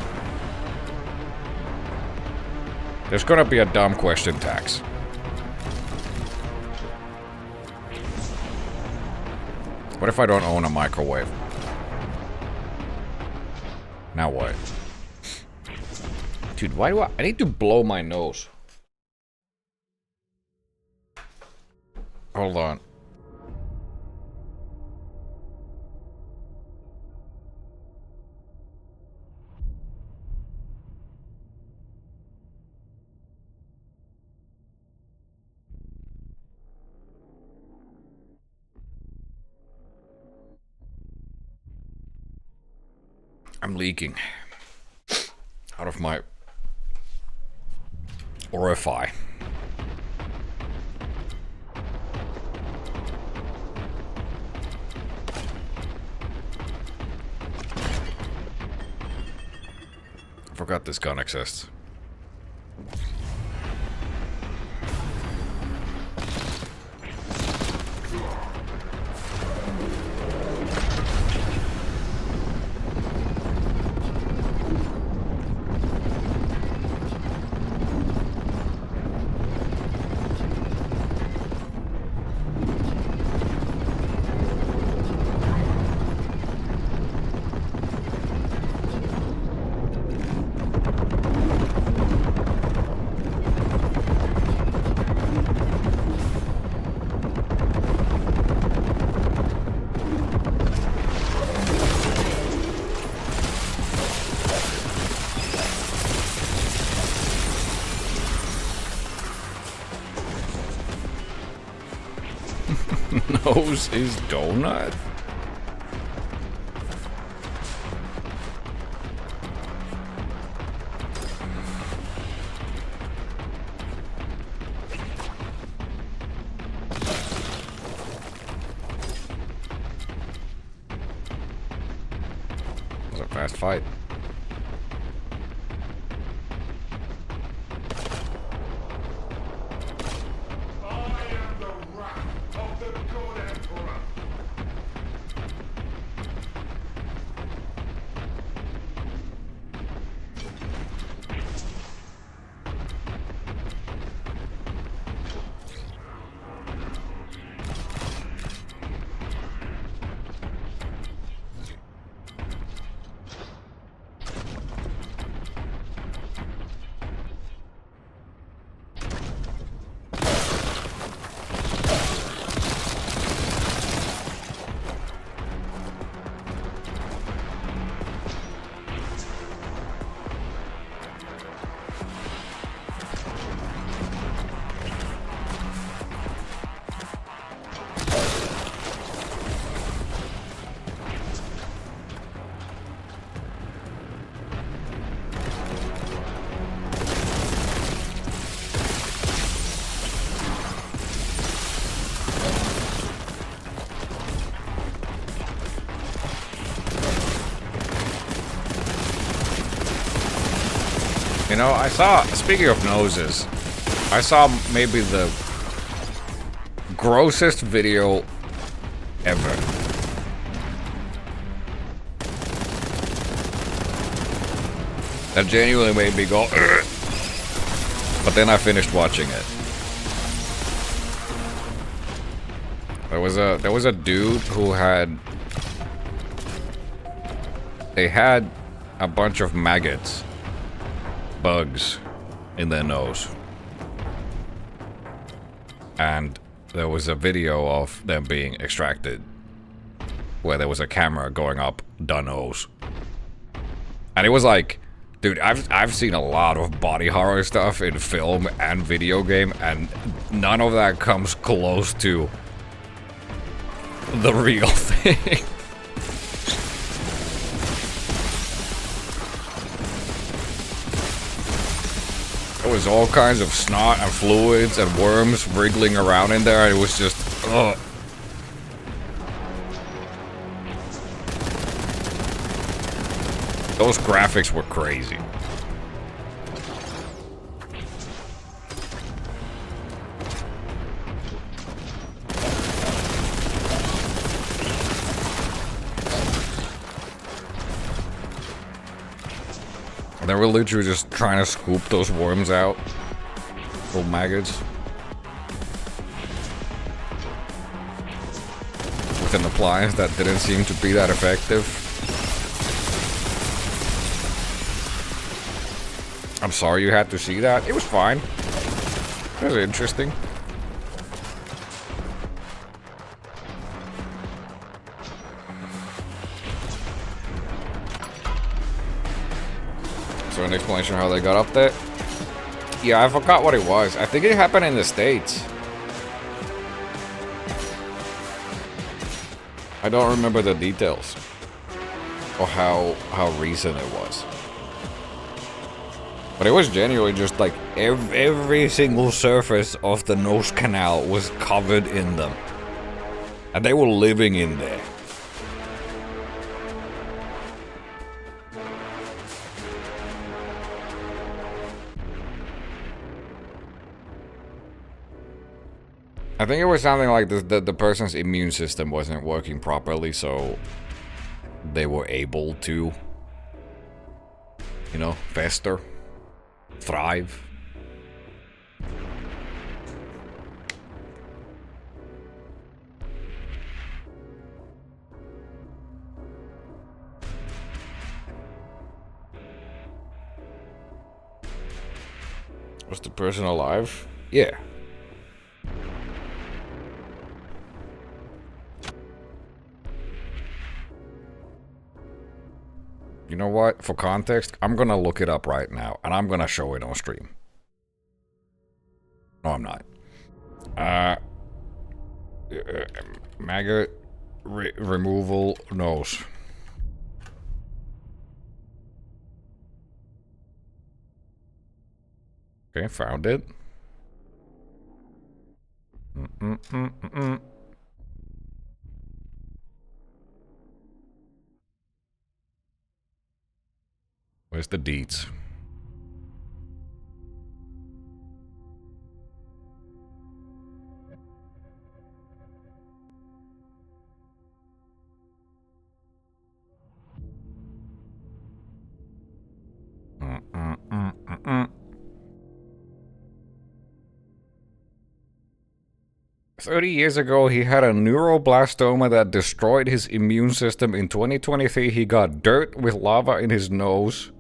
There's gonna be a dumb question tax. What if I don't own a microwave? Now what? Dude, why do I need to blow my nose? Hold on. I'm leaking out of my orifice. I forgot this gun exists. Nose is donut? It was a fast fight. You know, I saw, speaking of noses, I saw maybe the grossest video ever. That genuinely made me go, ugh. But then I finished watching it. There was a dude who had, they had a bunch of maggots, bugs, in their nose. And there was a video of them being extracted where there was a camera going up the nose. And it was like, dude, I've seen a lot of body horror stuff in film and video game, and none of that comes close to the real thing. There was all kinds of snot and fluids and worms wriggling around in there, and it was just, ugh. Those graphics were crazy. They were literally just trying to scoop those worms out. Little maggots. With an appliance that didn't seem to be that effective. I'm sorry you had to see that. It was fine. It was interesting. So an explanation of how they got up there? Yeah, I forgot what it was. I think it happened in the States. I don't remember the details. Or how recent it was. But it was genuinely just like every single surface of the nose canal was covered in them. And they were living in there. I think it was something like this, the person's immune system wasn't working properly, so they were able to, you know, fester, thrive. Was the person alive? Yeah. You know what? For context, I'm gonna look it up right now, and I'm gonna show it on stream. No, I'm not. Maggot removal nose. Okay, found it. 'Where's the deeds? Mm. 30 years ago, he had a neuroblastoma that destroyed his immune system. In 2023, he got dirt with lava in his nose.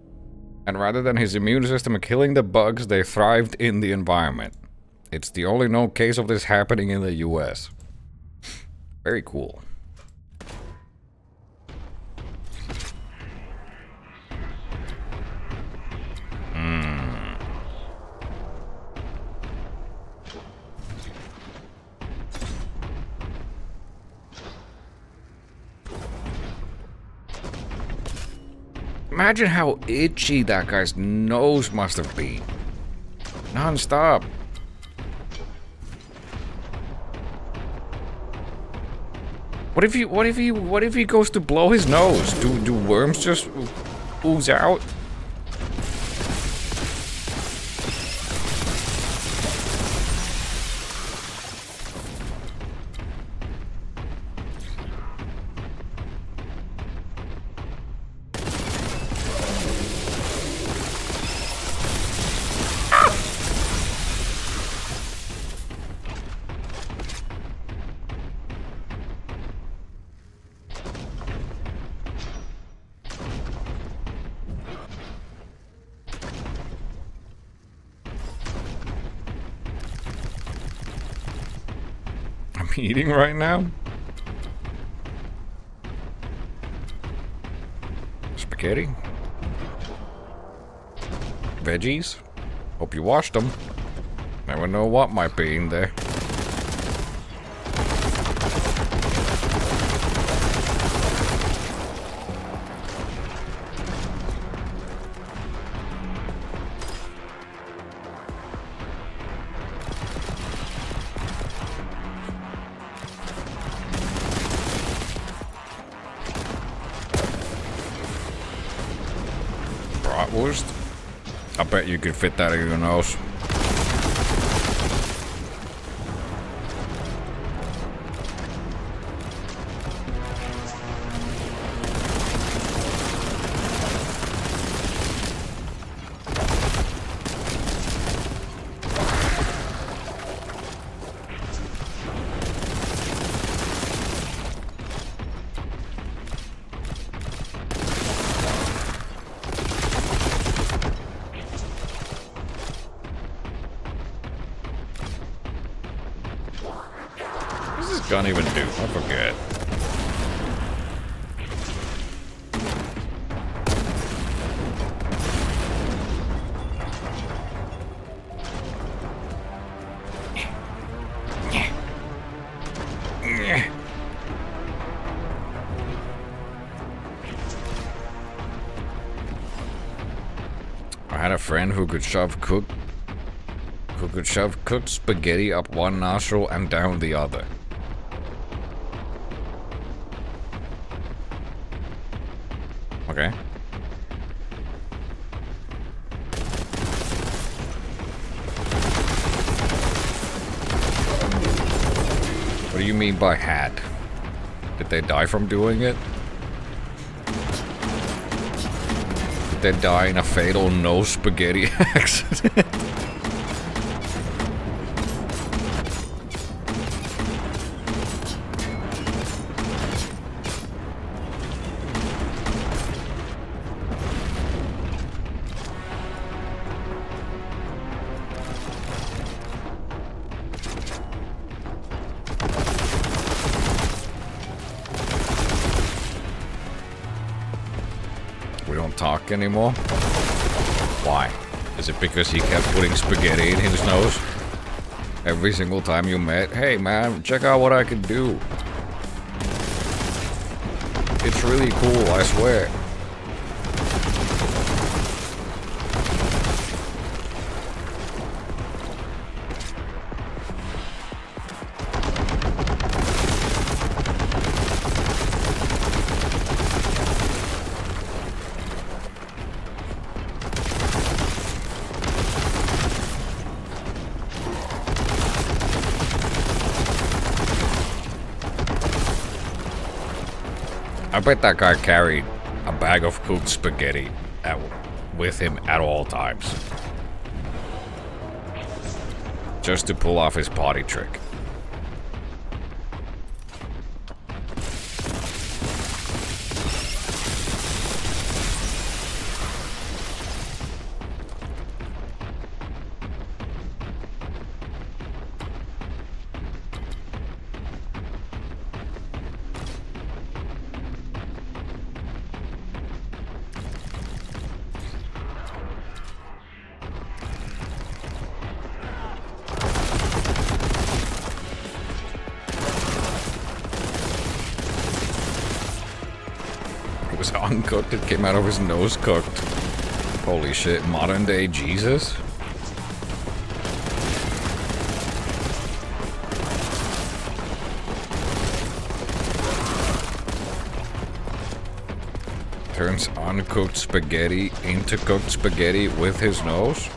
And rather than his immune system killing the bugs, they thrived in the environment. It's the only known case of this happening in the US. Very cool. Imagine how itchy that guy's nose must have been. Non-stop. What if he goes to blow his nose? Do worms just ooze out? eating right now? Spaghetti? Veggies? Hope you washed them. Never know what might be in there. Bratwurst? I bet you could fit that in your nose. Gun even do? I forget. I had a friend who could shove cooked spaghetti up one nostril and down the other. Okay. What do you mean by had? Did they die from doing it? Did they die in a fatal no spaghetti accident? Talk anymore? Why? Is it because he kept putting spaghetti in his nose? Every single time you met, hey man, check out what I can do. It's really cool, I swear. I bet that guy carried a bag of cooked spaghetti with him at all times. Just to pull off his party trick. It was uncooked, it came out of his nose cooked. Holy shit, modern day Jesus? Turns uncooked spaghetti into cooked spaghetti with his nose?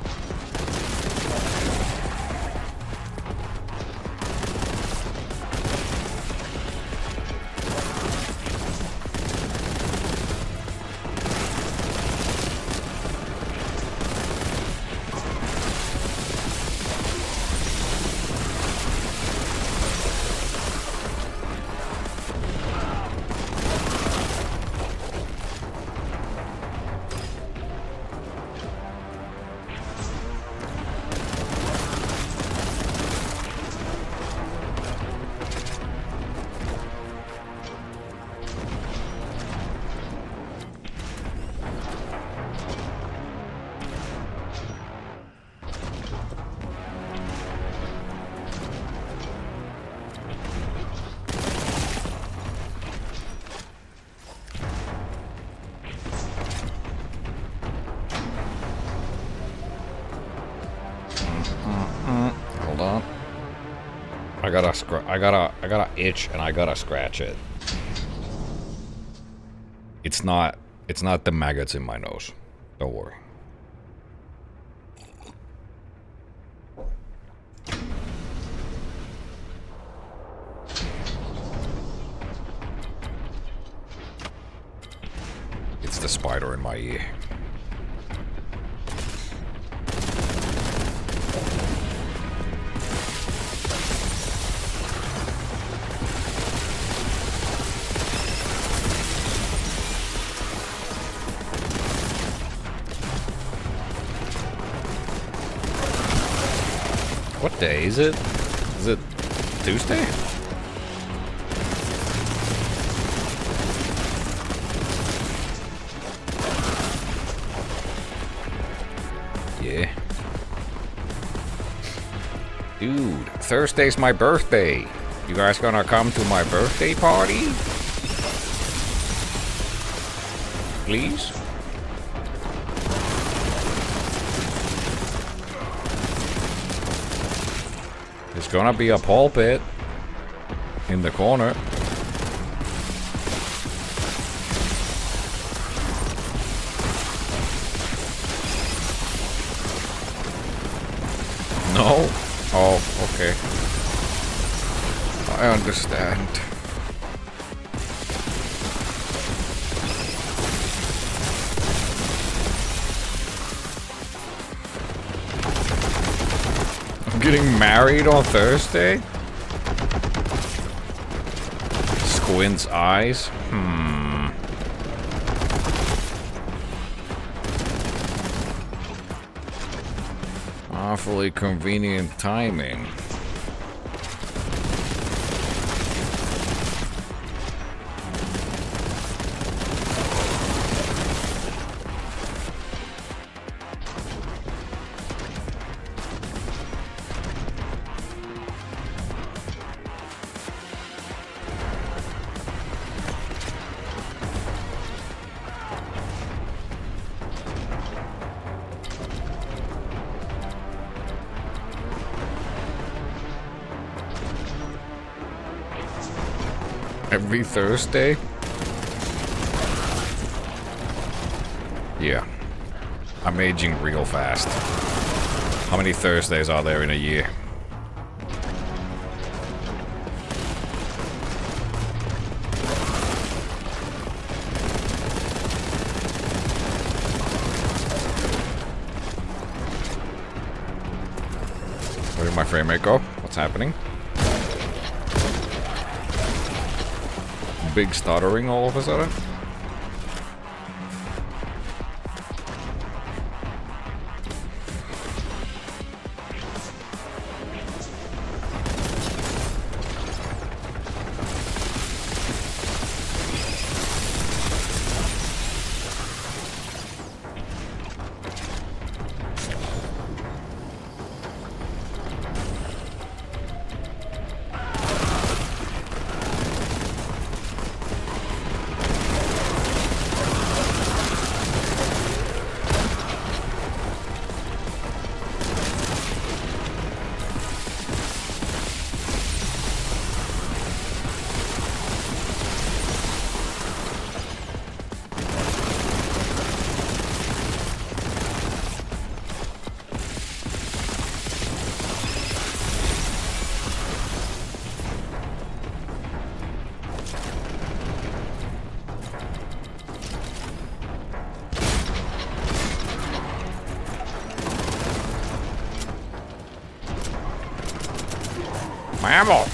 gotta itch and I gotta scratch it. It's not the maggots in my nose. Don't worry. It's the spider in my ear. What day is it? Is it Tuesday? Yeah. Dude, Thursday's my birthday. You guys gonna come to my birthday party? Please? There's gonna be a pulpit in the corner. No? Oh, okay. I understand. I'm getting married on Thursday? Squint's eyes? Awfully convenient timing. Every Thursday? Yeah. I'm aging real fast. How many Thursdays are there in a year? Where did my frame rate go? What's happening? Big stuttering all of a sudden. My ammo!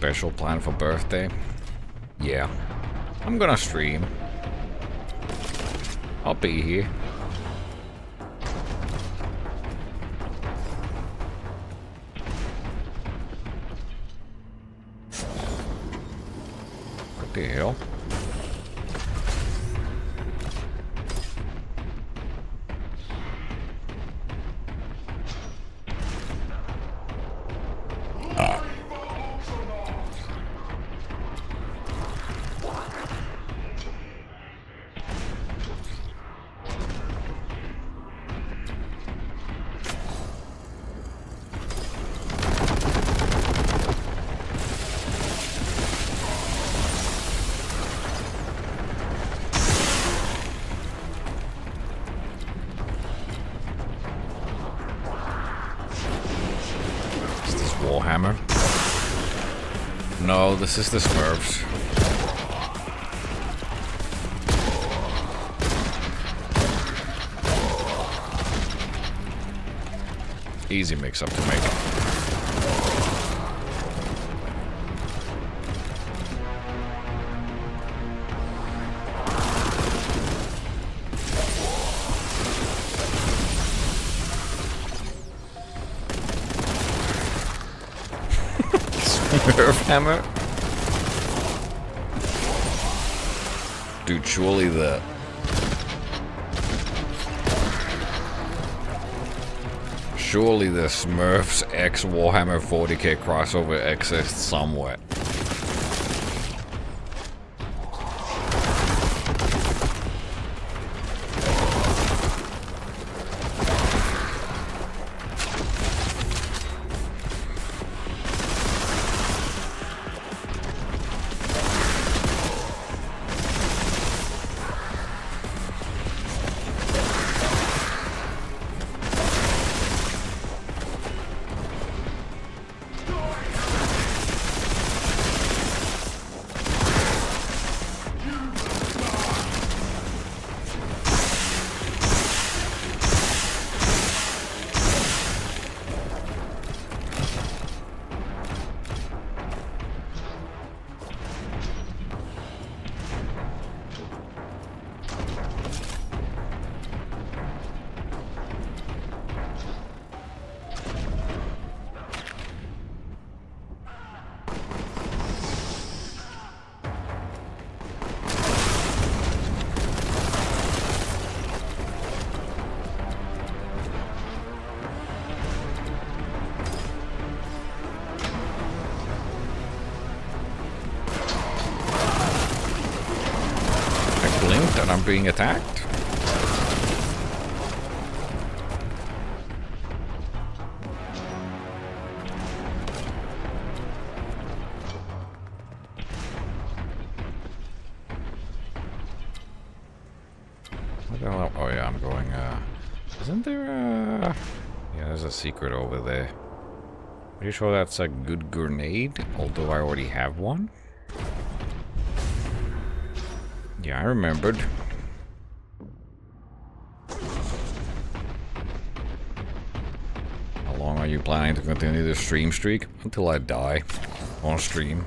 special planned for birthday? Yeah. I'm gonna stream. I'll be here. What the hell? Warhammer. No, this is the Smurfs. Easy mix-up to make. Smurf hammer? Dude, surely the... Surely the Smurfs X Warhammer 40K crossover exists somewhere. And I'm being attacked. What the hell? Oh yeah, I'm going, isn't there a... Yeah, there's a secret over there. Pretty sure that's a good grenade, although I already have one. Yeah, I remembered. How long are you planning to continue the stream streak? Until I die on stream.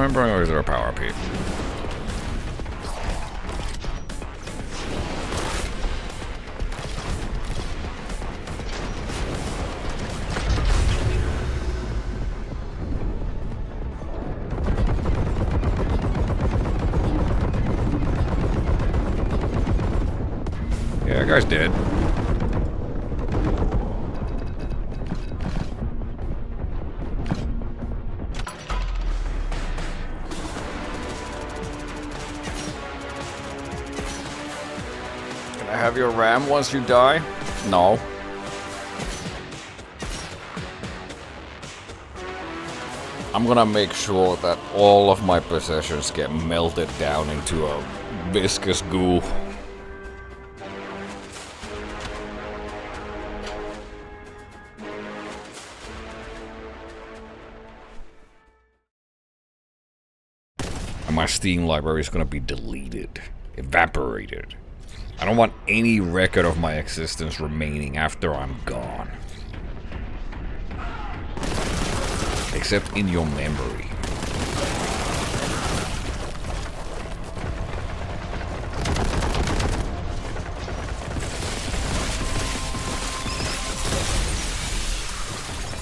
remembering, or is there a power P? Yeah, that guy's dead. Can I have your RAM once you die? No. I'm gonna make sure that all of my possessions get melted down into a viscous goo. And my Steam library is gonna be deleted. Evaporated. I don't want any record of my existence remaining after I'm gone. Except in your memory.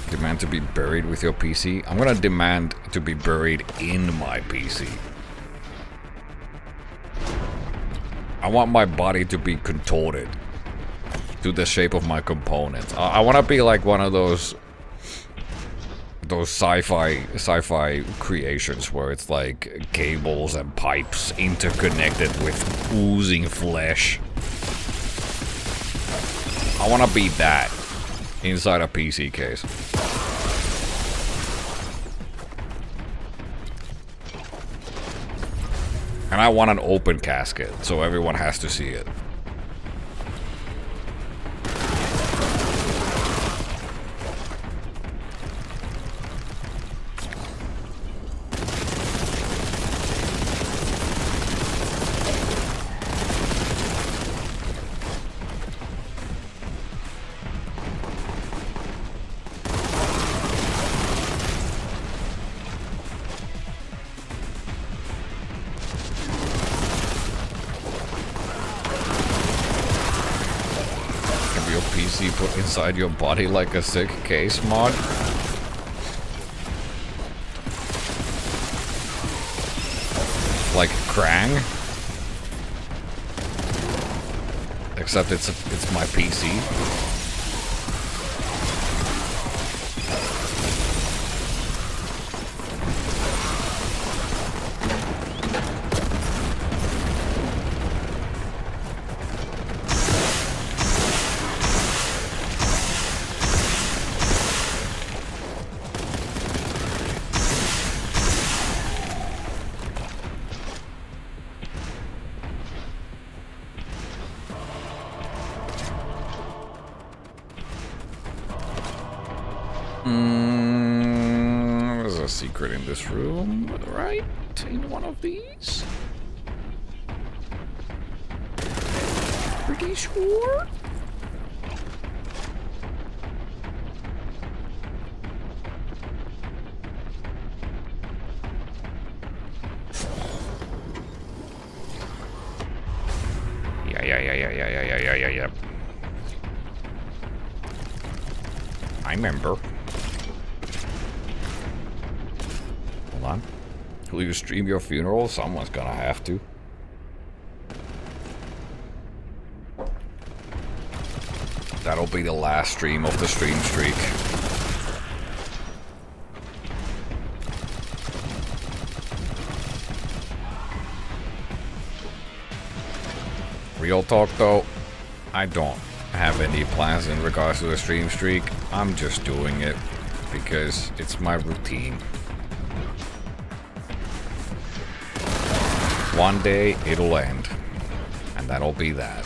Demand to be buried with your PC? I'm gonna demand to be buried in my PC. I want my body to be contorted to the shape of my components. I want to be like one of those sci-fi creations where it's like cables and pipes interconnected with oozing flesh. I want to be that inside a PC case. And I want an open casket, so everyone has to see it. Put inside your body like a sick case mod. Like Krang. Except it's my PC. There's a secret in this room, right? In one of these? Pretty sure? Yeah. I remember. Hold on. Will you stream your funeral? Someone's gonna have to. That'll be the last stream of the stream streak. Real talk though, I don't have any plans in regards to the stream streak. I'm just doing it because it's my routine. One day it'll end, and that'll be that.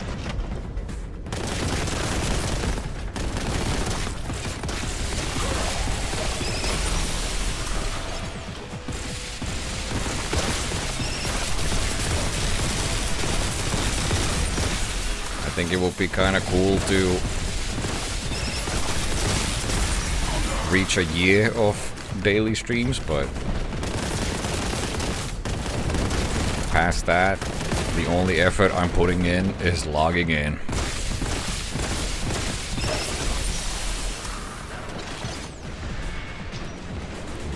I think it would be kind of cool to reach a year of daily streams, but past that, the only effort I'm putting in is logging in.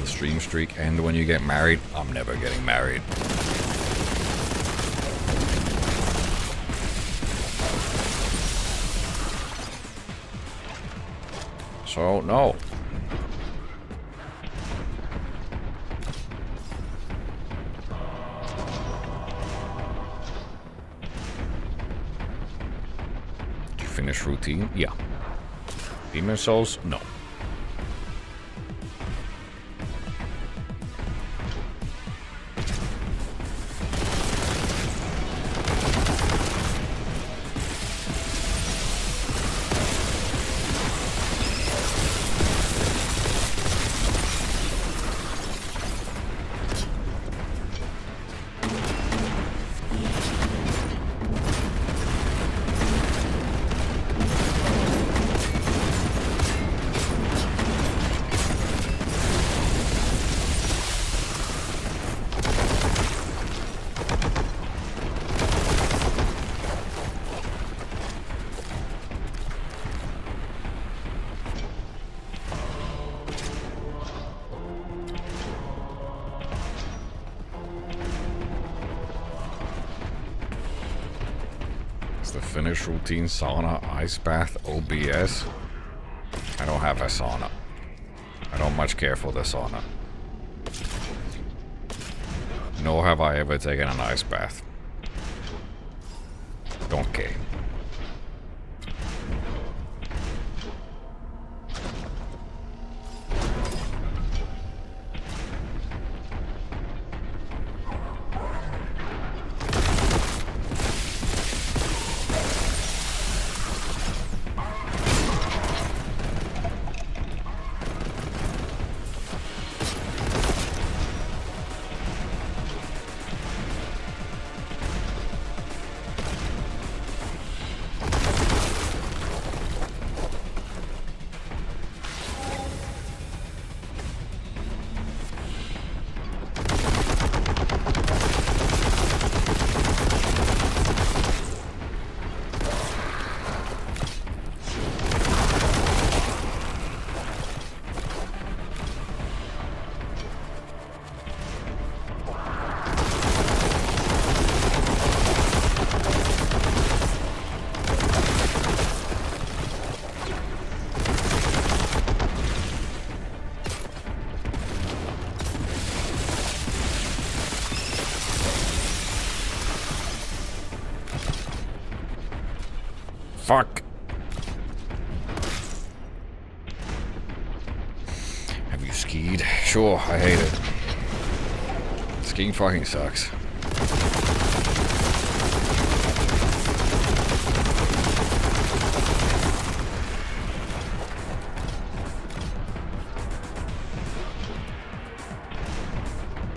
The stream streak end when you get married? I'm never getting married. So, no. Did you finish routine? Yeah. Demon Souls? No. Finish routine, sauna, ice bath, OBS. I don't have a sauna. I don't much care for the sauna. Nor have I ever taken an ice bath. Don't care. Fuck. Have you skied? Sure, I hate it. Skiing fucking sucks.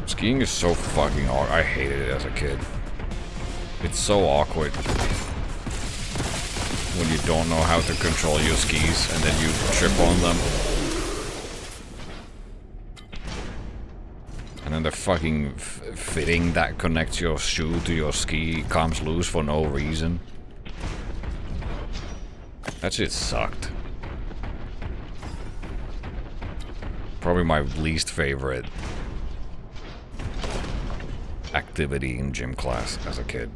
Skiing is so fucking awkward. I hated it as a kid. It's so awkward. When you don't know how to control your skis and then you trip on them. And then the fucking fitting that connects your shoe to your ski comes loose for no reason. That shit sucked. Probably my least favorite activity in gym class as a kid.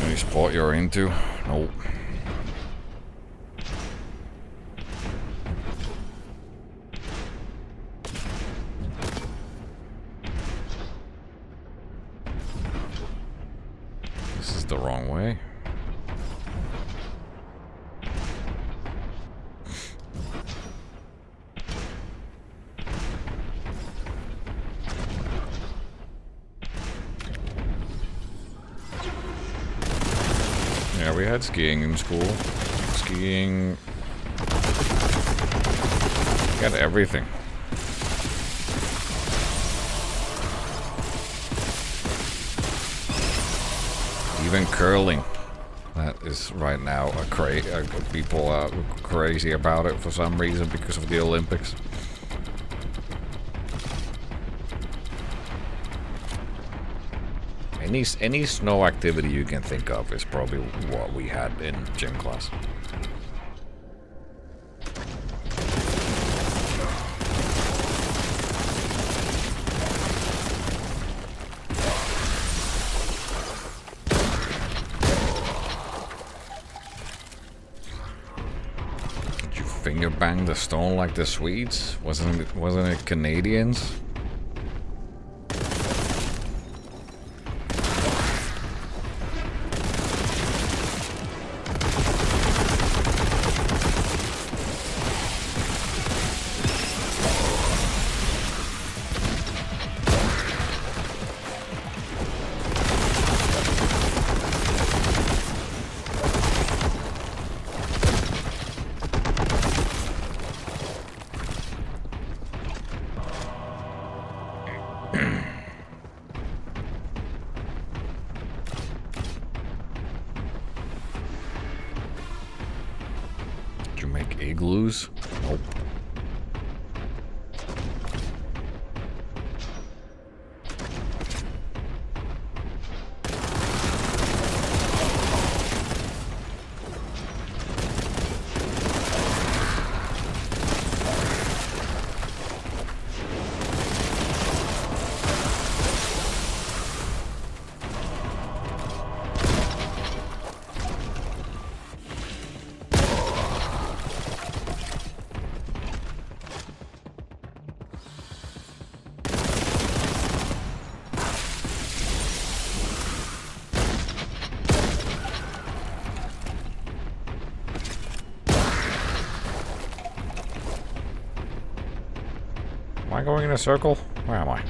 Any sport you're into? Nope. This is the wrong way. Yeah, we had skiing in school. Skiing. Got everything. Even curling. That is right now people are crazy about it for some reason because of the Olympics. Any snow activity you can think of is probably what we had in gym class. Did you finger bang the stone like the Swedes? Wasn't it Canadians? Did you make igloos? Nope. Am I going in a circle? Where am I?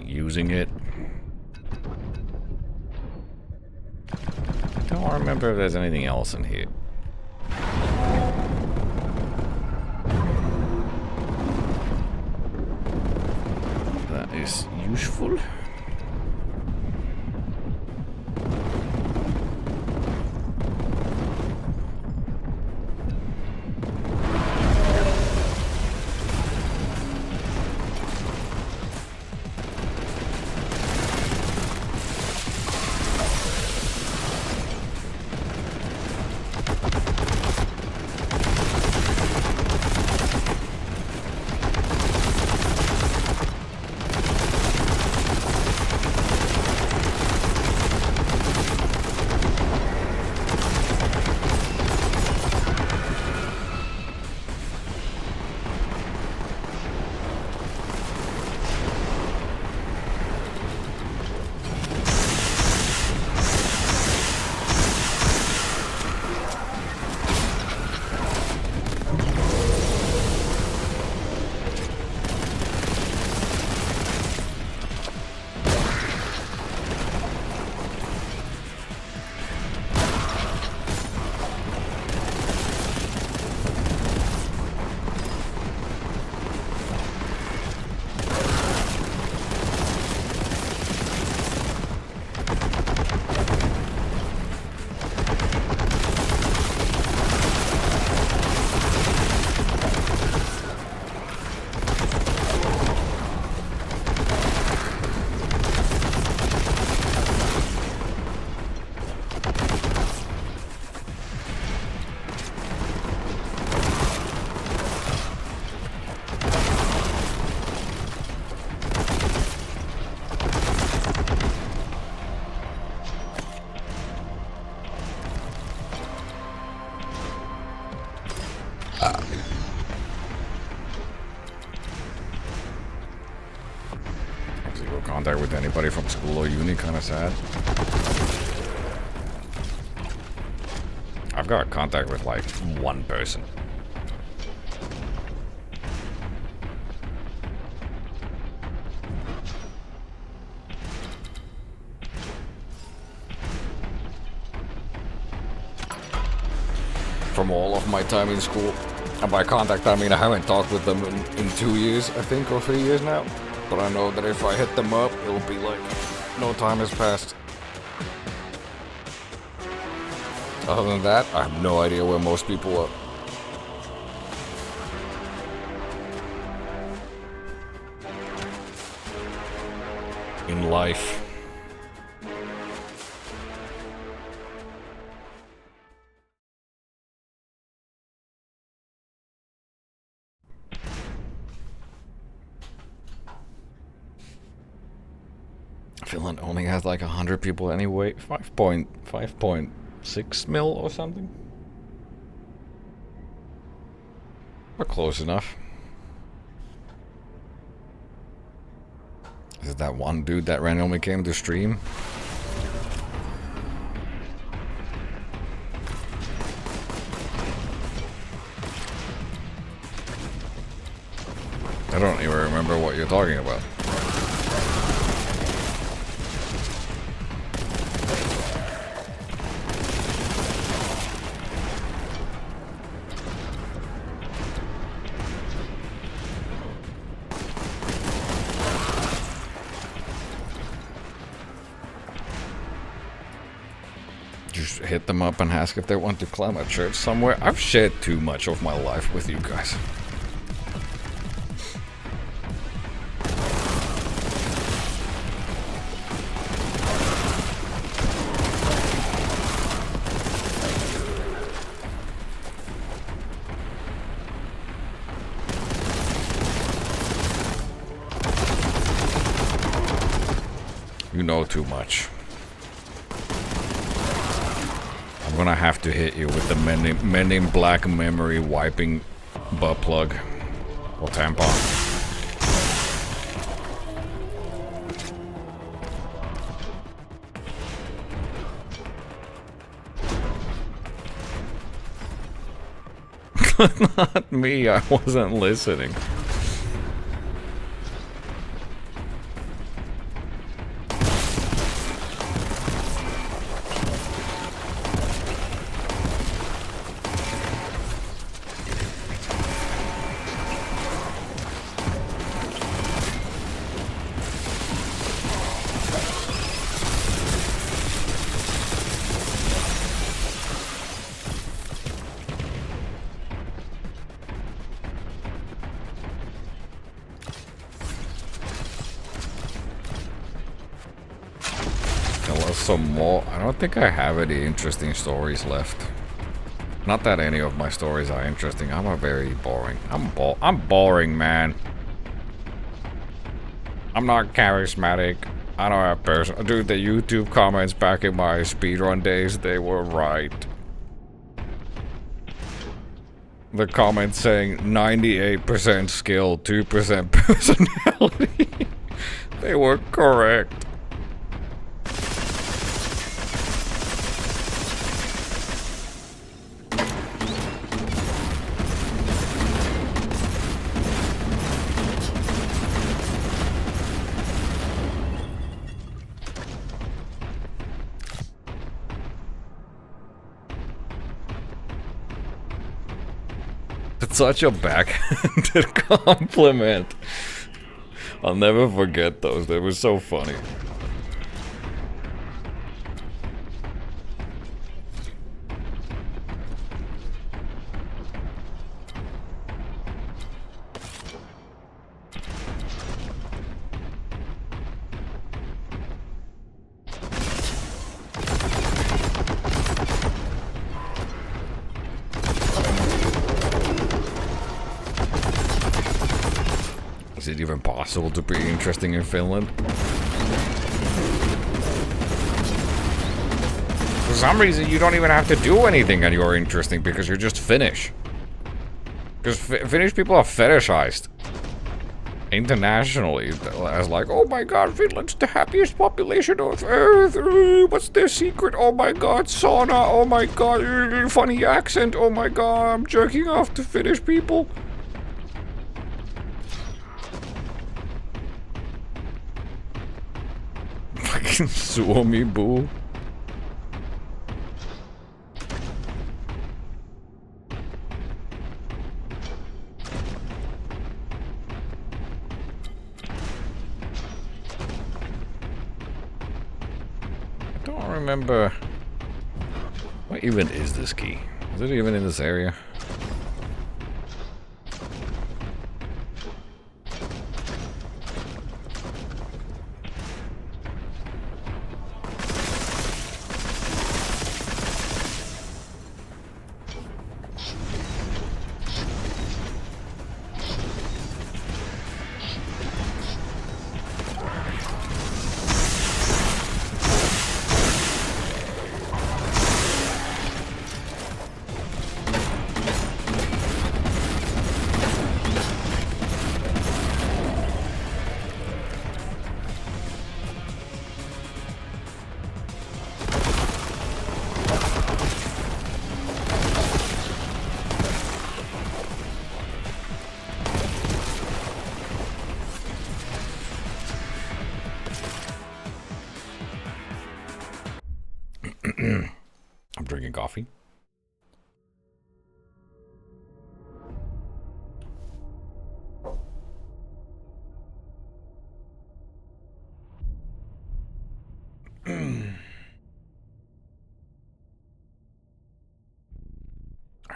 Using it. I don't remember if there's anything else in here. That is useful. anybody from school or uni, kinda sad. I've got contact with like one person. From all of my time in school. And by contact, I mean I haven't talked with them in 2 years, I think, or 3 years now. But I know that if I hit them up, it'll be like no time has passed. Other than that, I have no idea where most people are. In life. Finland only has like 100 people anyway. 5.6 mil or something. We're close enough. Is it that one dude that randomly came to stream? I don't even remember what you're talking about. Just hit them up and ask if they want to climb a church somewhere. I've shared too much of my life with you guys. You know too much. I'm gonna have to hit you with the Men in Black memory wiping butt plug or tampon. Not me, I wasn't listening. Some more. I don't think I have any interesting stories left. Not that any of my stories are interesting. I'm a very boring. I'm boring, man. I'm not charismatic. I don't have person. Dude, the YouTube comments back in my speedrun days, they were right. The comments saying 98% skill, 2% personality. They were correct. Such a backhanded compliment. I'll never forget those. They were so funny. Is it even possible to be interesting in Finland? For some reason, you don't even have to do anything and you're interesting because you're just Finnish. Because Finnish people are fetishized. internationally as like, oh my god, Finland's the happiest population of Earth. What's their secret? Oh my god, sauna. Oh my god, funny accent. Oh my god, I'm jerking off to Finnish people. Fucking Suomi boo. Remember, what even is this key? Is it even in this area? I'm drinking coffee. I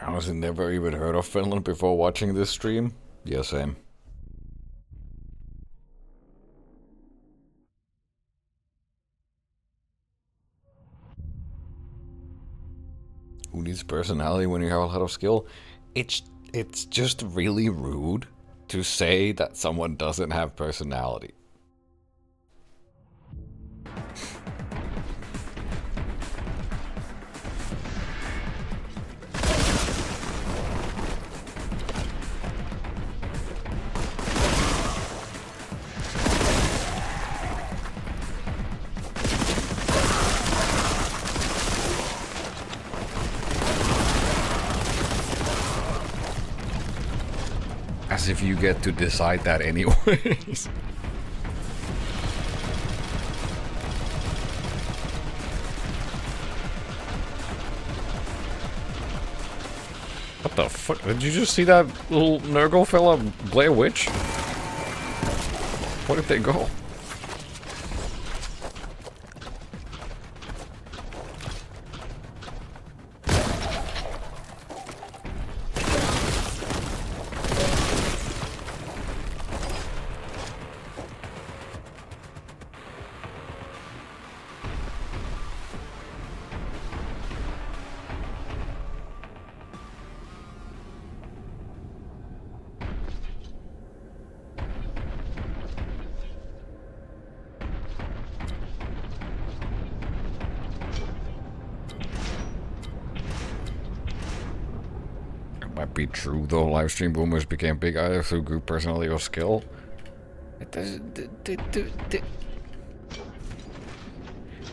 honestly never even heard of Finland before watching this stream. Yeah, same. Who needs personality when you have a lot of skill? It's just really rude to say that someone doesn't have personality. As if you get to decide that anyways. What the fuck? Did you just see that little Nurgle fella Blair Witch? Where did they go? Might be true though, live stream boomers became big either through group personality or skill. It doesn't.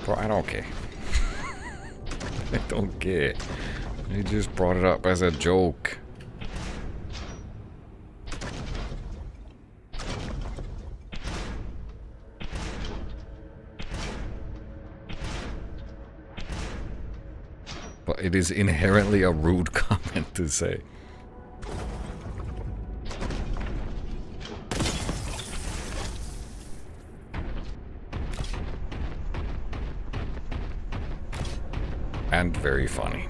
Bro, I don't care. I don't care. He just brought it up as a joke. But it is inherently a rude comment to say. And very funny.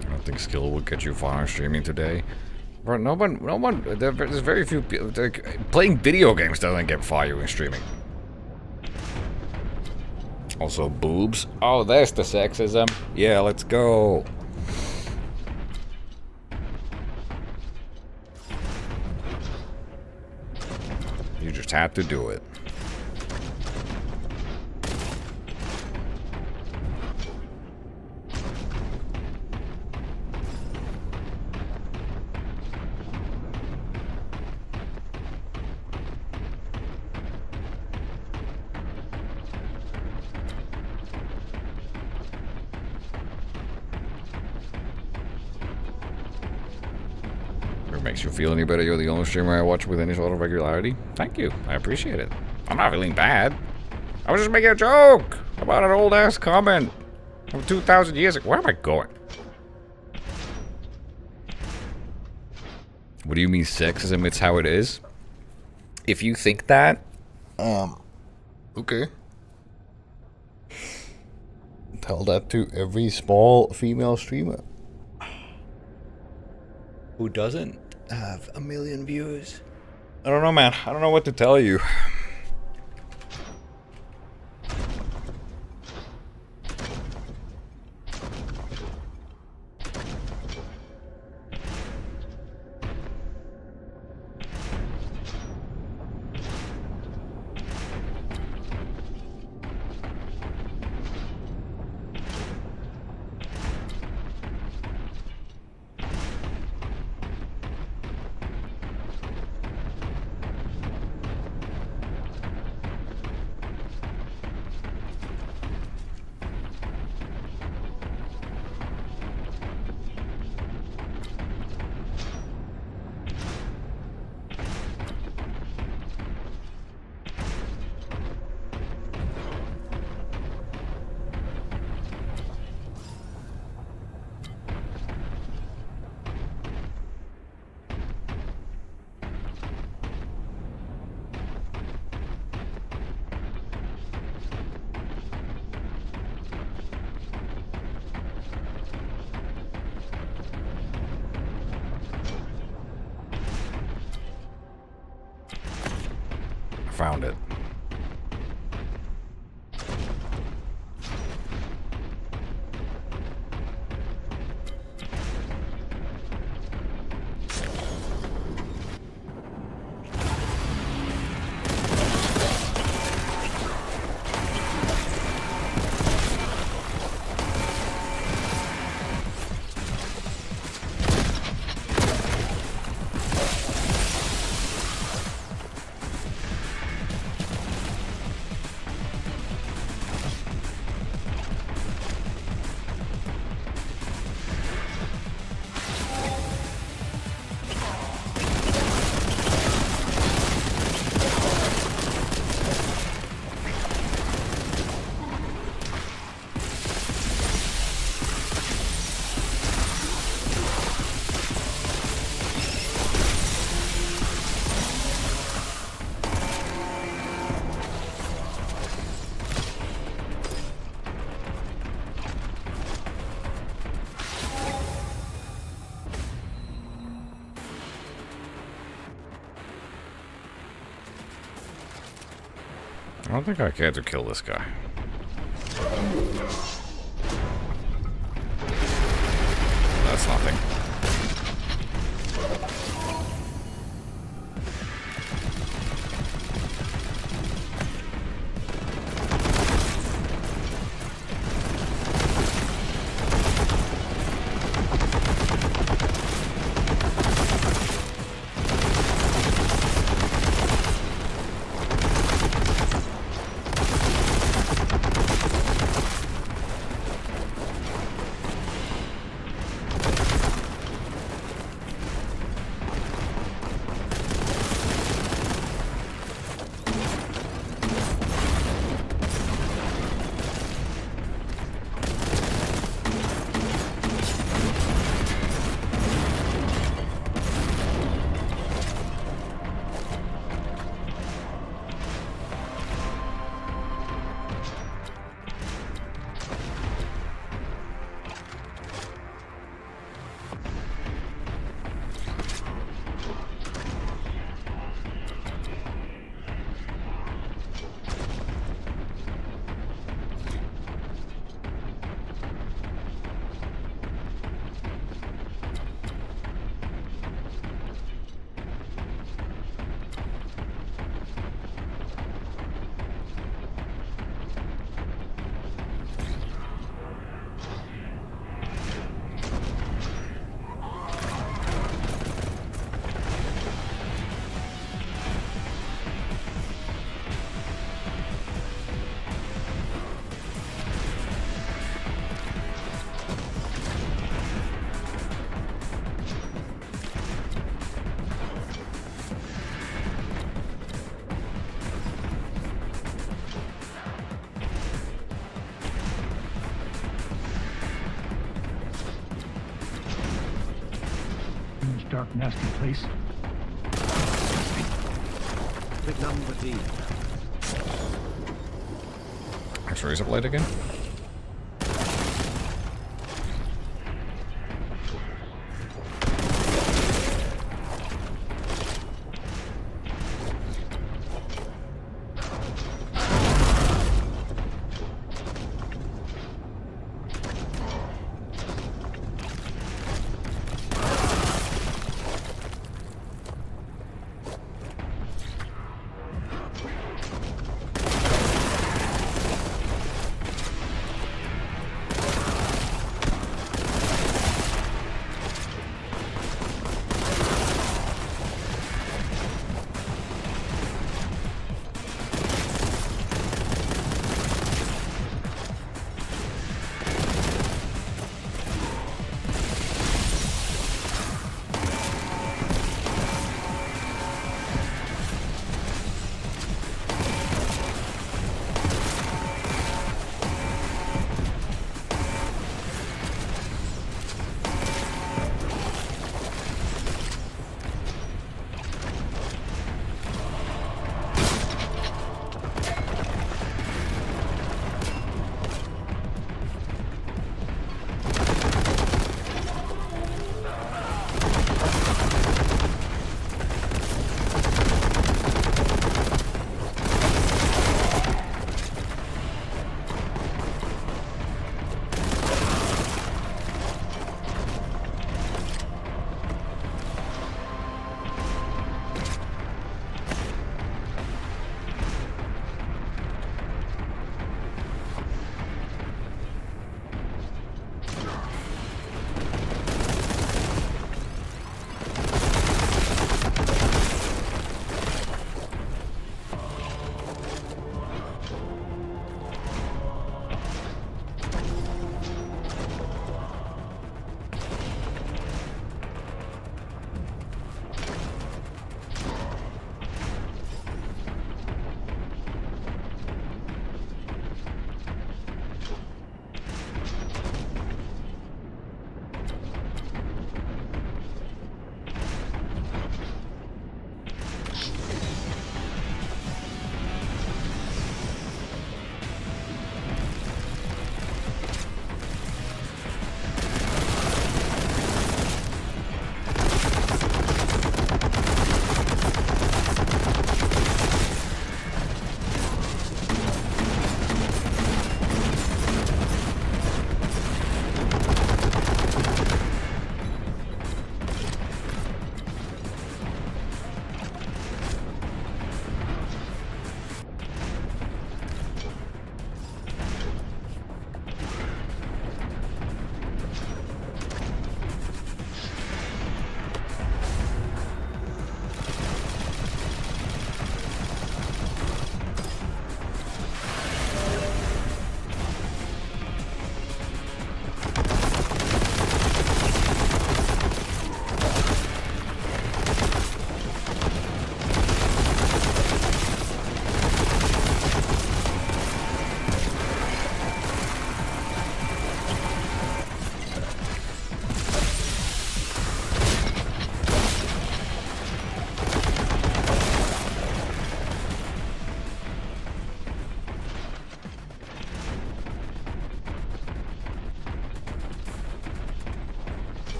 I don't think skill will get you far on streaming today. Bro, no one, there's very few people, playing video games doesn't get far you in streaming. Also, boobs. Oh, there's the sexism. Yeah, let's go. You just had to do it. Makes you feel any better you're the only streamer I watch with any sort of regularity? Thank you. I appreciate it. I'm not feeling bad. I was just making a joke about an old-ass comment from 2,000 years ago. Where am I going? What do you mean sexism? It's how it is? If you think that, okay. Tell that to every small female streamer who doesn't have 1 million views. I don't know, man. I don't know what to tell you. Found it. I don't think I care to kill this guy. That's nothing. dark, nasty place. Big number D. Next razor blade again?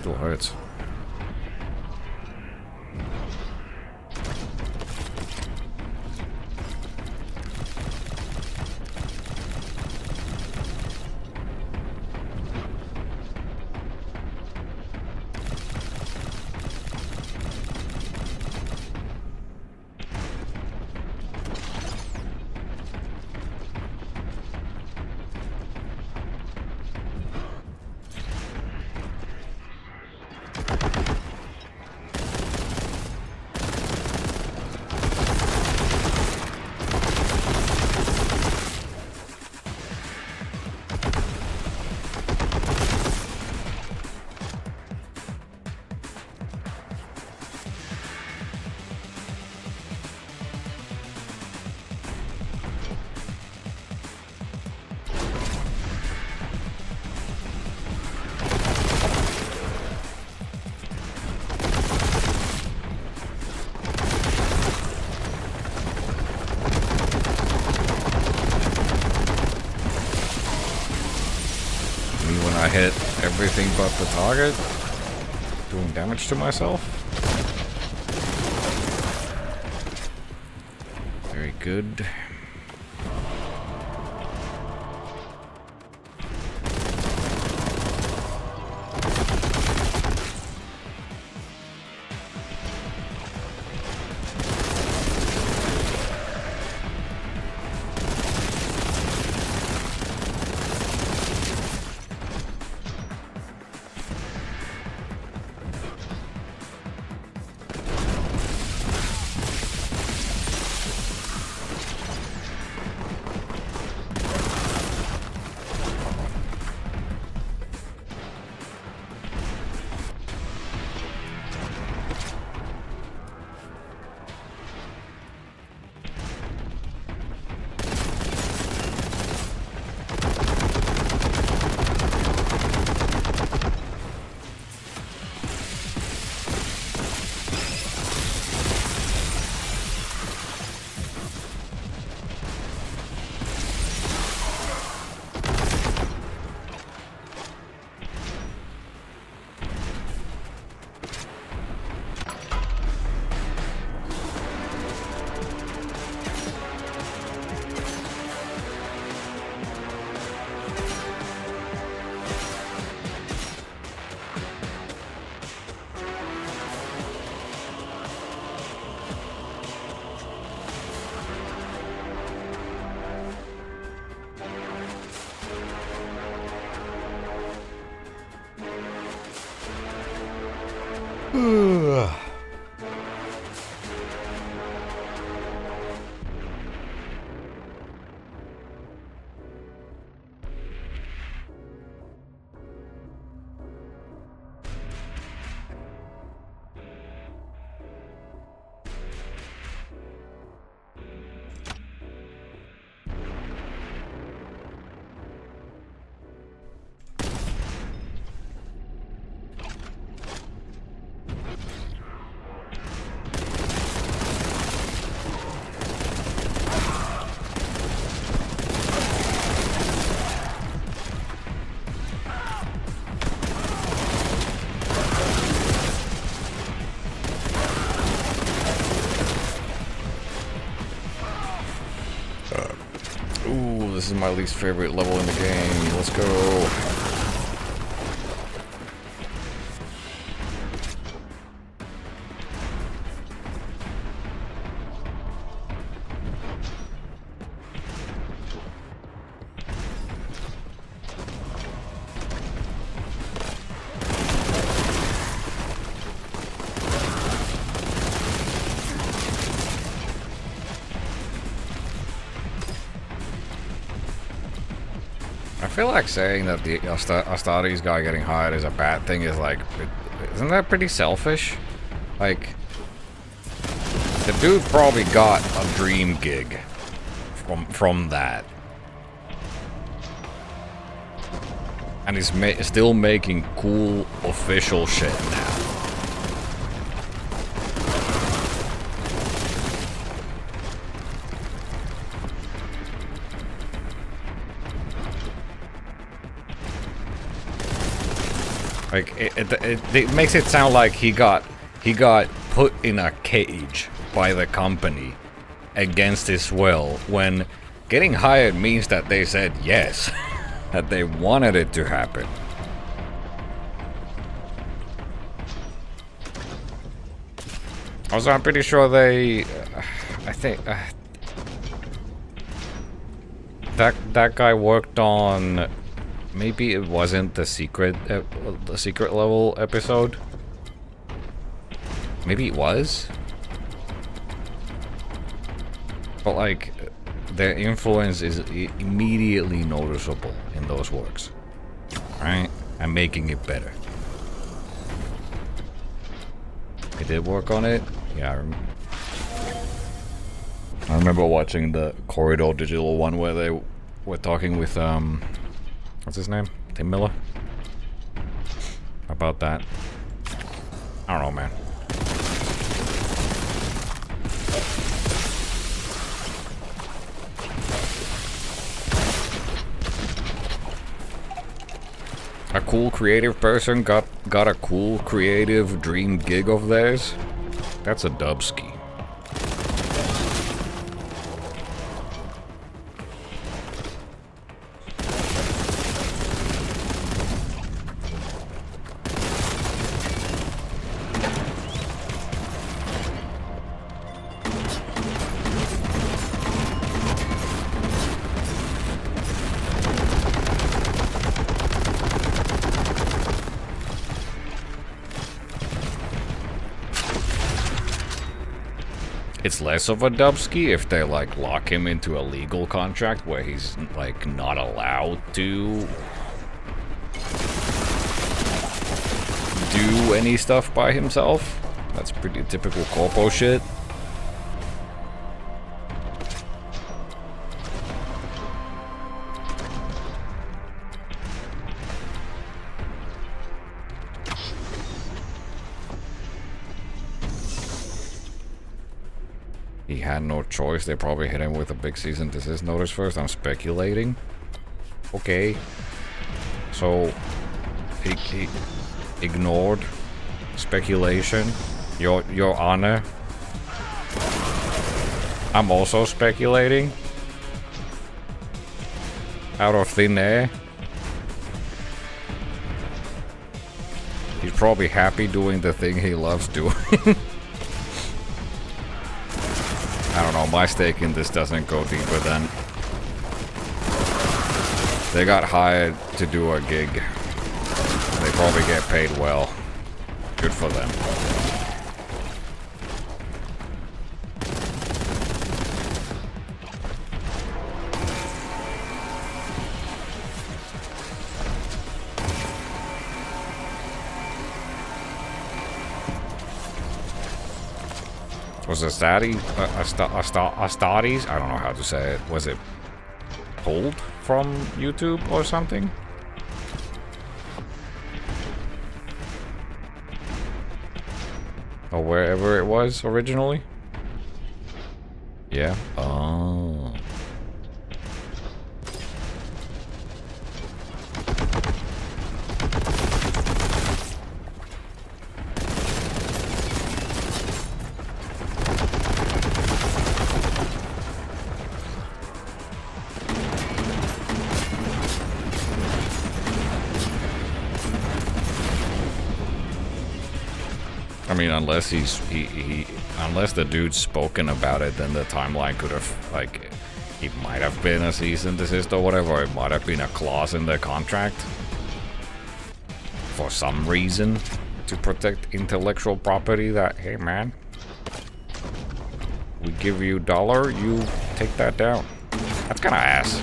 Still hurts. I hit everything but the target, doing damage to myself. Very good. This is my least favorite level in the game. Let's go. I feel like saying that the Astartes guy getting hired is a bad thing is like, isn't that pretty selfish? Like, the dude probably got a dream gig from that, and he's still making cool official shit now. Like it makes it sound like he got put in a cage by the company against his will, when getting hired means that they said yes, that they wanted it to happen. Also, I'm pretty sure they, I think that guy worked on. Maybe it wasn't the secret level episode. Maybe it was. But like, their influence is immediately noticeable in those works. Right? I'm making it better. I did work on it. Yeah, I remember watching the Corridor Digital one where they were talking with what's his name? Tim Miller? About that. I don't know, man. A cool creative person got a cool creative dream gig of theirs. That's a dubski. It's less of a dubski if they like lock him into a legal contract where he's like not allowed to do any stuff by himself. That's pretty typical corpo shit. He had no choice. They probably hit him with a big cease and desist notice first. I'm speculating. Okay. So he ignored speculation. Your Honor. I'm also speculating. Out of thin air. He's probably happy doing the thing he loves doing. I don't know, my stake in this doesn't go deeper than they got hired to do a gig. They probably get paid well. Good for them. Was Astartes? I don't know how to say it. Was it pulled from YouTube or something? Or wherever it was originally? Yeah. Oh. I mean, unless unless the dude's spoken about it, then the timeline could have, like, it might have been a cease and desist or whatever. It might have been a clause in the contract for some reason to protect intellectual property. That, hey man, we give you $1, you take that down. That's kind of ass.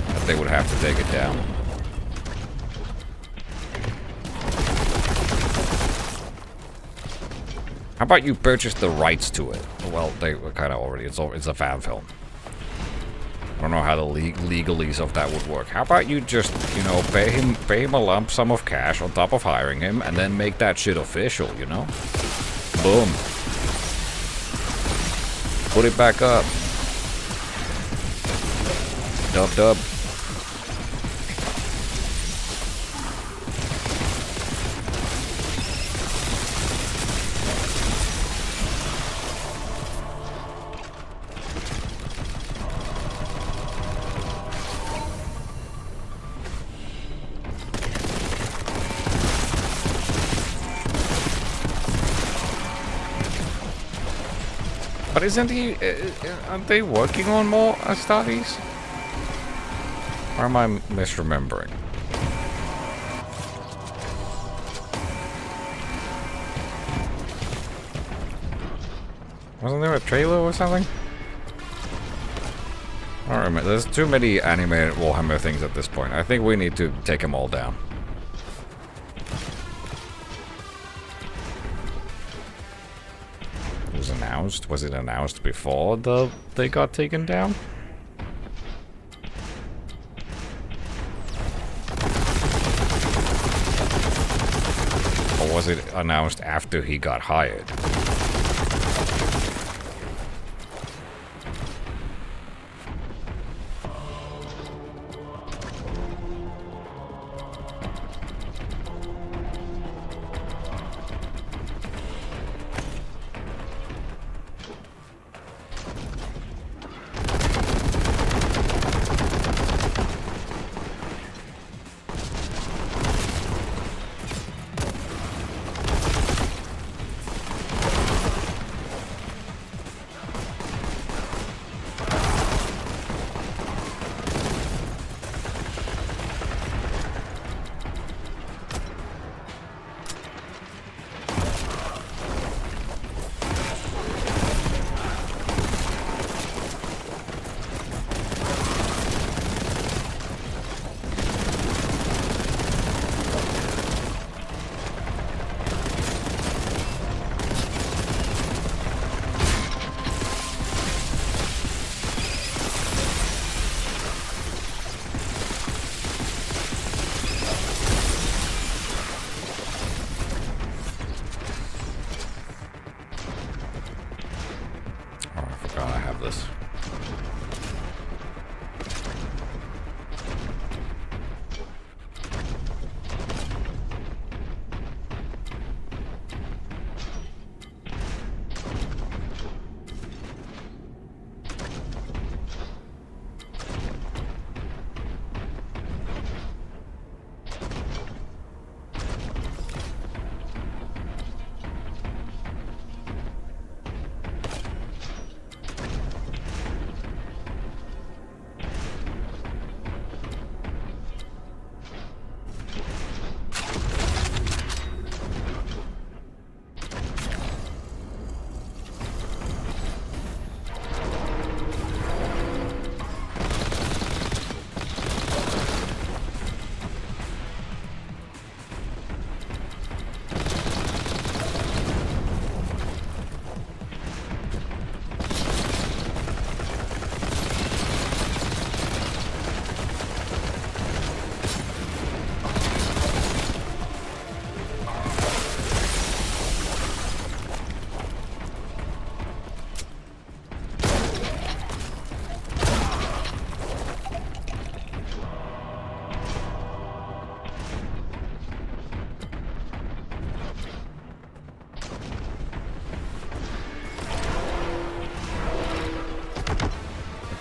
That they would have to take it down. How about you purchase the rights to it? Well, they were kind of already. It's a fan film. I don't know how the legalese of that would work. How about you just, you know, pay him a lump sum of cash on top of hiring him, and then make that shit official, you know? Boom. Put it back up. Dub. But isn't he... aren't they working on more studies? Or am I misremembering? Wasn't there a trailer or something? I don't remember. There's too many animated Warhammer things at this point. I think we need to take them all down. It was announced? Was it announced before they got taken down? Or was it announced after he got hired?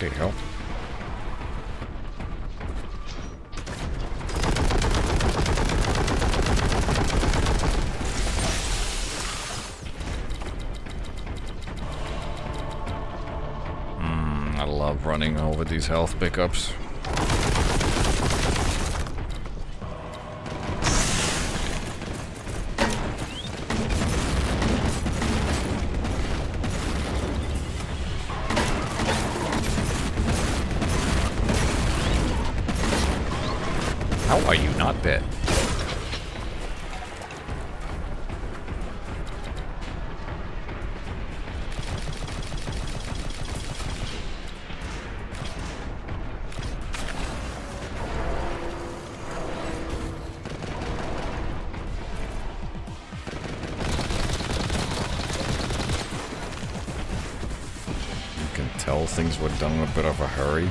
There you go. I love running over these health pickups. How are you not dead? You can tell things were done in a bit of a hurry.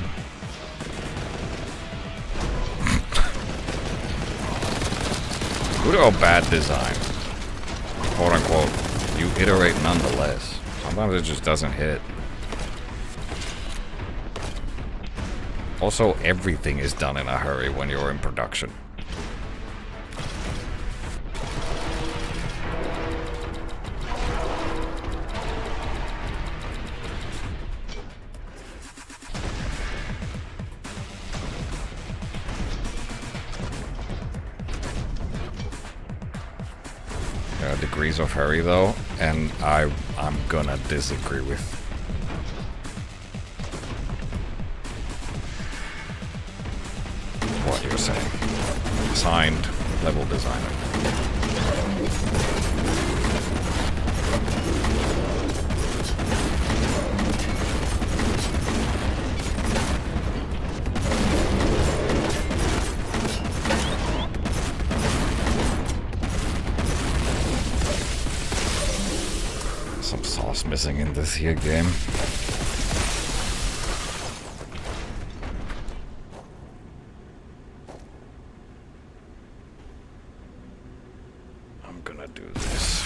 Good or bad design, quote unquote, you iterate nonetheless. Sometimes it just doesn't hit. Also, everything is done in a hurry when you're in production. degrees of hurry though, and I'm gonna disagree with what you're saying. Signed, level designer. Some sauce missing in this here game. I'm gonna do this.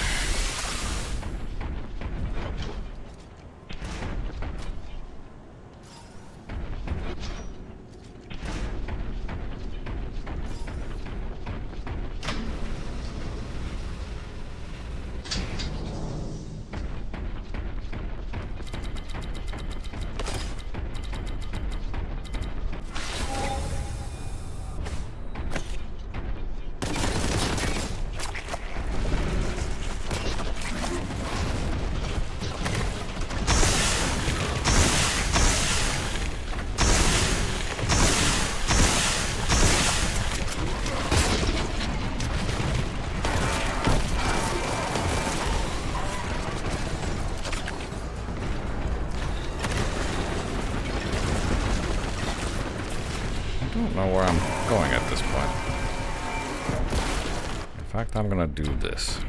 I don't know where I'm going at this point. In fact, I'm gonna do this.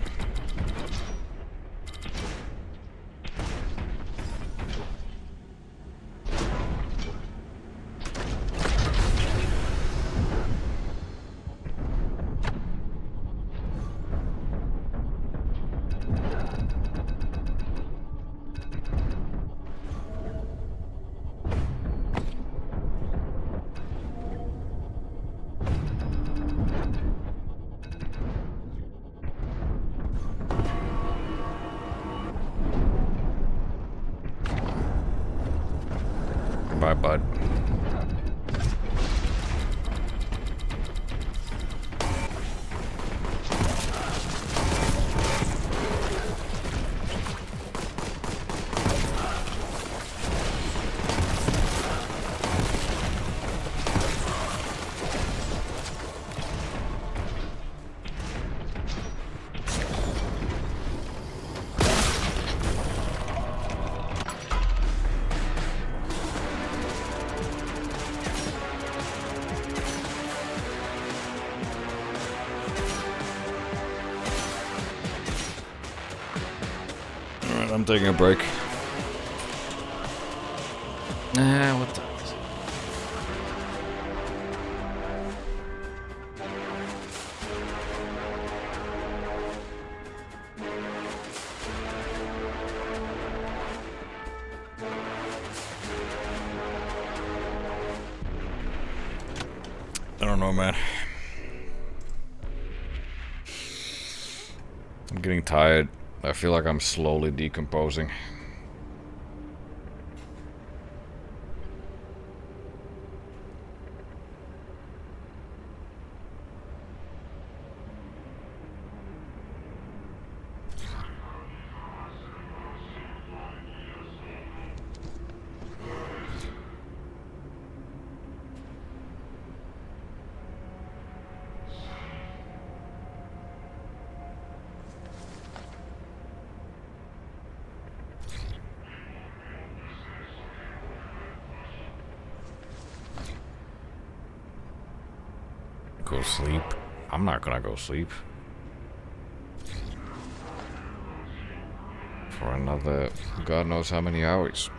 Bye, bud. Alright, I'm taking a break. What time is it? I don't know, man. I'm getting tired. I feel like I'm slowly decomposing. Go sleep. I'm not gonna go sleep. For another God knows how many hours.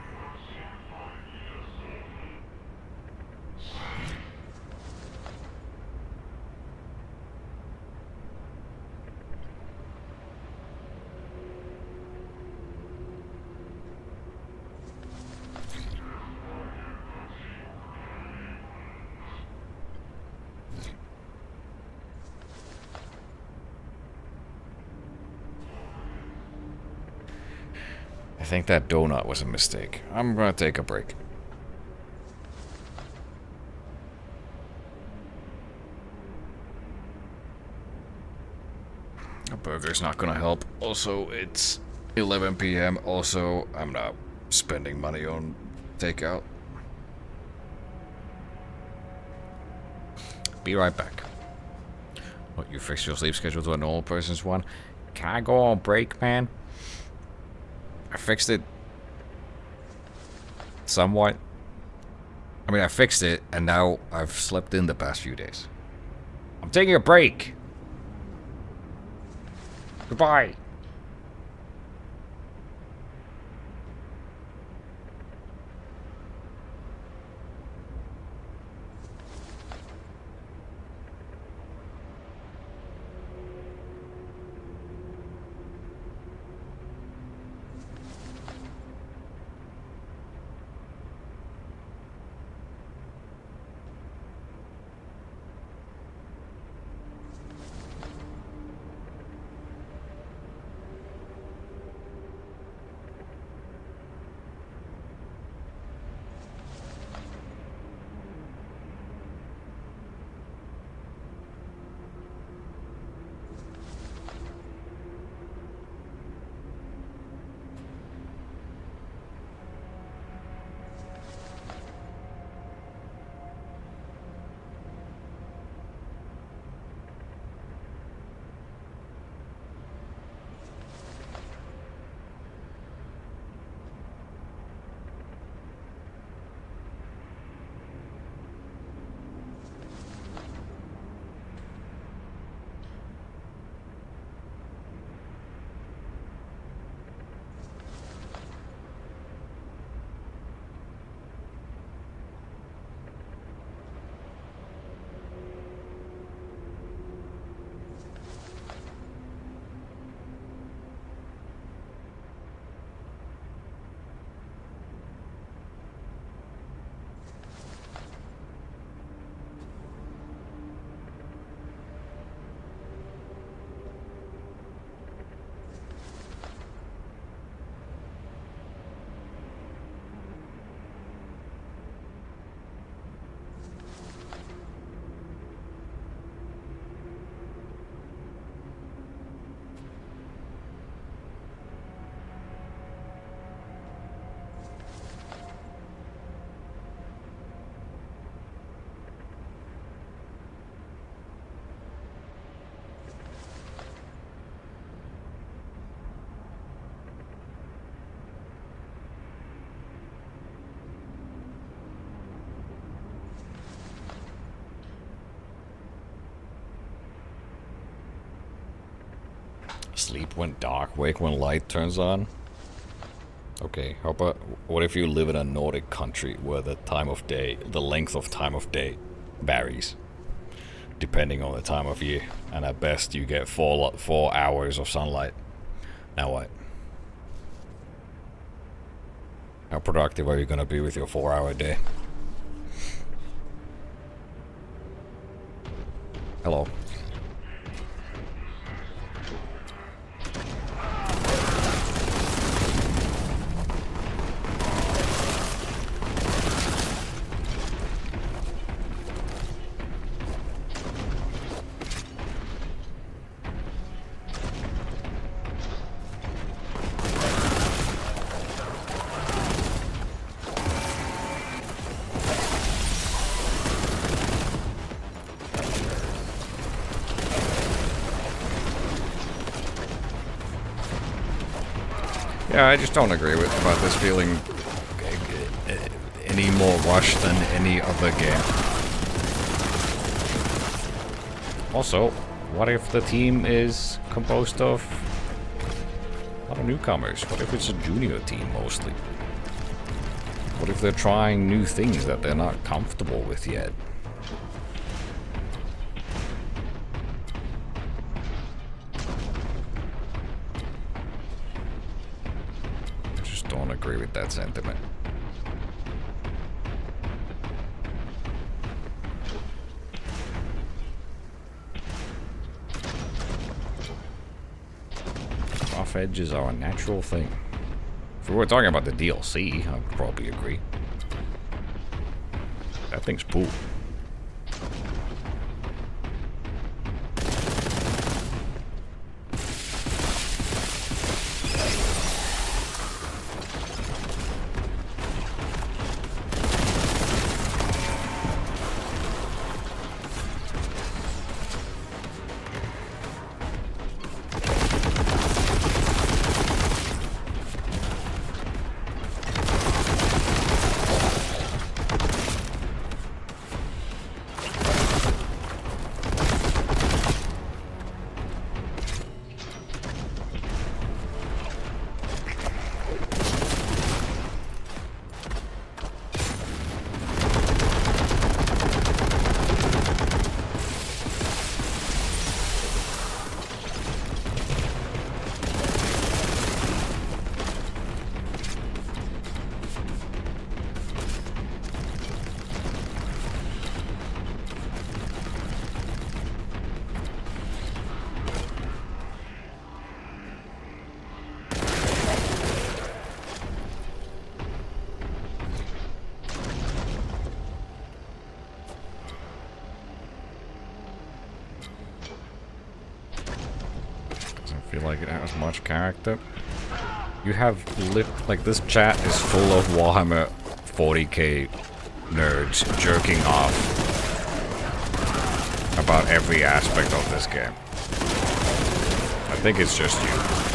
I think that donut was a mistake. I'm gonna take a break. burger's not gonna help. Also, it's 11 p.m. Also, I'm not spending money on takeout. Be right back. What, you fixed your sleep schedule to a normal person's one? Can I go on break, man? I fixed it somewhat. I mean, I fixed it, and now I've slept in the past few days. I'm taking a break. Goodbye. Sleep when dark, wake when light turns on. Okay, how about, what if you live in a Nordic country where the time of day, the length of time of day varies depending on the time of year, and at best you get 4 hours of sunlight. Now what? How productive are you gonna be with your 4-hour day? Hello. Yeah, I just don't agree with about this feeling any more rushed than any other game. Also, what if the team is composed of a lot of newcomers? What if it's a junior team mostly? What if they're trying new things that they're not comfortable with yet? Don't agree with that sentiment. Rough edges are a natural thing. If we were talking about the DLC, I'd probably agree. That thing's cool. feel like it has much character. You have like this chat is full of Warhammer 40K nerds jerking off about every aspect of this game. I think it's just you.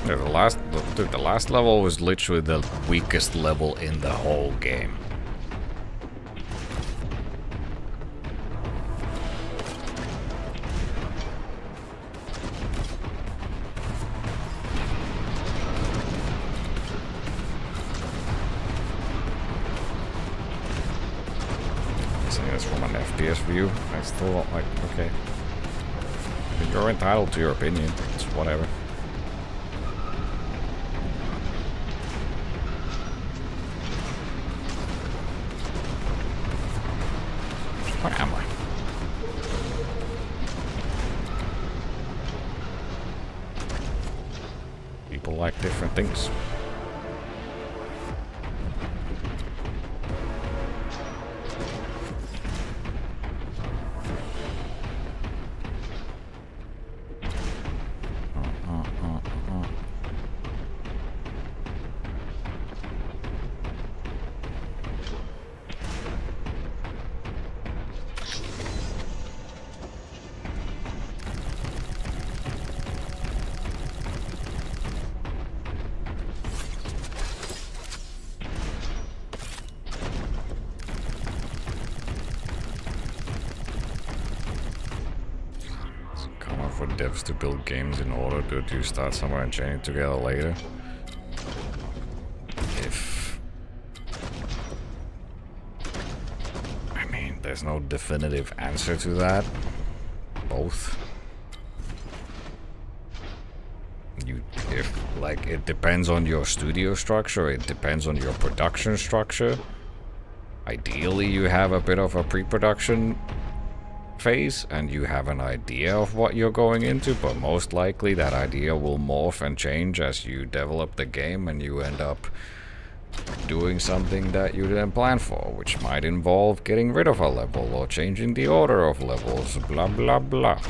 Yeah, the last level was literally the weakest level in the whole game. Seeing this from an FPS view, I still don't like. Okay, you're entitled to your opinion. It's whatever. Where am I? People like different things. For devs to build games in order to start somewhere and chain it together later. I mean, there's no definitive answer to that. Both. It depends on your studio structure, it depends on your production structure. Ideally, you have a bit of a pre-production phase and you have an idea of what you're going into, but most likely that idea will morph and change as you develop the game and you end up doing something that you didn't plan for, which might involve getting rid of a level or changing the order of levels, blah blah blah.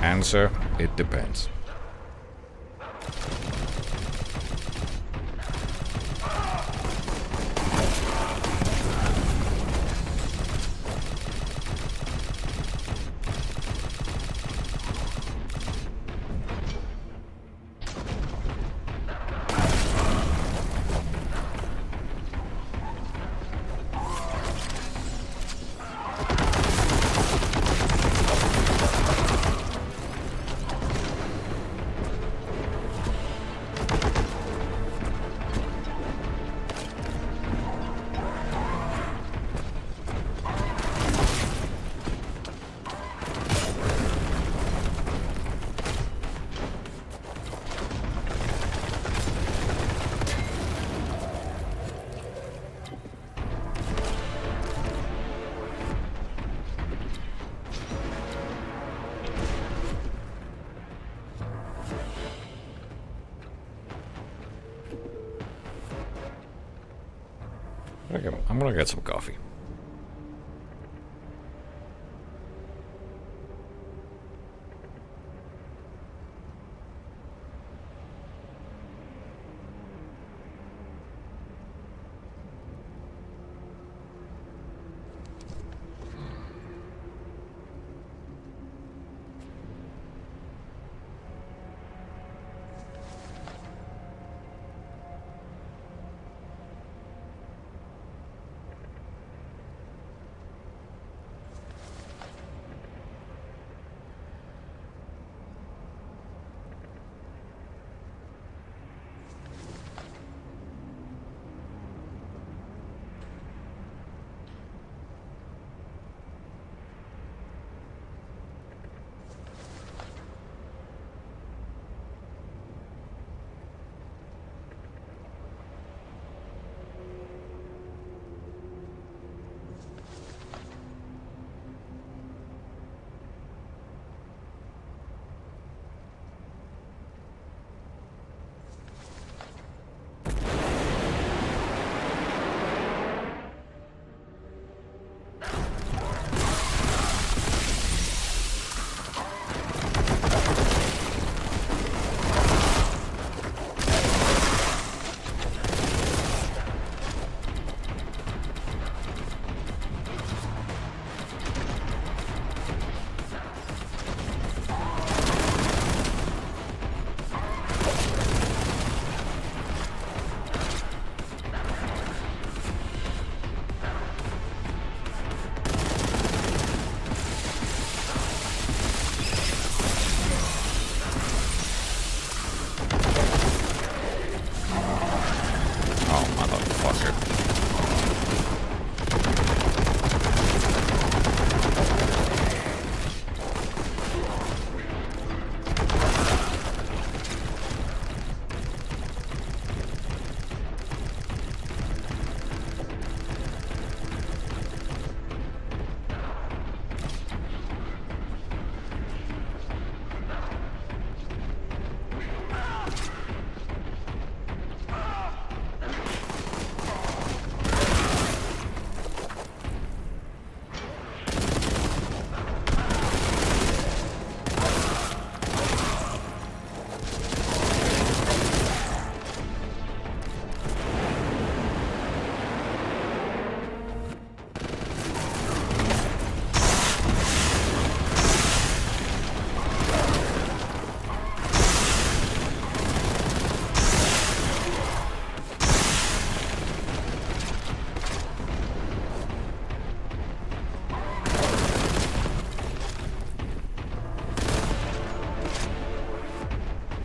Answer, it depends. I'm gonna get some coffee.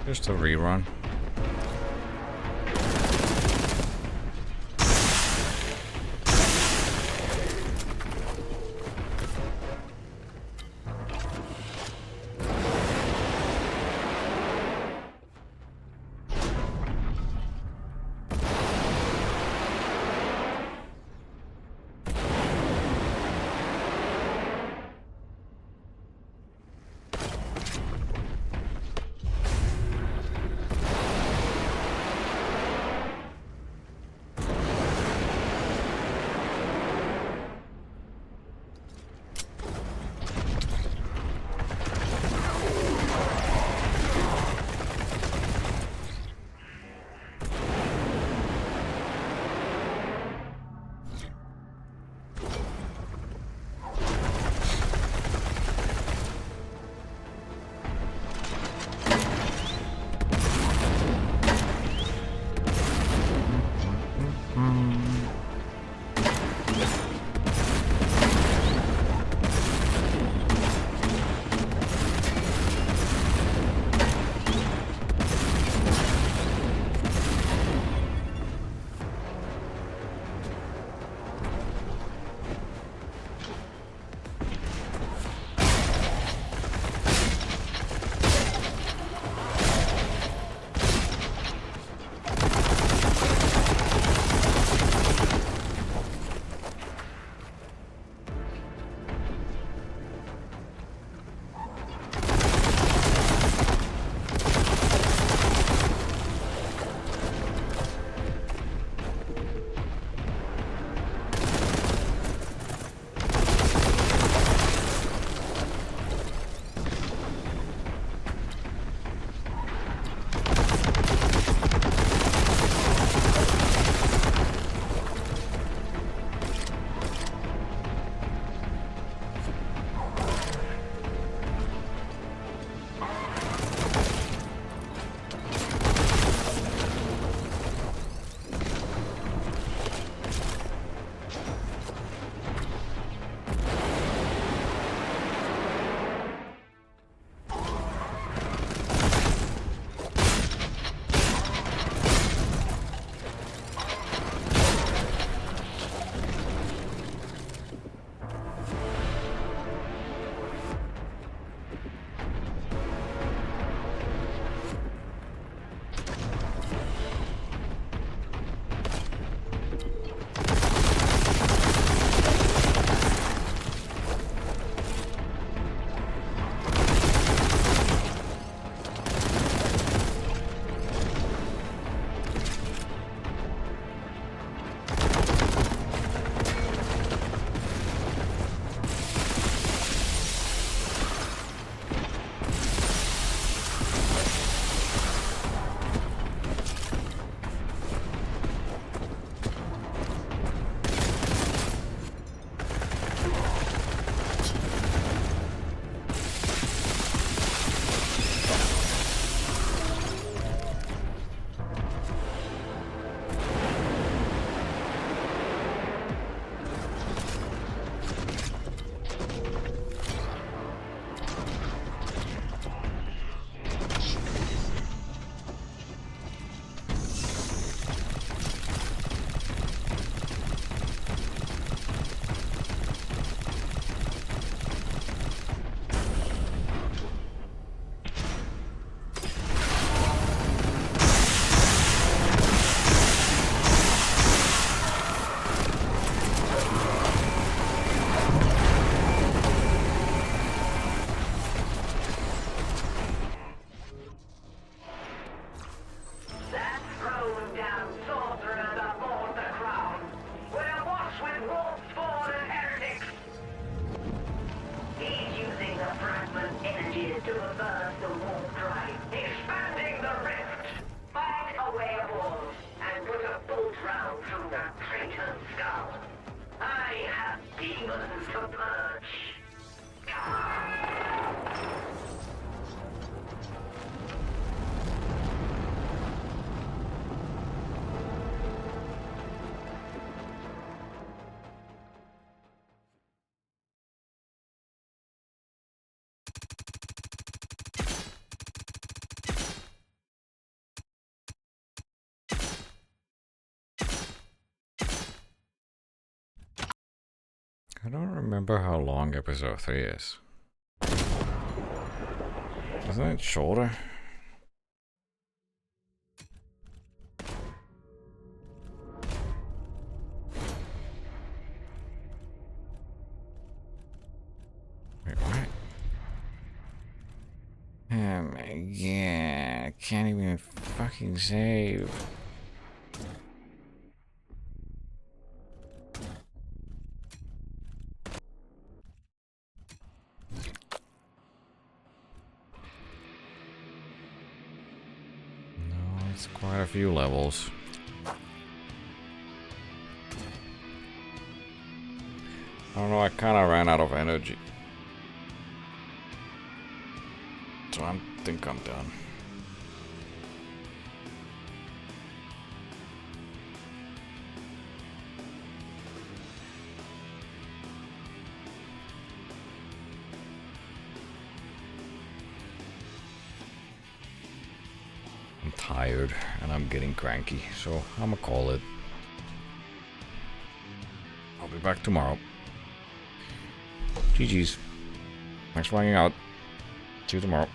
Just a rerun. I don't remember how long episode 3 is. Isn't it shorter? Wait, what? Yeah, I can't even fucking save. No, it's quite a few levels. I don't know, I kind of ran out of energy. So I think I'm done. I'm tired and I'm getting cranky, so I'm gonna call it. I'll be back tomorrow. GG's. Thanks for hanging out. See you tomorrow.